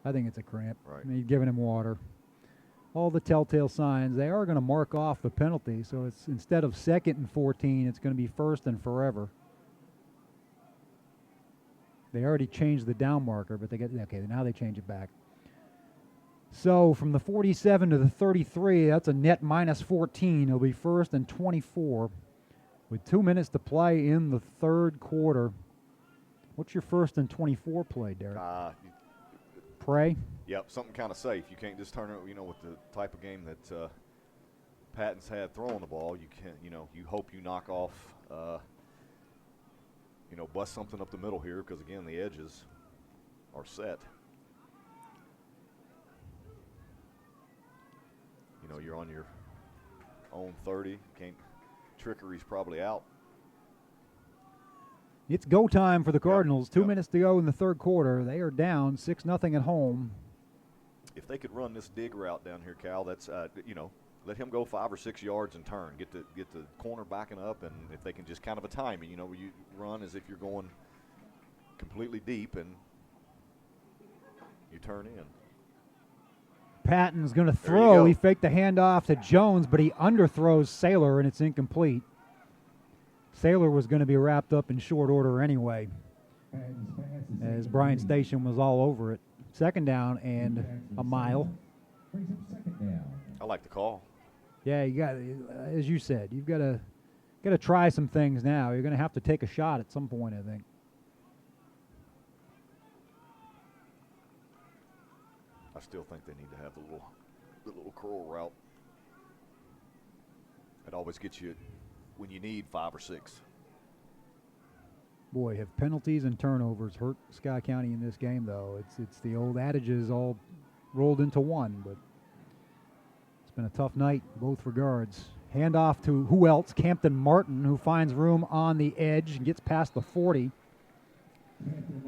I think it's a cramp. Right. He's giving him water. All the telltale signs. They are going to mark off the penalty, so it's instead of 2nd and 14, it's going to be 1st and forever. They already changed the down marker, but now they change it back. So from the 47 to the 33, that's a net minus 14. It'll be 1st and 24 with 2 minutes to play in the third quarter. What's your 1st and 24 play, Derek? Pray? Yep, something kind of safe. You can't just turn it, with the type of game that Patton's had throwing the ball. You can't, you hope you knock off, bust something up the middle here because, again, the edges are set. You're on your own 30. Trickery's probably out. It's go time for the Cardinals. 2 Yep. minutes to go in the third quarter. They are down 6-0 at home. If they could run this dig route down here, Cal, that's let him go 5 or 6 yards and turn. Get the corner backing up, and if they can just kind of a timing, where you run as if you're going completely deep and you turn in. Patton's going to There you throw. go. He faked the handoff to Jones, but he underthrows Saylor, and it's incomplete. Saylor was going to be wrapped up in short order anyway, as Bryan Station was all over it. 2nd down and a mile. I like the call. Yeah, you got, as you said, you've got to try some things now. You're going to have to take a shot at some point, I think. I still think they need to have the little curl route. It always gets you when you need 5 or 6. Boy, have penalties and turnovers hurt Scott County in this game, though. It's the old adages all rolled into one, but it's been a tough night in both regards. Handoff to who else? Campton Martin, who finds room on the edge and gets past the 40.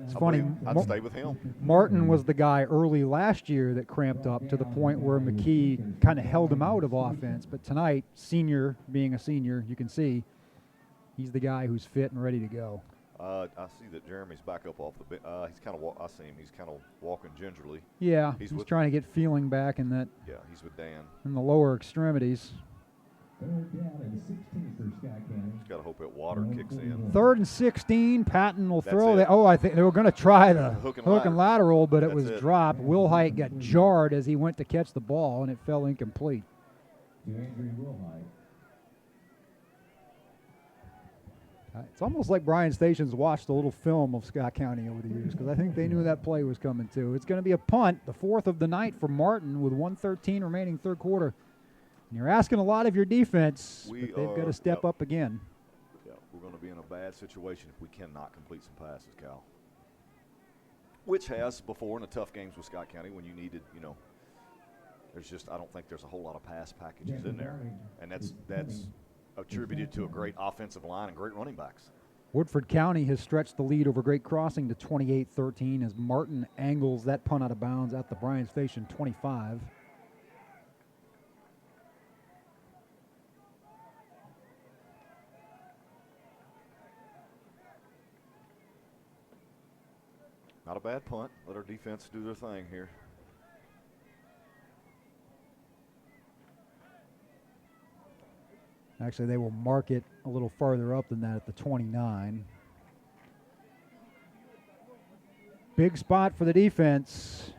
It's funny. I'd stay with him. Martin was the guy early last year that cramped up to the point where McKee kind of held him out of offense. But tonight, senior, being a senior, you can see he's the guy who's fit and ready to go. I see that Jeremy's back up off the bench. He's kind of. I see him. He's kind of walking gingerly. Yeah, he's trying to get feeling back in that. Yeah, he's with Dan. In the lower extremities. 3rd down and 16 for Scott County. Just got to hope that water kicks in. 3rd and 16. Patton will That's throw. it. I think they were going to try the hook and lateral, but it was it. dropped. Will Height got jarred as he went to catch the ball, and it fell incomplete. To Andrew Wilhite. It's almost like Bryan Station's watched a little film of Scott County over the years, because I think they knew that play was coming too. It's going to be a punt, the 4th of the night for Martin with 1:13 remaining third quarter. And you're asking a lot of your defense, but they've got to step up again. Yeah, we're going to be in a bad situation if we cannot complete some passes, Cal. Which has before in the tough games with Scott County when you needed, I don't think there's a whole lot of pass packages in there. And that's attributed to a great offensive line and great running backs. Woodford County has stretched the lead over Great Crossing to 28-13 as Martin angles that punt out of bounds at the Bryan Station 25. Not a bad punt. Let our defense do their thing here. Actually, they will mark it a little farther up than that at the 29. Big spot for the defense.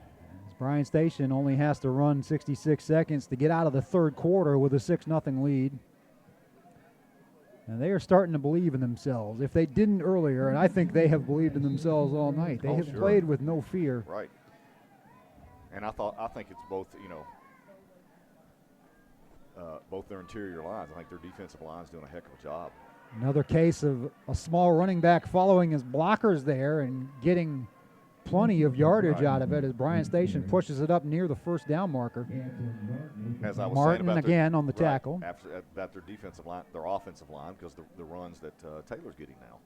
Bryan Station only has to run 66 seconds to get out of the third quarter with a 6-0 lead. And they are starting to believe in themselves. If they didn't earlier, and I think they have believed in themselves all night, they have played with no fear. Right. And I think it's both, both their interior lines. I think their defensive line's doing a heck of a job. Another case of a small running back following his blockers there and getting plenty of yardage out of it as Bryan Station pushes it up near the first down marker. As I was Martin saying about again on the tackle. About their defensive line, their offensive line, because the runs that Taylor's getting now.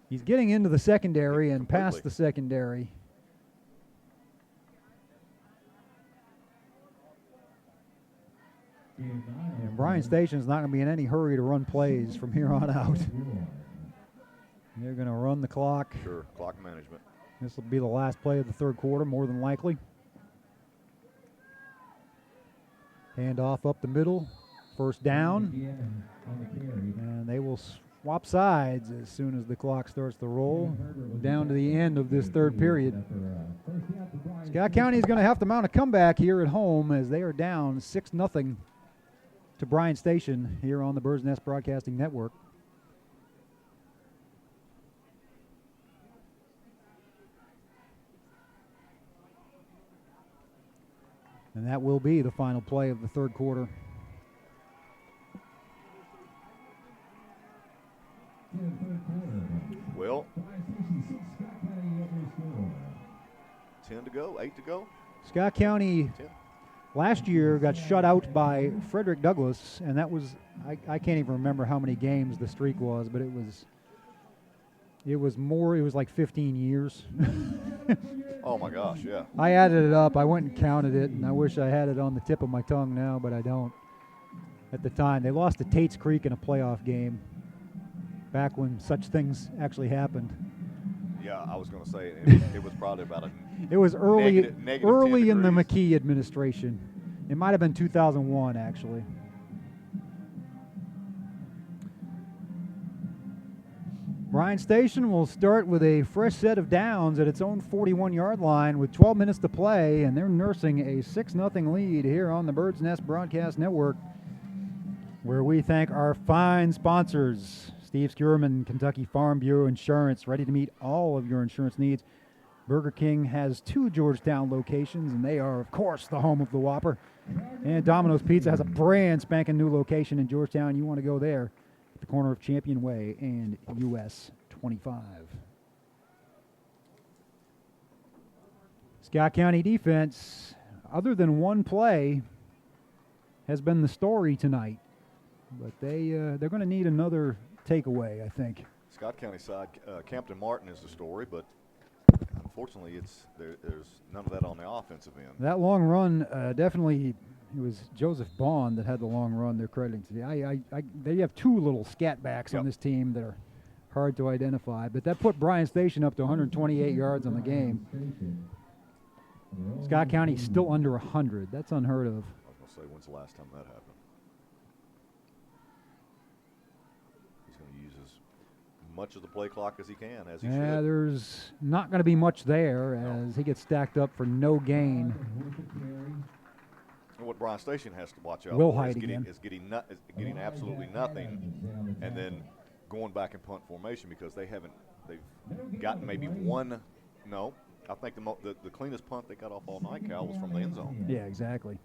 He's getting into the secondary and past the secondary. And Bryan Station's not going to be in any hurry to run plays from here on out. They're going to run the clock. Sure, clock management. This will be the last play of the third quarter, more than likely. Hand off up the middle. First down. And they will swap sides as soon as the clock starts to roll down to the end of this third period. Scott County is going to have to mount a comeback here at home as they are down 6-0 to Bryan Station here on the Bird's Nest Broadcasting Network. And that will be the final play of the third quarter. Well, 10 to go, 8 to go. Scott County 10. Last year got shut out by Frederick Douglass, and that was, I can't even remember how many games the streak was, but it was like 15 years. Oh my gosh, yeah. I added it up. I went and counted it, and I wish I had it on the tip of my tongue now, but I don't. At the time, they lost to Tate's Creek in a playoff game back when such things actually happened. Yeah, I was going to say it was probably about a It was early negative early in the 10 McKee administration. It might have been 2001, actually. Bryan Station will start with a fresh set of downs at its own 41-yard line with 12 minutes to play, and they're nursing a 6-0 lead here on the Bird's Nest Broadcast Network, where we thank our fine sponsors, Steve Skurman, Kentucky Farm Bureau Insurance, ready to meet all of your insurance needs. Burger King has 2 Georgetown locations, and they are, of course, the home of the Whopper. And Domino's Pizza has a brand spanking new location in Georgetown. You want to go there at the corner of Champion Way and US 25. Scott County defense, other than one play, has been the story tonight. But they're going to need another takeaway, I think. Scott County side, Campton Martin is the story, but unfortunately, there's none of that on the offensive end. That long run, definitely, it was Joseph Bond that had the long run they're crediting to. They have two little scat backs on this team that are hard to identify, but that put Bryan Station up to 128 yards on the game. Scott County still under 100. That's unheard of. I was going to say, when's the last time that happened? He's going to use as much of the play clock as he can, as he should. Yeah, there's not going to be much there as he gets stacked up for no gain. And what Bryan Station has to watch out Will for hide is getting absolutely nothing, and then going back in punt formation because they've gotten maybe one. No, I think the cleanest punt they got off all night, Kal, was from the end zone. Yeah, exactly.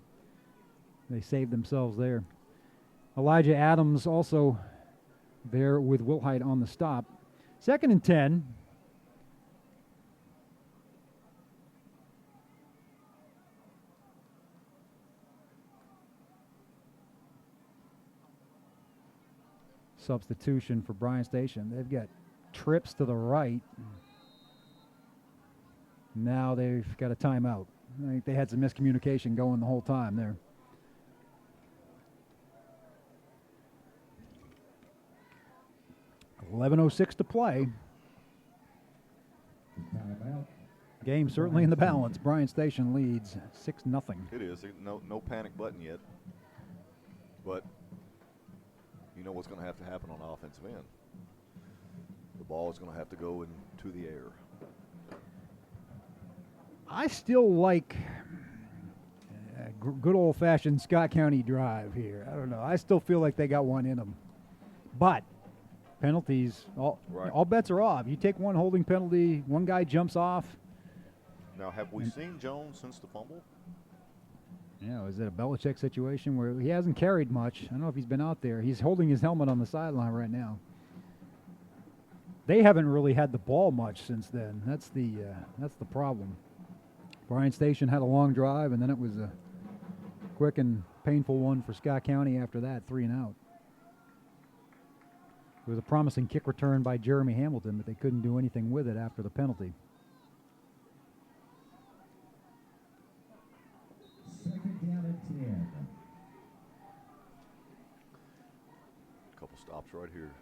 They saved themselves there. Elijah Adams also there with Wilhite on the stop. 2nd and 10. Substitution for Bryan Station. They've got trips to the right. Now they've got a timeout. I think they had some miscommunication going the whole time there. .11:06 to play. Game certainly in the balance. Bryan Station leads 6-0. It is. No panic button yet. But you know what's going to have to happen on the offensive end. The ball is going to have to go into the air. I still like good old-fashioned Scott County drive here. I don't know. I still feel like they got one in them. But penalties, all bets are off. You take one holding penalty, one guy jumps off. Now, have we seen Jones since the fumble? Yeah, is it a Belichick situation where he hasn't carried much? I don't know if he's been out there. He's holding his helmet on the sideline right now. They haven't really had the ball much since then. That's the problem. Bryan Station had a long drive, and then it was a quick and painful one for Scott County after that, 3 and out. It was a promising kick return by Jeremy Hamilton, but they couldn't do anything with it after the penalty. Second down and 10. Couple stops right here.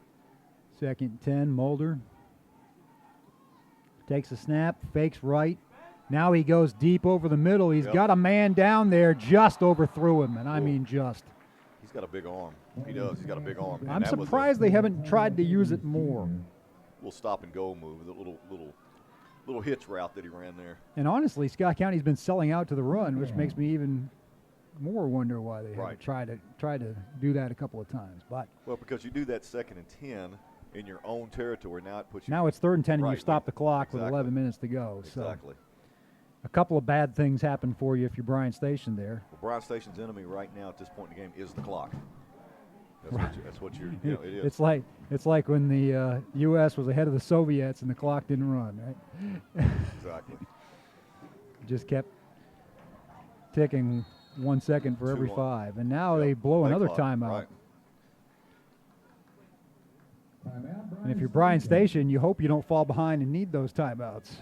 2nd and 10, Mulder takes a snap, fakes right. Now he goes deep over the middle. He's got a man down there, just overthrew him, and I mean just. He's got a big arm. He does. He's got a big arm. I'm surprised they haven't tried to use it more. Little stop and go move, the little hitch route that he ran there. And honestly, Scott County's been selling out to the run, which makes me even more wonder why they haven't tried to do that a couple of times. But because you do that 2nd and 10 in your own territory, now it puts you. Now it's 3rd and 10, and you stop the clock with 11 minutes to go. Exactly. So a couple of bad things happen for you if you're Bryan Station there. Well, Bryan Station's enemy right now at this point in the game is the clock. That's what you're. You know, it is. It's like when the U.S. was ahead of the Soviets and the clock didn't run, right? Exactly. Just kept ticking 1 second for every 5, and now they blow another timeout. Right. And if you're Bryan Station, you hope you don't fall behind and need those timeouts.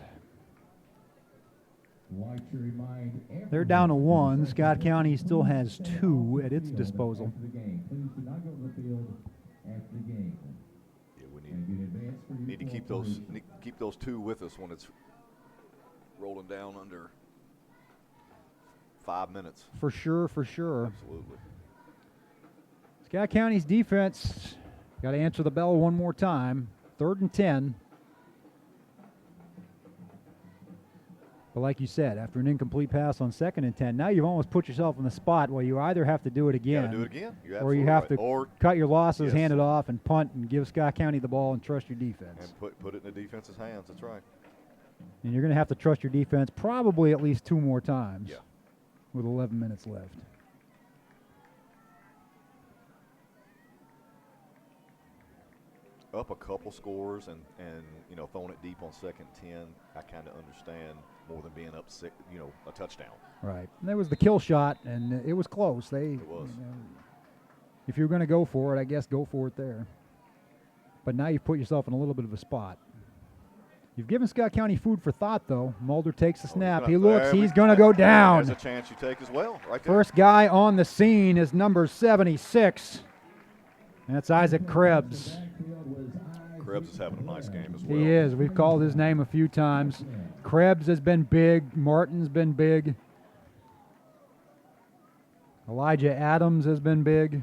They're down to 1. Scott County still has 2 at its disposal. Yeah, we need to keep those 2 with us when it's rolling down under 5 minutes. For sure, for sure. Absolutely. Scott County's defense got to answer the bell one more time. 3rd and 10. But like you said, after an incomplete pass on 2nd and 10, now you've almost put yourself in the spot where you either have to do it again, or you have to cut your losses, hand it off, and punt and give Scott County the ball and trust your defense. And put it in the defense's hands. That's right. And you're going to have to trust your defense probably at least 2 more times. Yeah. With 11 minutes left. Up a couple scores and throwing it deep on 2nd and 10, I kind of understand more than being up a touchdown. Right. And there was the kill shot, and it was close. It was. If you're going to go for it, I guess go for it there. But now you've put yourself in a little bit of a spot. You've given Scott County food for thought, though. Mulder takes the snap. He looks. He's going to go down. There's a chance you take as well, right there. First guy on the scene is number 76. That's Isaac Krebs. Krebs is having a nice game as well. He is. We've called his name a few times. Krebs has been big. Martin's been big. Elijah Adams has been big.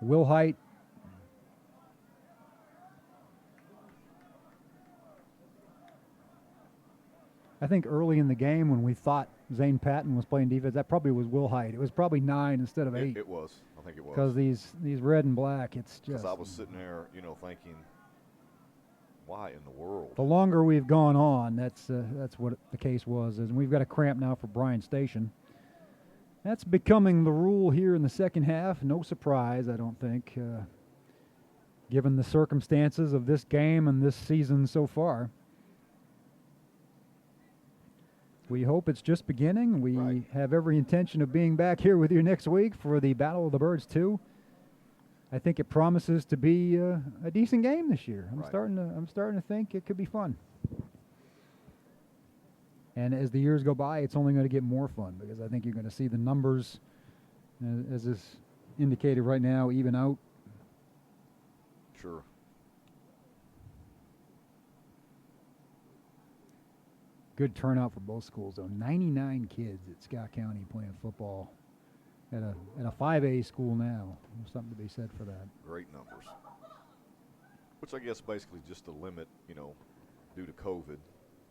Wilhite. I think early in the game when we thought Zane Patton was playing defense, that probably was Wilhite. It was probably 9 instead of 8. It was. I think it was. Because these red and black, it's just. Because I was sitting there, thinking, why in the world? The longer we've gone on, that's what the case was. And we've got a cramp now for Bryan Station. That's becoming the rule here in the second half. No surprise, I don't think, given the circumstances of this game and this season so far. We hope it's just beginning. We have every intention of being back here with you next week for the Battle of the Birds 2. I think it promises to be a decent game this year. I'm starting to think it could be fun. And as the years go by, it's only going to get more fun because I think you're going to see the numbers, as is indicated right now, even out. Sure. Good turnout for both schools, though. 99 kids at Scott County playing football at a 5A school now. There's something to be said for that. Great numbers. Which I guess basically just a limit, due to COVID.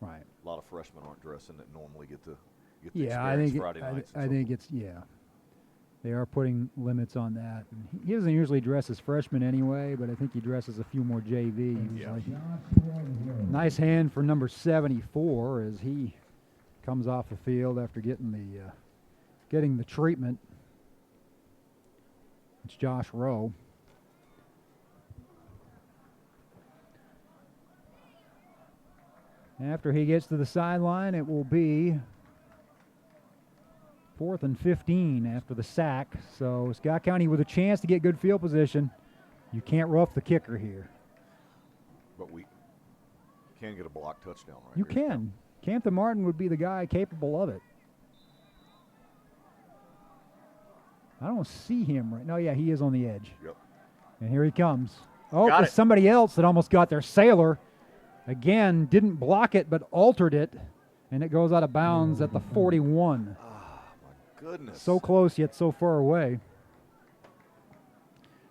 Right. A lot of freshmen aren't dressing that normally get to Yeah, Friday nights. I think it's They are putting limits on that. And he doesn't usually dress as freshman anyway, but I think he dresses a few more JV usually. Yeah. Nice hand for number 74 as he comes off the field after getting the treatment. It's Josh Rowe. After he gets to the sideline, it will be 4th and 15 after the sack. So Scott County with a chance to get good field position. You can't rough the kicker here. But we can get a block touchdown right You here. can. Camden Martin would be the guy capable of it. I don't see him right now. Yeah, he is on the edge. Yep. And here he comes. Oh, Got there's it. somebody else that almost got their Sailor. Again, didn't block it, but altered it. And it goes out of bounds at the 41. Oh, my goodness. So close, yet so far away.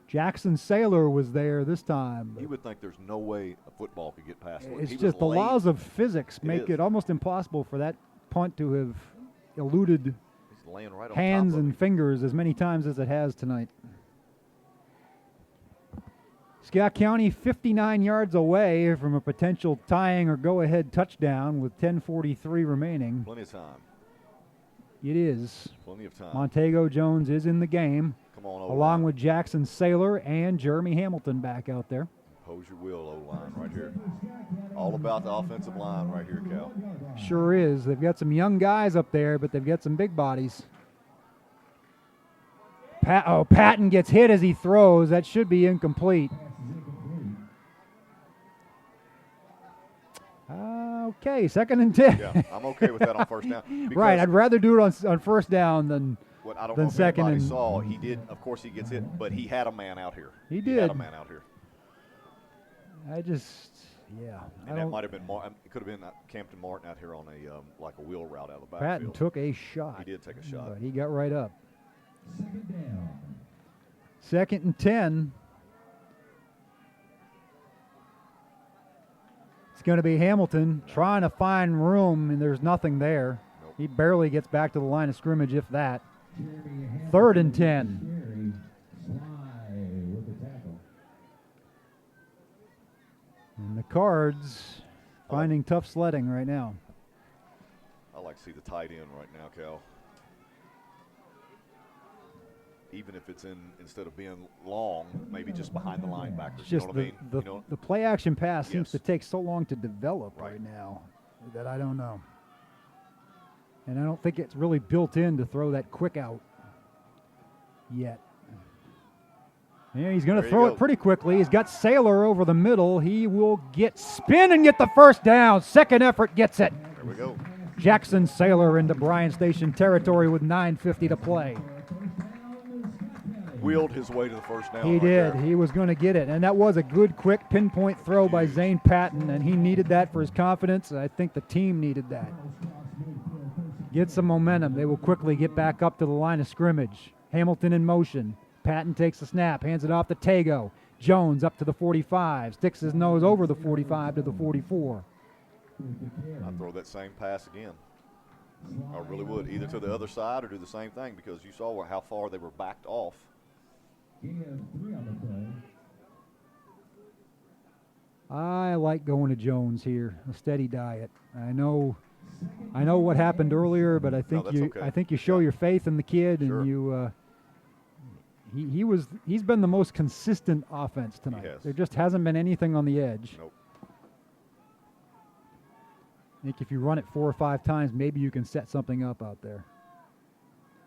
Jackson Sailor was there this time. You would think there's no way a football could get past him. It's He was just the late. laws of physics make is. it almost impossible for that punt to have eluded He's laying right on hands top of and him. fingers as many times as it has tonight. Scott County 59 yards away from a potential tying or go-ahead touchdown with 10:43 remaining. Plenty of time. It is. Plenty of time. Montego Jones is in the game, Come on, along O-line. with Jackson Sailor and Jeremy Hamilton back out there. Hose your wheel, O-line, right here. All about the offensive line right here, Cal. Sure is. They've got some young guys up there, but they've got some big bodies. Patton gets hit as he throws. That should be incomplete. Okay, 2nd and 10. Yeah, I'm okay with that on first down. Right, I'd rather do it on first down than What I don't than know if second anybody and- saw, he did, of course he gets hit, but he had a man out here. He He did. had a man out here. I just, yeah. I And that don't- might have been, it could have been Campton Martin out here on a like a wheel route out of the Patton backfield. took a shot. He did take a shot. But he got right up. Second down. 2nd and 10. It's going to be Hamilton trying to find room, and there's nothing there. Nope. He barely gets back to the line of scrimmage, if that. Jeremy Hamilton. 3rd and 10. Jerry Sly with the tackle. And the Cards finding tough sledding right now. I like to see the tight end right now, Cal. Even if it's instead of being long, maybe just behind the linebackers. It's You just know what I mean? the play action pass seems Yes. to take so long to develop right Right. now that I don't know. And I don't think it's really built in to throw that quick out yet. Yeah, he's going to There you throw go. it pretty quickly. He's got Saylor over the middle. He will get spin and get the first down. Second effort gets it. There we go. Jackson Saylor into Bryan Station territory with 9:50 to play. Wheeled his way to the first down. He right did. there. He was going to get it. And that was a good, quick pinpoint throw by Zane Patton, and he needed that for his confidence. I think the team needed that. Get some momentum. They will quickly get back up to the line of scrimmage. Hamilton in motion. Patton takes the snap, hands it off to Tago. Jones up to the 45, sticks his nose over the 45 to the 44. I'd throw that same pass again. I really would, either to the other side or do the same thing, because you saw how far they were backed off. I like going to Jones here, a steady diet. I know what happened earlier, but I think that's okay. I think you show your faith in the kid, Sure. and you. He's been the most consistent offense tonight. He has. There just hasn't been anything on the edge. Nope. I think if you run it 4 or 5 times, maybe you can set something up out there.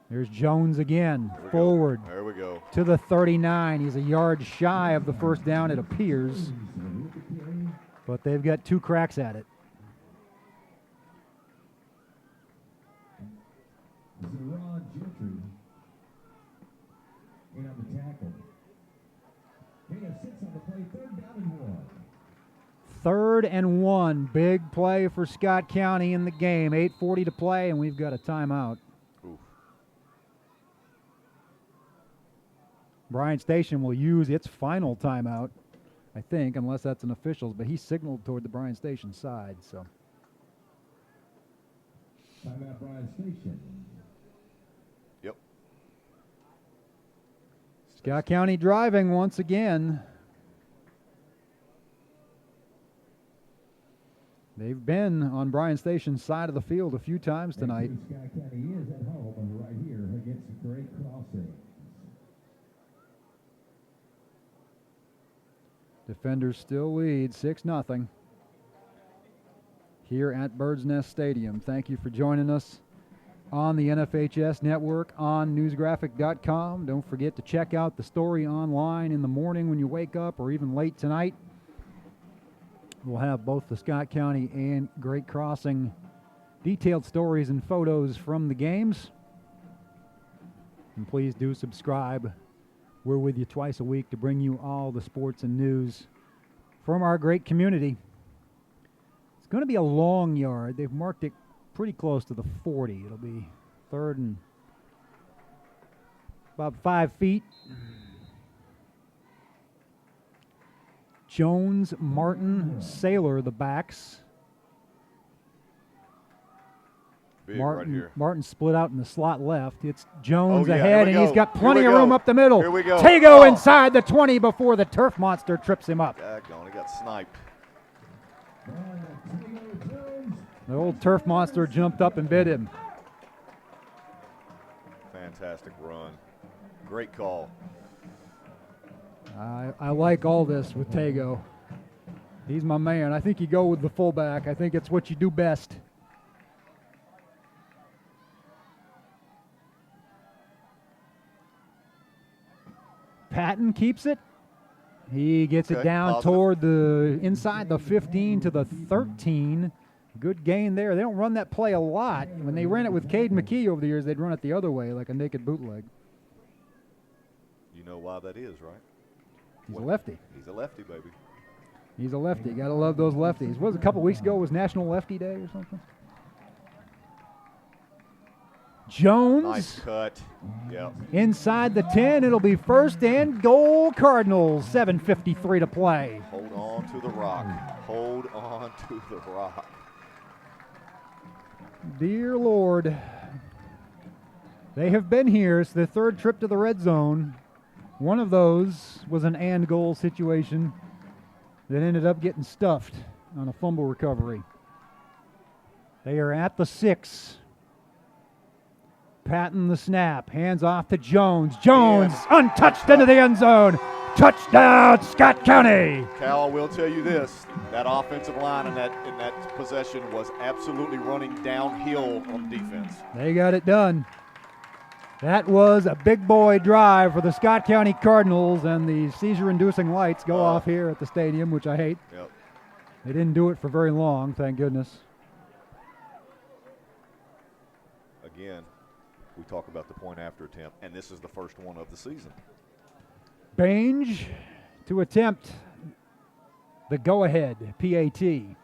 There's Jones again, There we forward go. There we go. to the 39. He's a yard shy of the first down, it appears. But they've got 2 cracks at it. Zerron Gentry in on the tackle. They have 6 on the play, 3rd down and 1. 3rd and 1. Big play for Scott County in the game. 8:40 to play, and we've got a timeout. Oof. Bryan Station will use its final timeout, I think, unless that's an official's, but he signaled toward the Bryan Station side. So Timeout Bryan Station. Yep. Scott County driving once again. They've been on Bryan Station's side of the field a few times tonight. Scott County is at home right here against the Great Crossing. Defenders still lead 6-0 here at Bird's Nest Stadium. Thank you for joining us on the NFHS Network on newsgraphic.com. Don't forget to check out the story online in the morning when you wake up, or even late tonight. We'll have both the Scott County and Great Crossing detailed stories and photos from the games. And please do subscribe. We're with you twice a week to bring you all the sports and news from our great community. It's going to be a long yard. They've marked it pretty close to the 40. It'll be 3rd and about 5 feet. Jones, Martin, Saylor, the backs. Big right here. Martin split out in the slot left. It's Jones Oh, yeah, ahead, here and we he's go. got Here plenty we of go. room up the middle. Here we go. Tago Oh. inside the 20 before the turf monster trips him up. Daggone, he got sniped. The old turf monster jumped up and bit him. Fantastic run. Great call. I like all this with Tago. He's my man. I think you go with the fullback. I think it's what you do best. Patton keeps it. He gets it down positive. toward the inside the 15 to the 13. Good gain there. They don't run that play a lot. When they ran it with Cade McKee over the years, they'd run it the other way like a naked bootleg. You know why that is, right? He's a lefty. He's a lefty, baby. He's a lefty. Got to love those lefties. What was it, a couple weeks ago was National Lefty Day or something? Jones. Nice cut. Yep. Inside the 10. It'll be 1st and goal Cardinals. 7:53 to play. Hold on to the rock. Hold on to the rock. Dear Lord. They have been here. It's their 3rd trip to the red zone. One of those was an and goal situation that ended up getting stuffed on a fumble recovery. They are at the 6. Patton the snap. Hands off to Jones. Jones untouched into the end zone. Touchdown, Scott County. Cal, I will tell you this. That offensive line in that possession was absolutely running downhill on defense. They got it done. That was a big boy drive for the Scott County Cardinals, and the seizure-inducing lights go off here at the stadium, which I hate. Yep. They didn't do it for very long, thank goodness. Again, we talk about the point after attempt, and this is the first one of the season. Bange to attempt the go-ahead PAT. And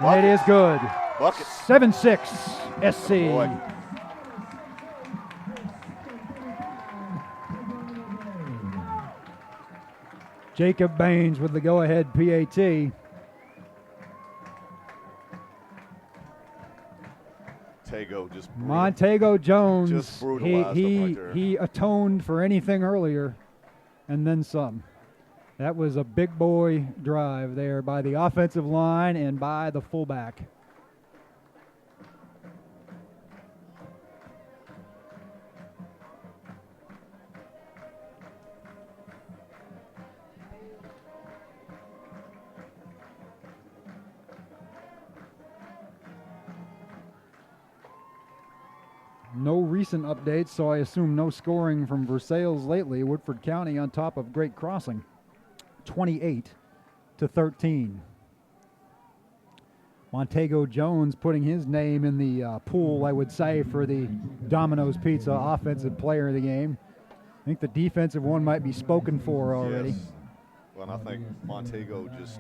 it is good. Bucket. 7-6 SC. Boy. Jacob Baines with the go-ahead PAT. Montego Jones, just brutalized him right there. he atoned for anything earlier and then some. That was a big boy drive there by the offensive line and by the fullback. No recent updates, so I assume no scoring from Versailles lately. Woodford County on top of Great Crossing, 28-13. Montego Jones putting his name in the pool, I would say, for the Domino's Pizza Offensive Player of the Game. I think the defensive one might be spoken for already. Yes. Well, and I think Montego just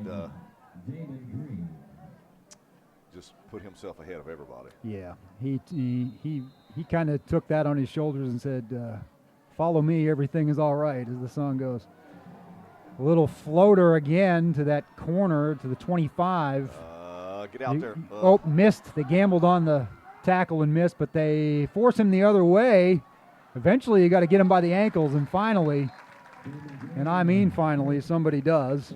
put himself ahead of everybody. Yeah, he kind of took that on his shoulders and said, follow me, everything is all right, as the song goes. A little floater again to that corner, to the 25. Get out there. Missed. They gambled on the tackle and missed, but they force him the other way. Eventually, you got to get him by the ankles, and finally, and I mean finally, somebody does.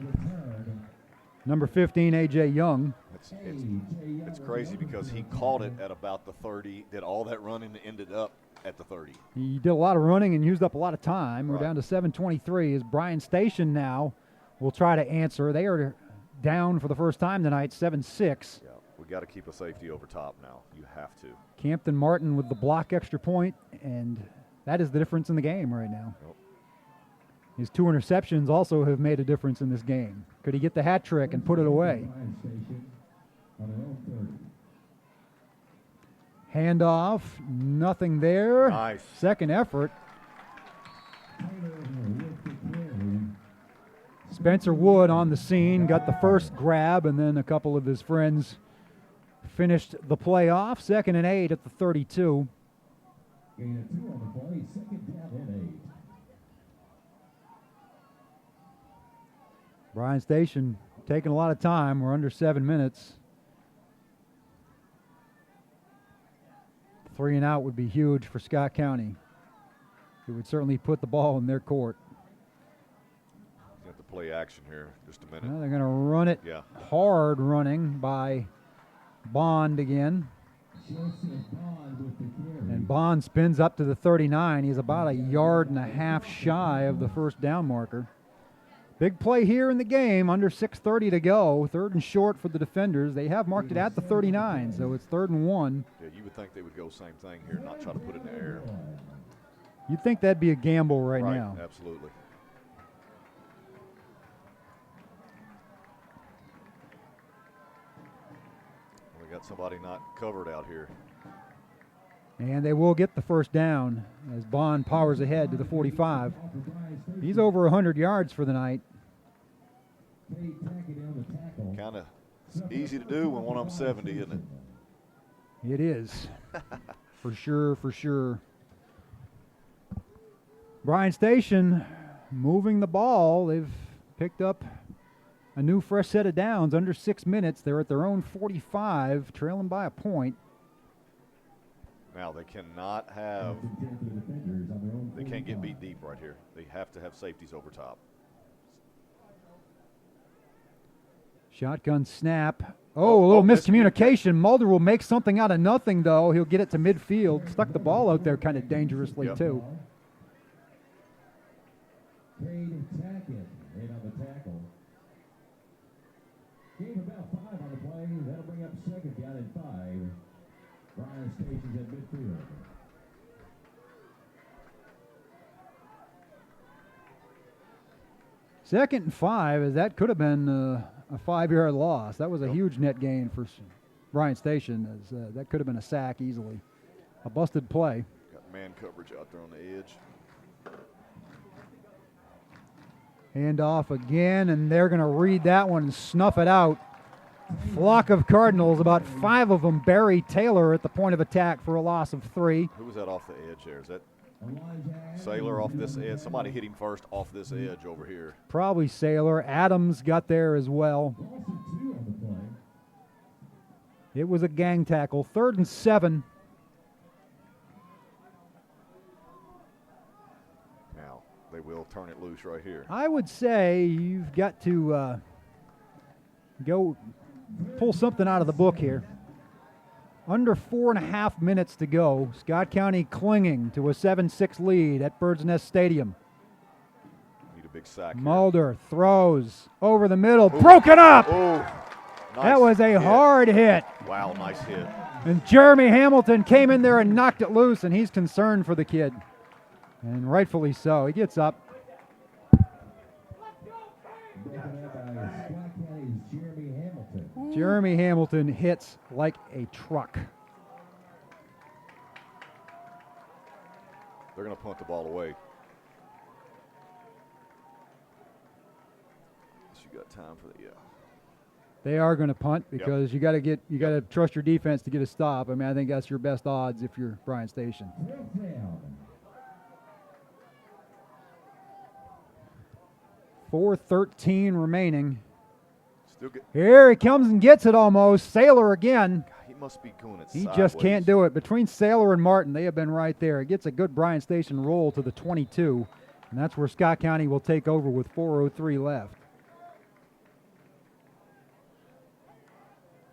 Number 15, A.J. Young. It's crazy because he caught it at about the 30, did all that running and ended up at the 30. He did a lot of running and used up a lot of time. We're Right. down to 7:23 as Bryan Station now will try to answer. They are down for the first time tonight, 7-6. Yeah, we got to keep a safety over top now. You have to. Campton Martin with the block extra point, and that is the difference in the game right now. Yep. His 2 interceptions also have made a difference in this game. Could he get the hat trick and put it away? Handoff, nothing there. Nice. Second effort. Spencer Wood on the scene, got the first grab, and then a couple of his friends finished the play off. 2nd and 8 at the 32. Gain of 2 on the play, 2nd down and 8. Bryan Station taking a lot of time. We're under 7 minutes. 3 and out would be huge for Scott County. It would certainly put the ball in their court. You have to play action here just a minute. Now they're going to run it hard, running by Bond again. And Bond spins up to the 39. He's about 1.5 yards shy of the first down marker. Big play here in the game, under 6:30 to go. 3rd and short for the defenders. They have marked it at the 39, so it's 3rd and 1. Yeah, you would think they would go same thing here, not try to put it in the air. You'd think that'd be a gamble right now. Absolutely. We got somebody not covered out here. And they will get the first down as Bond powers ahead to the 45. He's over 100 yards for the night. Kind of easy to do when one of them's 70, isn't it? It is. For sure. Bryan Station moving the ball. They've picked up a new fresh set of downs. Under 6 minutes. They're at their own 45, trailing by a point. Now, they can't get beat deep right here. They have to have safeties over top. Shotgun snap. A little miscommunication. Mulder will make something out of nothing, though. He'll get it to midfield. Stuck the ball out there kind of dangerously, too. Cade Tackett made on the tackle. Gave about 5 on the play. That'll bring up 2nd down and 5. Bryan Station's at midfield. 2nd and 5, as that could have been a 5-yard loss. That was a huge net gain for Bryan Station, as that could have been a sack easily. A busted play. Got man coverage out there on the edge. Hand off again, and they're going to read that one and snuff it out. Flock of Cardinals, about 5 of them bury Taylor at the point of attack for a loss of 3. Who was that off the edge there? Is that Sailor off this edge? Somebody hit him first off this edge over here. Probably Sailor. Adams got there as well. It was a gang tackle. 3rd and 7. Now, they will turn it loose right here. I would say you've got to go pull something out of the book here. Under 4.5 minutes to go. Scott County clinging to a 7-6 lead at Bird's Nest Stadium. Need a big sack. Mulder throws over the middle. Ooh. Broken up! Oh, nice that was a hard hit. Wow, nice hit. And Jeremy Hamilton came in there and knocked it loose, and he's concerned for the kid. And rightfully so. He gets up. Jeremy Hamilton hits like a truck. They're going to punt the ball away. You got time for the They are going to punt because you got to trust your defense to get a stop. I mean, I think that's your best odds if you're Bryan Station. 4:13 remaining. Here he comes and gets it almost. Sailor again. He must be going it He sideways. just can't do it. Between Sailor and Martin, they have been right there. It gets a good Bryan Station roll to the 22, and that's where Scott County will take over with 4:03 left.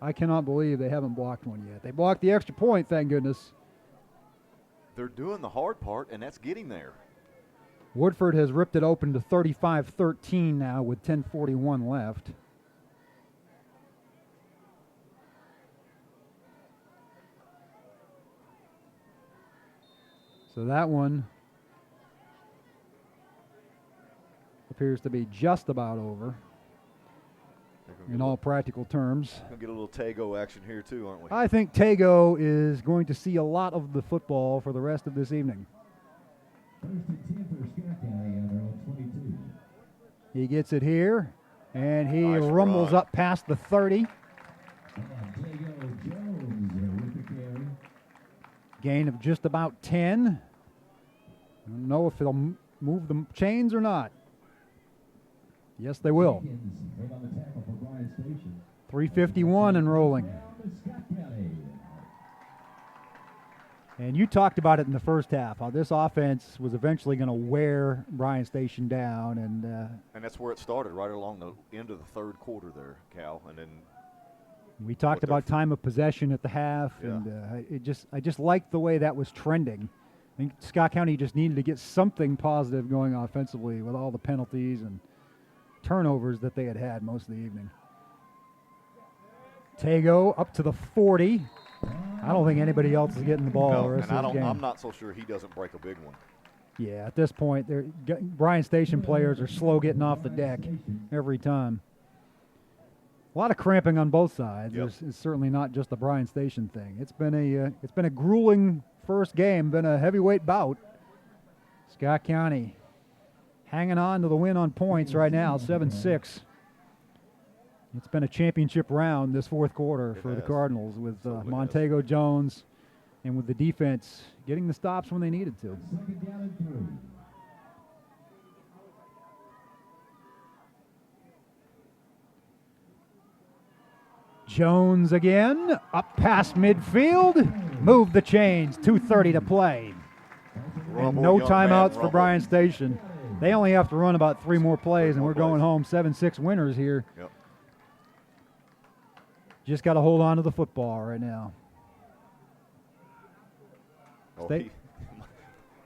I cannot believe they haven't blocked one yet. They blocked the extra point, thank goodness. They're doing the hard part, and that's getting there. Woodford has ripped it open to 35-13 now with 10:41 left. So that one appears to be just about over in all practical terms. We'll get a little Tago action here too, aren't we? I think Tago is going to see a lot of the football for the rest of this evening. He gets it here, and he rumbles up past the 30. Gain of just about 10. I don't know if it'll move the chains or not. Yes, they will. 3:51 and rolling. And you talked about it in the first half, how this offense was eventually going to wear Bryan Station down. And that's where it started, right along the end of the third quarter there, Cal. And then we talked about time of possession at the half, and I just liked the way that was trending. I think Scott County just needed to get something positive going offensively with all the penalties and turnovers that they had most of the evening. Tago up to the 40. I don't think anybody else is getting the ball the rest of the game. I'm not so sure he doesn't break a big one. Yeah, at this point, Bryan Station players are slow getting off the deck every time. A lot of cramping on both sides. Yep. It's certainly not just the Bryan Station thing. It's been a grueling first game, been a heavyweight bout. Scott County hanging on to the win on points right now, 7-6. It's been a championship round this fourth quarter for the Cardinals with Montego Jones and with the defense getting the stops when they needed to. Second down and 3. Jones again, up past midfield, move the chains, 2:30 to play. And no timeouts for Bryan Station. They only have to run about 3 more plays, and we're going home 7-6 winners here. Yep. Just got to hold on to the football right now.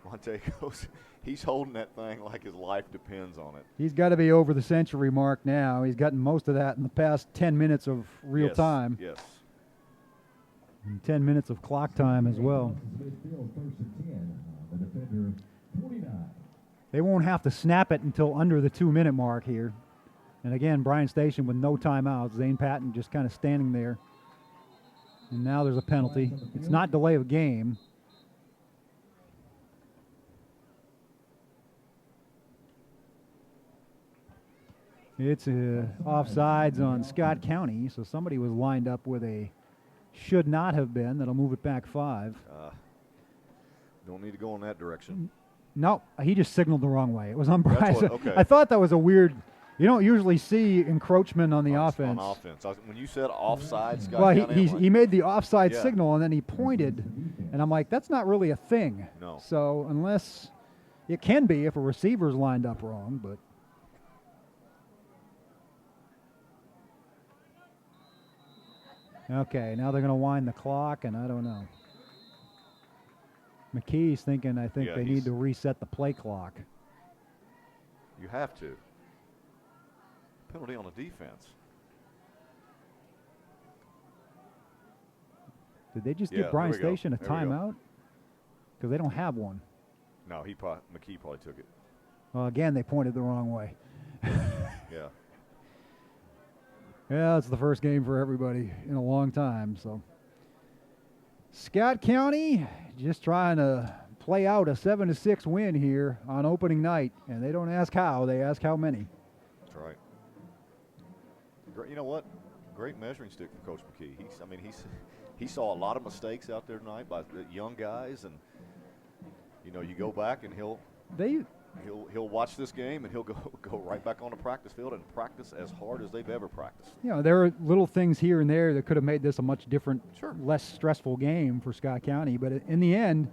Montego's, he's holding that thing like his life depends on it. He's got to be over the century mark now. He's gotten most of that in the past 10 minutes of real time. Yes. And 10 minutes of clock time as well. They won't have to snap it until under the 2-minute mark here. And again, Bryan Station with no timeouts. Zane Patton just kind of standing there. And now there's a penalty. It's not delay of game. It's offsides on Scott County, so somebody was lined up with a should not have been. That'll move it back 5. Don't need to go in that direction. No, he just signaled the wrong way. It was on Bryan. Okay. I thought that was a weird. You don't usually see encroachment on the offense. On offense. When you said offside, Scott well, County, he made the offside Yeah. signal, and then he pointed, and I'm like, that's not really a thing. No. So unless it can be if a receiver's lined up wrong, but. Okay, now they're going to wind the clock, and I don't know. McKee's thinking, I think Yeah, they need to reset the play clock. You have to. Penalty on the defense. Did they just Yeah, give Bryan there we go. Station a There we go. timeout? Because they don't have one. No, McKee probably took it. Well, again, they pointed the wrong way. Yeah. Yeah, it's the first game for everybody in a long time. So, Scott County just trying to play out a 7-6 win here on opening night, and they don't ask how; they ask how many. That's right. Great, you know what? Great measuring stick for Coach McKee. He saw a lot of mistakes out there tonight by the young guys, and you go back and he'll watch this game and he'll go right back on the practice field and practice as hard as they've ever practiced. There are little things here and there that could have made this a much different, Sure. less stressful game for Scott County, but in the end,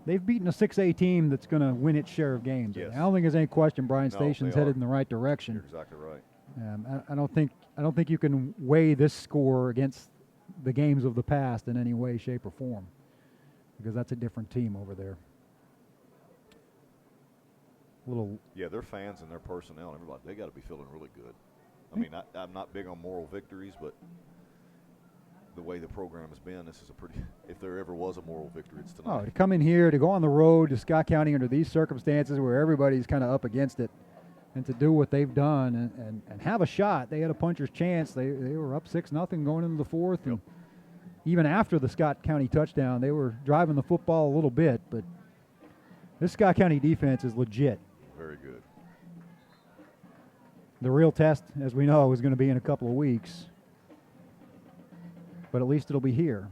they've beaten a 6A team that's going to win its share of games. Yes. I don't think there's any question Bryan No, Station's they headed are. in the right direction. You're exactly right. I don't think you can weigh this score against the games of the past in any way, shape, or form, because that's a different team over there. Yeah, their fans and their personnel and everybody, they got to be feeling really good. I'm not big on moral victories, but the way the program has been, this is a pretty, if there ever was a moral victory, it's tonight. To come in here, to go on the road to Scott County under these circumstances where everybody's kind of up against it, and to do what they've done and have a shot. They had a puncher's chance. They were up 6-0 going into the fourth. Yep. And even after the Scott County touchdown, they were driving the football a little bit. But this Scott County defense is legit. Very good. The real test, as we know, is going to be in a couple of weeks. But at least it'll be here.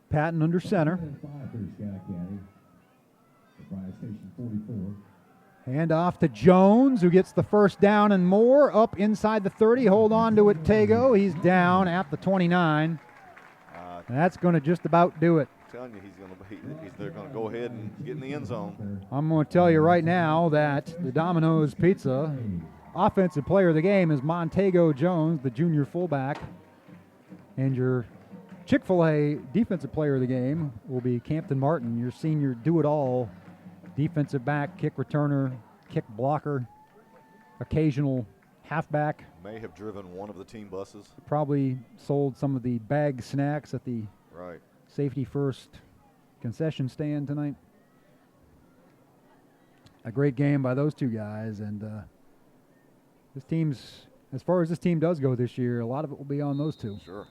Patton under center. 5 for Scott County. Bryan Station 44. Hand off to Jones, who gets the first down and more. Up inside the 30. Hold on to it, Tago. He's down at the 29. That's going to just about do it. I'm telling you, they're going to go ahead and get in the end zone. I'm going to tell you right now that the Domino's Pizza offensive player of the game is Montego Jones, the junior fullback. And your Chick-fil-A defensive player of the game will be Campton Martin, your senior do-it-all defensive back, kick returner, kick blocker, occasional halfback. May have driven one of the team buses. Probably sold some of the bag snacks at the Right. Safety First concession stand tonight. A great game by those two guys, and this team's, as far as this team does go this year, a lot of it will be on those two. Sure.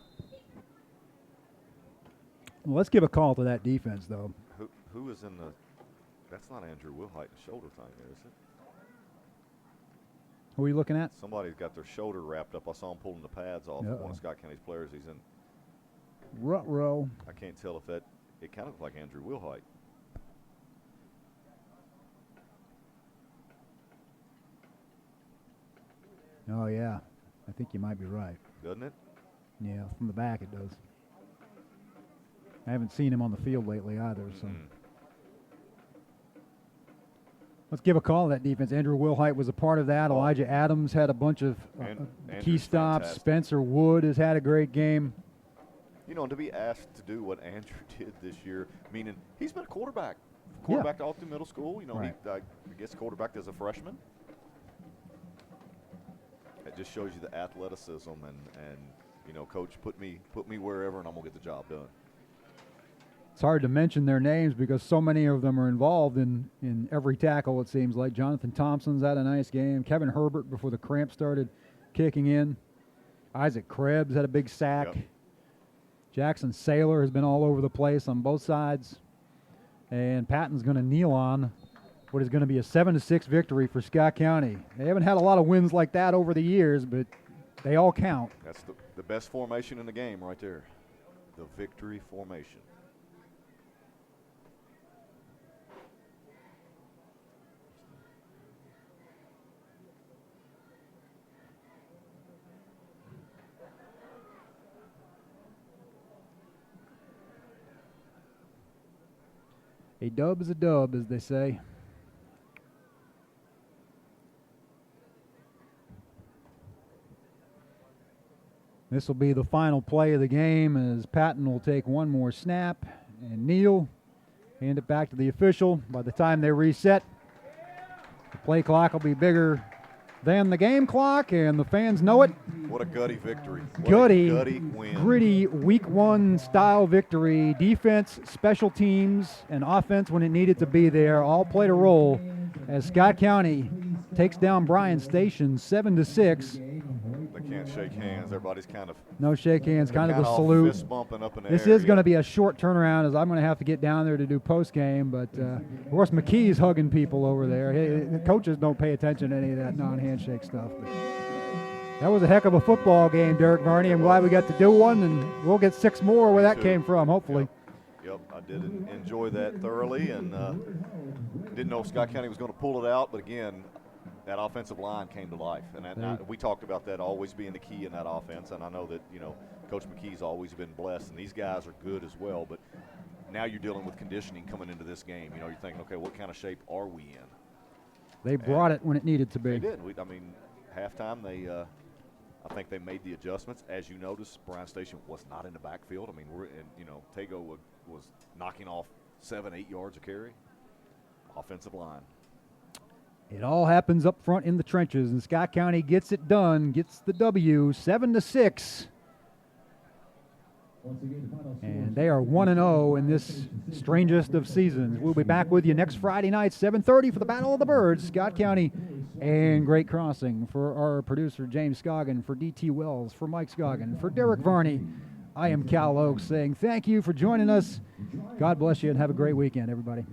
Well, let's give a call to that defense, though. Who is in the? That's not Andrew Wilhite, the shoulder thing there, is it? Who are you looking at? Somebody's got their shoulder wrapped up. I saw him pulling the pads off. Uh-oh. One of Scott County's players. He's in. Ruh-roh. I can't tell if that. It kind of looked like Andrew Wilhite. Oh, yeah. I think you might be right. Doesn't it? Yeah, from the back it does. I haven't seen him on the field lately either, so. Mm. Let's give a call to that defense. Andrew Wilhite was a part of that. Elijah Adams had a bunch of key Andrew's stops. fantastic. Spencer Wood has had a great game. To be asked to do what Andrew did this year, meaning he's been a quarterback all through middle school. Right. I guess quarterback as a freshman. It just shows you the athleticism and coach put me wherever and I'm gonna get the job done. It's hard to mention their names because so many of them are involved in every tackle, it seems like. Jonathan Thompson's had a nice game. Kevin Herbert before the cramp started kicking in. Isaac Krebs had a big sack. Yep. Jackson Saylor has been all over the place on both sides. And Patton's going to kneel on what is going to be a 7-6 victory for Scott County. They haven't had a lot of wins like that over the years, but they all count. That's the best formation in the game right there, the victory formation. A dub is a dub, as they say. This will be the final play of the game as Patton will take one more snap and kneel, hand it back to the official. By the time they reset, the play clock will be bigger than the game clock, and the fans know it. What a gutty victory. What Gutty, a gutty win. gritty Week 1 style victory. Defense, special teams, and offense when it needed to be there all played a role as Scott County takes down Bryan Station 7-6. They can't shake hands. Everybody's kind of No shake hands, kind of a all salute. fist bumping up in the This air. is going to be a short turnaround as I'm going to have to get down there to do post game. But of course, McKee's hugging people over there. The coaches don't pay attention to any of that non-handshake stuff. But that was a heck of a football game, Derek Varney. I'm glad we got to do one, and we'll get 6 more where that too. came from, hopefully. Yep, I did enjoy that thoroughly, and didn't know Scott County was going to pull it out. But again, that offensive line came to life, and we talked about that always being the key in that offense. And I know that Coach McKee's always been blessed, and these guys are good as well. But now you're dealing with conditioning coming into this game. You're thinking, okay, what kind of shape are we in? They brought it when it needed to be. They did. Halftime I think they made the adjustments. As you noticed, Bryan Station was not in the backfield. Tago was knocking off 7-8 yards a carry. Offensive line. It all happens up front in the trenches, and Scott County gets it done, gets the W, 7-6. And they are 1-0 in this strangest of seasons. We'll be back with you next Friday night, 7:30 for the Battle of the Birds, Scott County and Great Crossing. For our producer, James Scoggin, for D.T. Wells, for Mike Scoggin, for Derek Varney, I am Kal Oakes saying thank you for joining us. God bless you and have a great weekend, everybody.